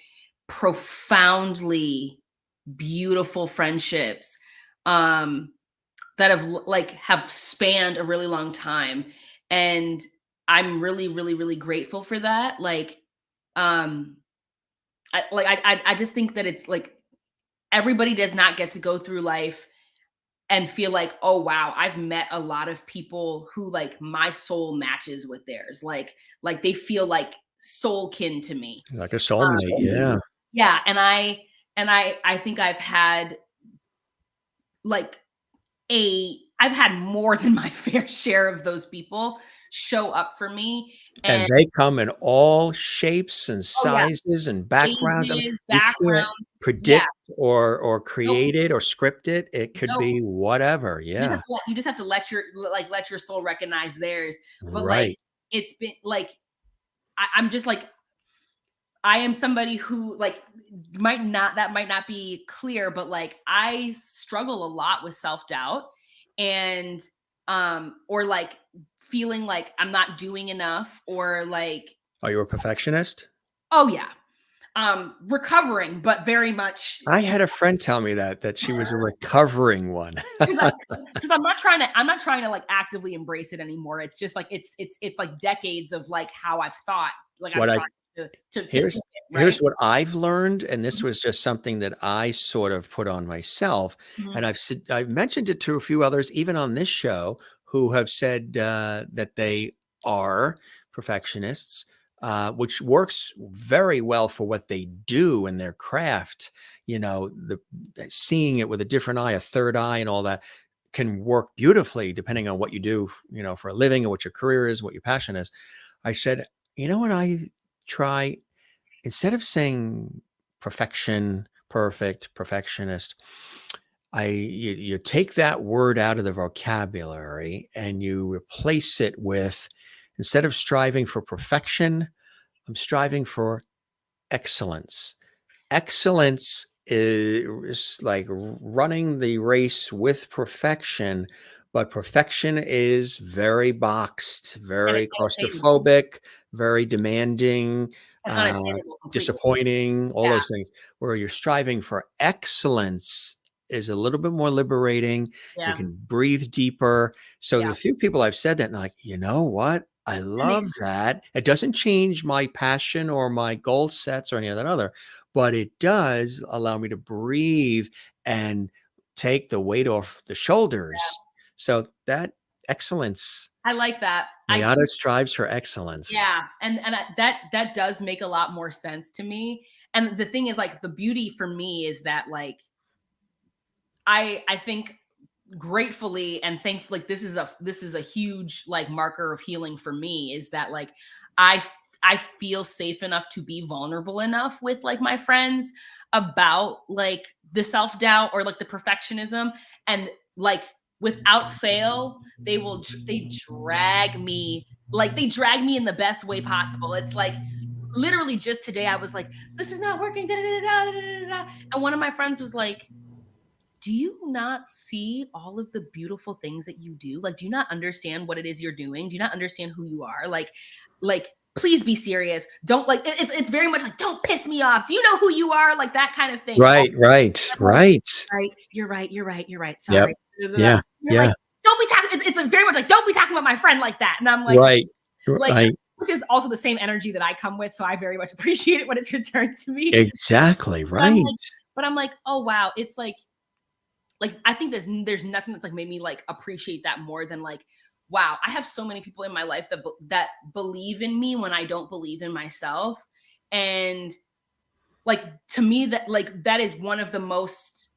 profoundly beautiful friendships um that have spanned a really long time, and I'm really really really grateful for that. Like um I just think that it's like everybody does not get to go through life and feel like, oh wow, I've met a lot of people who like my soul matches with theirs, like they feel like soul kin to me. Like a soulmate. Yeah. Yeah, and I think I've had like I've had more than my fair share of those people show up for me. And And they come in all shapes and oh yeah, sizes and backgrounds. I mean, ages, you can't backgrounds. Yeah. predict or Nope. create it or script it. It could Nope. be whatever. You just Yeah. have to let your soul recognize theirs. But like Right. it's been like I'm just like I am somebody who like might not be clear, but like I struggle a lot with self-doubt and or like feeling like I'm not doing enough or like Are you a perfectionist? oh yeah. recovering, but very much I had a friend tell me that she was a recovering one. because I'm not trying to like actively embrace it anymore. It's just like it's like decades of like how I've thought. Like I'm What I trying to keep Here's it, here's right? what I've learned, and this Mhm, was just something that I sort of put on myself, mhm. and I've mentioned it to a few others, even on this show, who have said that they are perfectionists, which works very well for what they do in their craft. You know, the seeing it with a different eye, a third eye, and all that can work beautifully depending on what you do, you know, for a living and what your career is, what your passion is. I said, you know what I try instead of saying perfection, perfect, perfectionist, you take that word out of the vocabulary and you replace it with instead of striving for perfection, I'm striving for excellence. Excellence is like running the race with perfection, but perfection is very boxed, And very it's unattainable. claustrophobic, very demanding, And uh, unattainable completely. disappointing, all Yeah, those things. Where you're striving for excellence is a little bit more liberating. You yeah, can breathe deeper. So yeah. the few people I've said that, and like, you know what? I That love makes that. It doesn't change my passion or my goal sets or any of that other, but it does allow me to breathe and take the weight off the shoulders. So that excellence, I like that. I do. Mayyadda strives for excellence. Yeah, that does make a lot more sense to me. And the thing is, like, the beauty for me is that, like, I think gratefully and thankfully, like, this is a huge like marker of healing for me is that like I feel safe enough to be vulnerable enough with like my friends about like the self-doubt or like the perfectionism, and like without fail they drag me, like they drag me in the best way possible. It's like literally just today I was like, this is not working, da, da, da, da, da, da, da. And one of my friends was like, do you not see all of the beautiful things that you do? Like, do you not understand what it is you're doing? Do you not understand who you are? Like, please be serious. Don't like it's very much like, don't piss me off. Do you know who you are? Like that kind of thing. Right, right, I'm like, right. right, you're right. Yep. Sorry. Yeah. You're like, Yeah. don't be talking. It's very much like, don't be talking about my friend like that. And I'm Right. like, Right. which is also the same energy that I come with. So I very much appreciate it when it's returned to me. Exactly. But I'm Right. like, but I'm like, oh wow, it's like I think there's nothing that's like made me like appreciate that more than like, wow, I have so many people in my life that believe in me when I don't believe in myself. And like to me that is one of the most,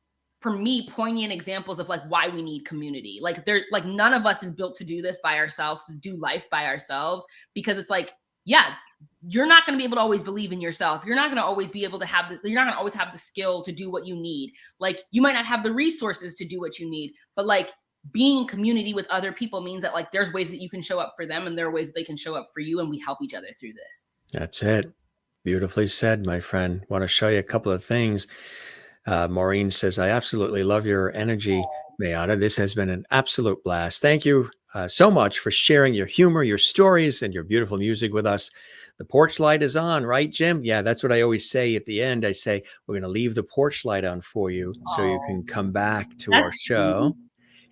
for me, poignant examples of like why we need community. Like there, like none of us is built to do this by ourselves, to do life by ourselves, because it's like, yeah, you're not going to be able to always believe in yourself. You're not going to always be able to have this, you're not going to always have the skill to do what you need. Like you might not have the resources to do what you need, but like being in community with other people means that like there's ways that you can show up for them and there are ways that they can show up for you, and we help each other through this. That's it. Beautifully said, my friend. Want to show you a couple of things. Maureen says, I absolutely love your energy, Mayyadda. This has been an absolute blast. Thank you so much for sharing your humor, your stories, and your beautiful music with us. The porch light is on, right, Jim? Yeah, that's what I always say at the end. I say, we're going to leave the porch light on for you so you Oh, can come back to our that's sweet. show.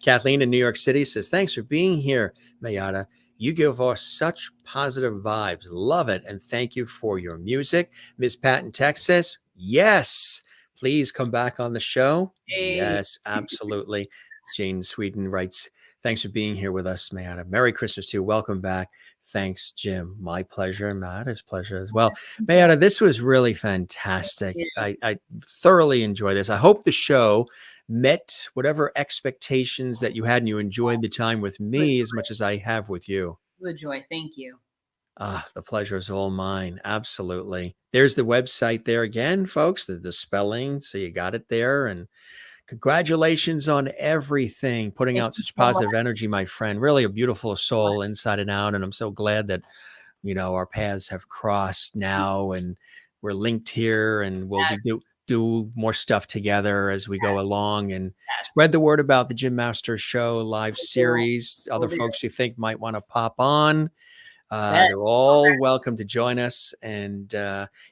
Kathleen in New York City says, thanks for being here, Mayyadda. You give us such positive vibes. Love it. And thank you for your music. Ms. Pat in Texas, yes. Please come back on the show. Hey. Yes, absolutely. Jane Sweden writes, thanks for being here with us, Mayyadda. Merry Christmas to you. Welcome back. Thanks, Jim. My pleasure. Matt's pleasure as well. Mayyadda, this was really fantastic. I thoroughly enjoy this. I hope the show met whatever expectations that you had and you enjoyed the time with me as much as I have with you. The joy. Thank you. Ah, the pleasure is all mine. Absolutely. There's the website there again, folks, the spelling. So you got it there. And congratulations on everything, putting Thank out you such so much. positive energy, my friend. Really a beautiful soul inside and out. And I'm so glad that, you know, our paths have crossed now and we're linked here and we'll be Yes, do more stuff together as we go yes, along and yes. spread the word about the Jim Masters Show live Will do. series. Other Will do. folks you think might want to pop on. Bet. They're all welcome to join us. And,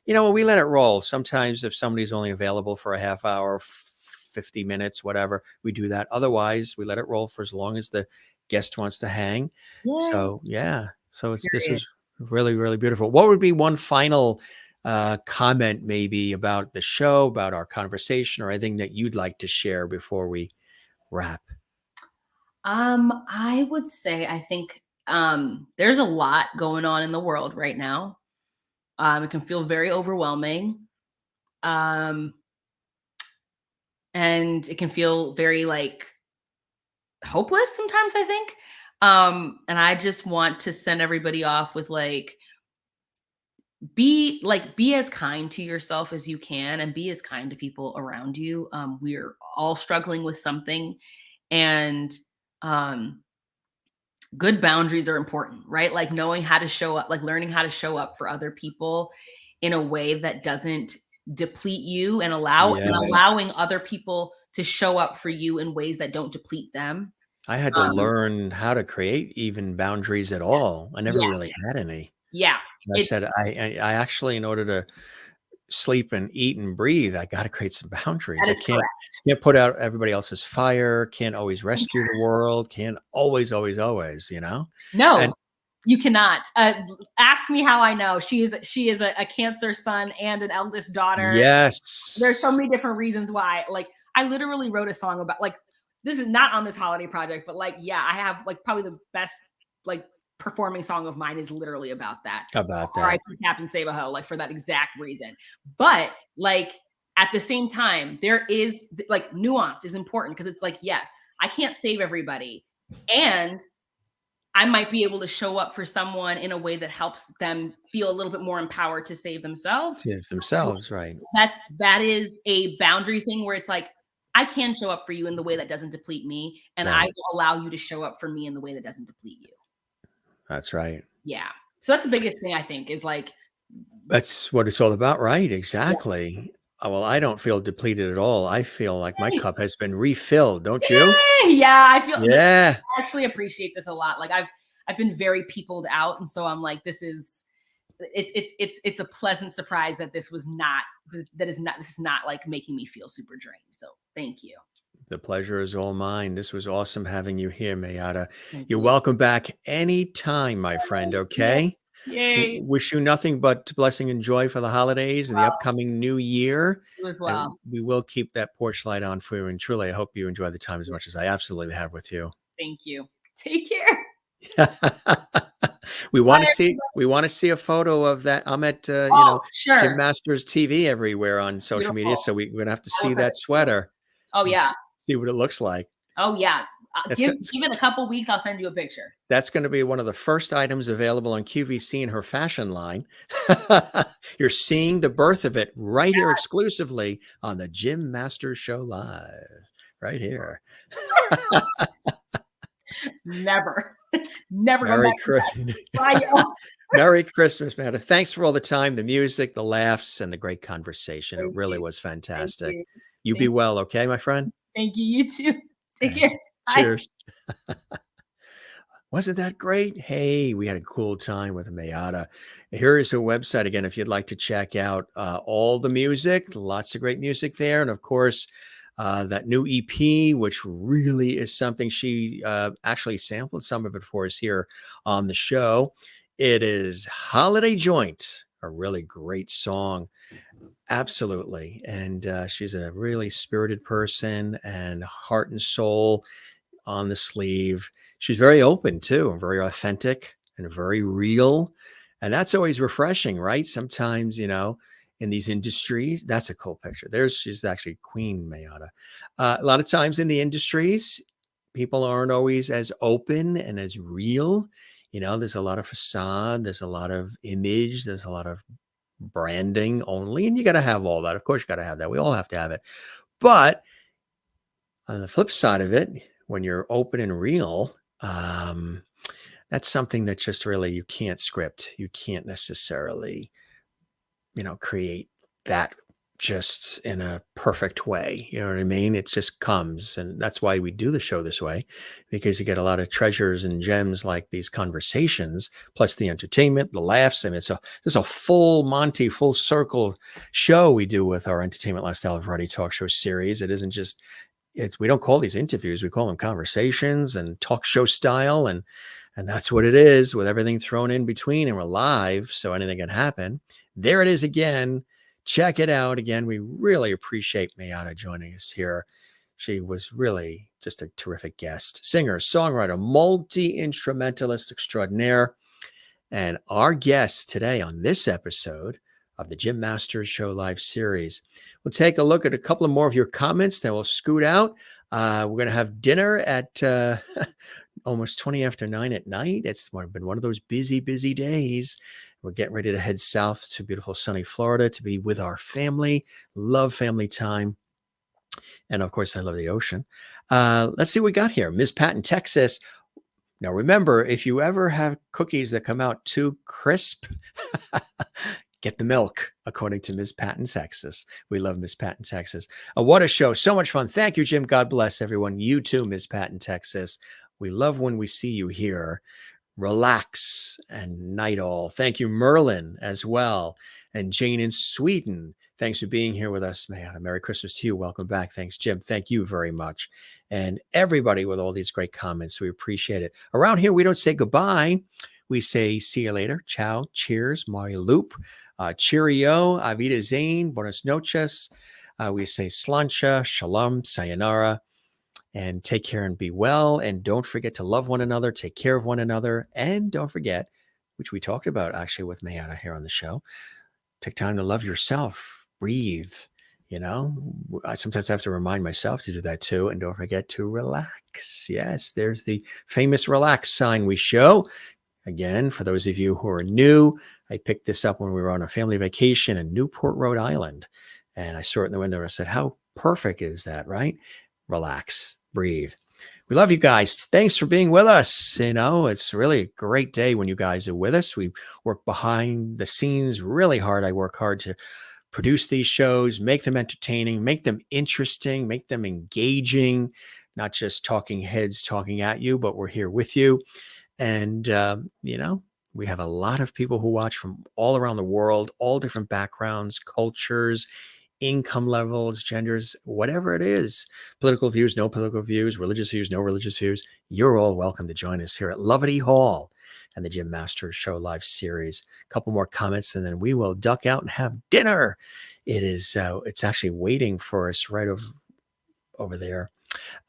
we let it roll. Sometimes if somebody's only available for a half hour, 50 minutes, whatever, we do that. Otherwise, we let it roll for as long as the guest wants to hang. Yay. So, yeah. So this Period. was really, really beautiful. What would be one final comment maybe about the show, about our conversation, or anything that you'd like to share before we wrap? I would say I think there's a lot going on in the world right now. It can feel very overwhelming. Um, and it can feel very like hopeless sometimes, I think. And I just want to send everybody off with like be as kind to yourself as you can and be as kind to people around you. We're all struggling with something, and um good boundaries are important, right? Like knowing how to show up, like learning how to show up for other people in a way that doesn't deplete you, and Yes. allowing other people to show up for you in ways that don't deplete them. I had to Um, learn how to create even boundaries at yeah, all. I never yeah, really had any. yeah. And I It's said, I actually, in order to sleep and eat and breathe, I got to create some boundaries. that I is correct. can't put out everybody else's fire. Can't always rescue the world. Can't always, always, always. And No, you cannot. Ask me how I know. She is a Cancer son and an eldest daughter. There's so yes, many different reasons why. Like, I literally wrote a song about like this is not on this holiday project, but like, yeah, I have like probably the best like performing song of mine is literally about that. about that. R.I.P. Captain Save-A-Ho, like for that exact reason. But like at the same time, there is like nuance is important because it's like, yes, I can't save everybody. And I might be able to show up for someone in a way that helps them feel a little bit more empowered to save themselves. Save themselves, right? That is a boundary thing where it's like, I can show up for you in the way that doesn't deplete me, and I Right. will allow you to show up for me in the way that doesn't deplete you. That's right. Yeah. So that's the biggest thing I think is like, That's what it's all about, right? yeah, Exactly. Well, I don't feel depleted at all. I feel like my cup has been refilled, don't you? yeah, I feel I Yeah, actually appreciate this a lot. Like I've been very peopled out, and so I'm like, it's a pleasant surprise that this is not like making me feel super drained. So thank you. the pleasure is all mine. This was awesome having you here, Mayyadda. Thank You're you. welcome back anytime, my friend, Yeah. okay? Yay. Wish you nothing but blessing and joy for the holidays and the Wow. upcoming new year. You as And well. we will keep that porch light on for you. And truly, I hope you enjoy the time as much as I absolutely have with you. Thank you. Take care. Bye. We want to see a photo of that. I'm at Oh, Jim sure. Masters TV everywhere on social media, Beautiful. so we're gonna have to I will see send that it to you. sweater Oh and yeah. see what it looks like. Oh yeah. It's, Give go- it's it a couple weeks. I'll send you a picture. That's going to be one of the first items available on QVC in her fashion line. You're seeing the birth of it right here exclusively on the Jim Masters Show Live, right here. Never. Never come Merry, back to Chri- that. Bye, y'all. Merry Christmas, man. Thanks for all the time, the music, the laughs, and the great conversation. It Thank really you. was Thank fantastic. you. You be Thank well, okay, my friend? thank you. You too. Take care. Thank you. Bye. Cheers. Wasn't that great? Hey, we had a cool time with Mayyadda. Here is her website again if you'd like to check out all the music, lots of great music there. And of course, that new EP, which really is something she actually sampled some of it for us here on the show. It is Holiday Joint, a really great song. Absolutely. And she's a really spirited person and heart and soul on the sleeve. She's very open too, and very authentic and very real. And that's always refreshing, right? Sometimes, in these industries, that's a cool picture. She's actually Queen Mayyadda. A lot of times in the industries, people aren't always as open and as real. There's a lot of facade, there's a lot of image, there's a lot of branding only, and you got to have all that. Of course, you got to have that. We all have to have it. But on the flip side of it, when you're open and real, that's something that just really you can't script. You can't necessarily, create that just in a perfect way. You know what I mean? It just comes. And that's why we do the show this way, because you get a lot of treasures and gems like these conversations, plus the entertainment, the laughs. And this is a full Monty, full circle show we do with our Entertainment Lifestyle Variety Talk Show series. It isn't just, we don't call these interviews, we call them conversations and talk show style. And that's what it is, with everything thrown in between, and we're live, so anything can happen. There it is again. Check it out. Again, we really appreciate Mayyadda joining us here. She was really just a terrific guest. Singer, songwriter, multi-instrumentalist extraordinaire. And our guest today on this episode of the Jim Masters Show Live series. We'll take a look at a couple of more of your comments, then we'll scoot out. We're going to have dinner at almost 20 after 9 at night. It's been one of those busy, busy days. We're getting ready to head south to beautiful sunny Florida to be with our family. Love family time. And of course, I love the ocean. Let's see what we got here. Ms. Pat in Texas. Now, remember, if you ever have cookies that come out too crisp, get the milk, according to Ms. Pat in Texas. We love Ms. Pat in Texas. What a show. So much fun. Thank you, Jim. God bless everyone. You too, Ms. Pat in Texas. We love when we see you here. Relax and night all. Thank you, Merlin, as well. And Jane in Sweden. Thanks for being here with us, man. Merry Christmas to you. Welcome back. Thanks, Jim. Thank you very much. And everybody with all these great comments. We appreciate it. Around here, we don't say goodbye. We say see you later. Ciao. Cheers. Mario Loop. Cheerio. Avida Zane. Buenas noches. We say slancha. Shalom. Sayonara. And take care and be well. And don't forget to love one another, take care of one another. And don't forget, which we talked about actually with Mayyadda here on the show, take time to love yourself, breathe. You know, I sometimes have to remind myself to do that too. And don't forget to relax. Yes, there's the famous relax sign we show. Again, for those of you who are new, I picked this up when we were on a family vacation in Newport, Rhode Island. And I saw it in the window and I said, how perfect is that, right? Relax, breathe. We love you guys. Thanks for being with us. You know, it's really a great day when you guys are with us. We work behind the scenes really hard. I work hard to produce these shows, make them entertaining, make them interesting, make them engaging, not just talking heads talking at you, but we're here with you. And, you know, we have a lot of people who watch from all around the world, all different backgrounds, cultures, income levels, genders, whatever it is, political views, no political views, religious views, no religious views. You're all welcome to join us here at Lovety Hall and the Jim Masters Show Live series. A couple more comments and then we will duck out and have dinner. It is, it's actually waiting for us right over there.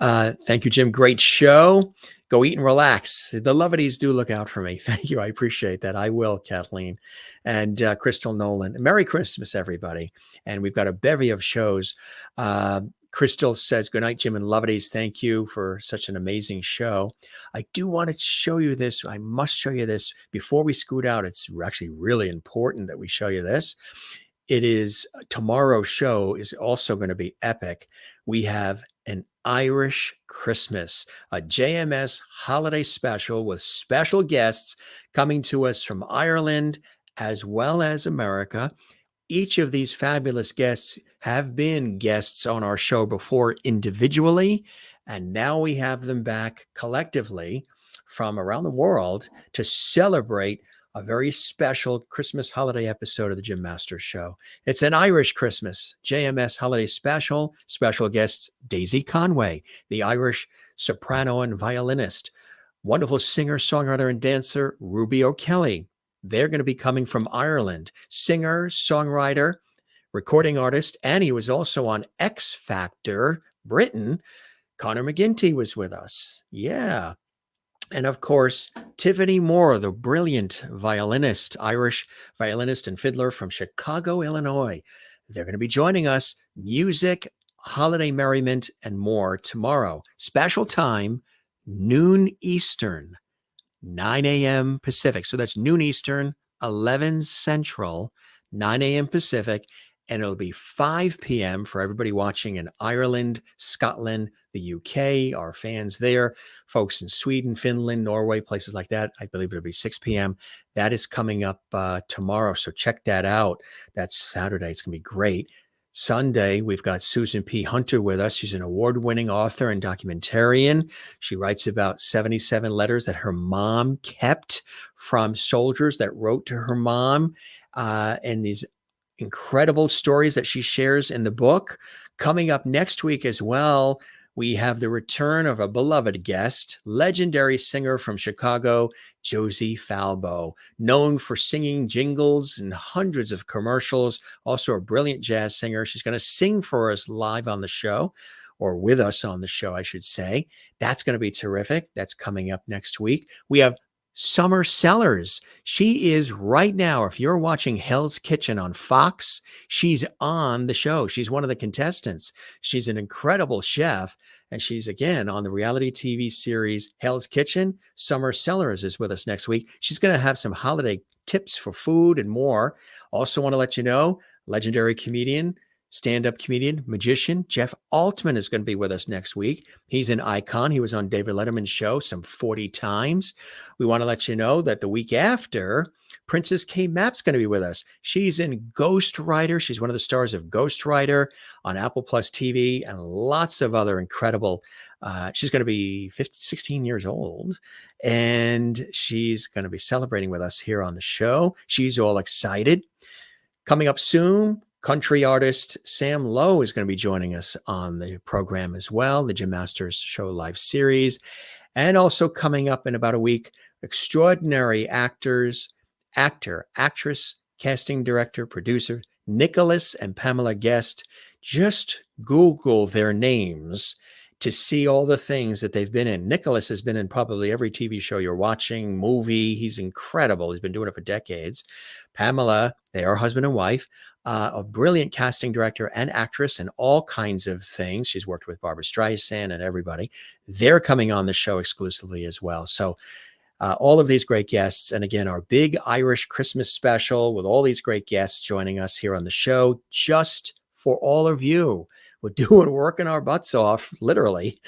Thank you, Jim. Great show. Go eat and relax. The Loveties do look out for me. Thank you. I appreciate that. I will, Kathleen and Crystal Nolan. Merry Christmas, everybody. And we've got a bevy of shows. Crystal says, good night, Jim and Loveties. Thank you for such an amazing show. I do want to show you this. I must show you this before we scoot out. It's actually really important that we show you this. It is tomorrow's show is also going to be epic. We have an Irish Christmas, a JMS holiday special with special guests coming to us from Ireland as well as America. Each of these fabulous guests have been guests on our show before individually, and now we have them back collectively from around the world to celebrate a very special Christmas holiday episode of the Jim Masters Show. It's an Irish Christmas JMS holiday special. Special guests, Daisy Conway, the Irish soprano and violinist. Wonderful singer, songwriter, and dancer, Ruby O'Kelly. They're going to be coming from Ireland. Singer, songwriter, recording artist, and he was also on X Factor Britain. Connor McGinty was with us. Yeah. And of course, Tiffany Moore, the brilliant violinist, Irish violinist and fiddler from Chicago, Illinois. They're going to be joining us. Music, holiday merriment, and more tomorrow. Special time, noon Eastern, 9 a.m. Pacific. So that's noon Eastern, 11 Central, 9 a.m. Pacific. And it'll be 5 p.m. for everybody watching in Ireland, Scotland, the UK, our fans there, folks in Sweden, Finland, Norway, places like that. I believe it'll be 6 p.m. That is coming up tomorrow. So check that out. That's Saturday. It's going to be great. Sunday, we've got Susan P. Hunter with us. She's an award-winning author and documentarian. She writes about 77 letters that her mom kept from soldiers that wrote to her mom, and these incredible stories that she shares in the book. Coming up next week as well, we have the return of a beloved guest, legendary singer from Chicago, Josie Falbo, known for singing jingles and hundreds of commercials, also a brilliant jazz singer. She's going to sing for us live on the show, or with us on the show, I should say. That's going to be terrific. That's coming up next week. We have Summer Sellers. She is right now, if you're watching Hell's Kitchen on Fox, she's on the show. She's one of the contestants. She's an incredible chef, and she's again on the reality TV series Hell's Kitchen. Summer Sellers is with us next week. She's going to have some holiday tips for food and more. Also want to let you know, legendary comedian, stand-up comedian, magician, Jeff Altman is going to be with us next week. He's an icon. He was on David Letterman's show some 40 times. We want to let you know that the week after, Princess K. Mapp's going to be with us. She's in Ghost Rider. She's one of the stars of Ghost Rider on Apple Plus TV and lots of other incredible. She's going to be 16 years old, and she's going to be celebrating with us here on the show. She's all excited. Coming up soon, country artist Sam Lowe is going to be joining us on the program as well, the Jim Masters Show Live series. And also coming up in about a week, extraordinary actor, actress, casting director, producer, Nicholas and Pamela Guest. Just Google their names to see all the things that they've been in. Nicholas has been in probably every TV show you're watching, movie. He's incredible. He's been doing it for decades. Pamela, they are husband and wife, a brilliant casting director and actress in all kinds of things. She's worked with Barbra Streisand and everybody. They're coming on the show exclusively as well. So all of these great guests. And again, our big Irish Christmas special with all these great guests joining us here on the show, just for all of you. We're working our butts off, literally,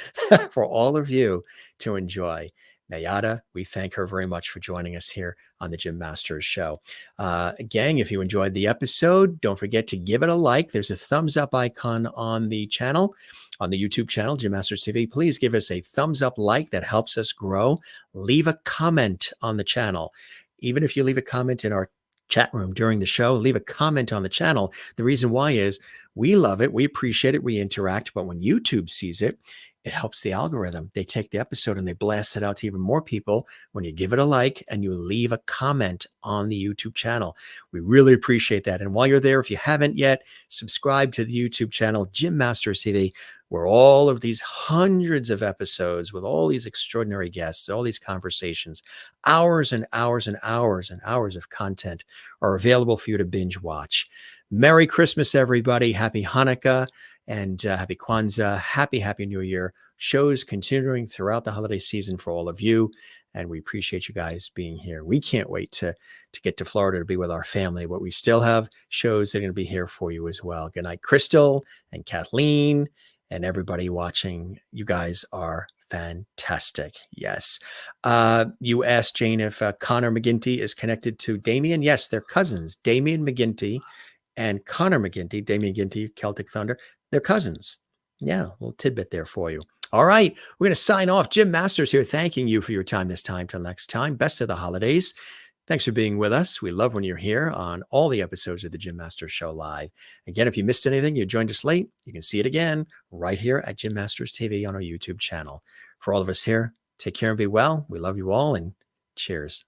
for all of you to enjoy. Mayyadda, we thank her very much for joining us here on the Jim Masters Show. Gang, if you enjoyed the episode, don't forget to give it a like. There's a thumbs up icon on the channel, on the YouTube channel, Jim Masters TV. Please give us a thumbs up like. That helps us grow. Leave a comment on the channel. Even if you leave a comment in our chat room during the show, leave a comment on the channel. The reason why is we love it. We appreciate it. We interact. But when YouTube sees it, it helps the algorithm. They take the episode and they blast it out to even more people when you give it a like and you leave a comment on the YouTube channel. We really appreciate that. And while you're there, if you haven't yet, subscribe to the YouTube channel, Jim Masters TV, where all of these hundreds of episodes with all these extraordinary guests, all these conversations, hours and hours and hours and hours of content are available for you to binge watch. Merry Christmas, everybody. Happy Hanukkah and happy Kwanzaa. Happy New Year. Shows continuing throughout the holiday season for all of you. And we appreciate you guys being here. We can't wait to get to Florida to be with our family, but we still have shows that are going to be here for you as well. Good night, Crystal and Kathleen and everybody watching. You guys are fantastic. Yes. You asked Jane if Connor McGinty is connected to Damien. Yes, they're cousins. Damien McGinty and Connor McGinty, Damien McGinty, Celtic Thunder, they're cousins. Yeah, a little tidbit there for you. All right, we're going to sign off. Jim Masters here, thanking you for your time this time. Till next time, best of the holidays. Thanks for being with us. We love when you're here on all the episodes of the Jim Masters Show Live. Again, if you missed anything, you joined us late, you can see it again right here at Jim Masters TV on our YouTube channel. For all of us here, take care and be well. We love you all, and cheers.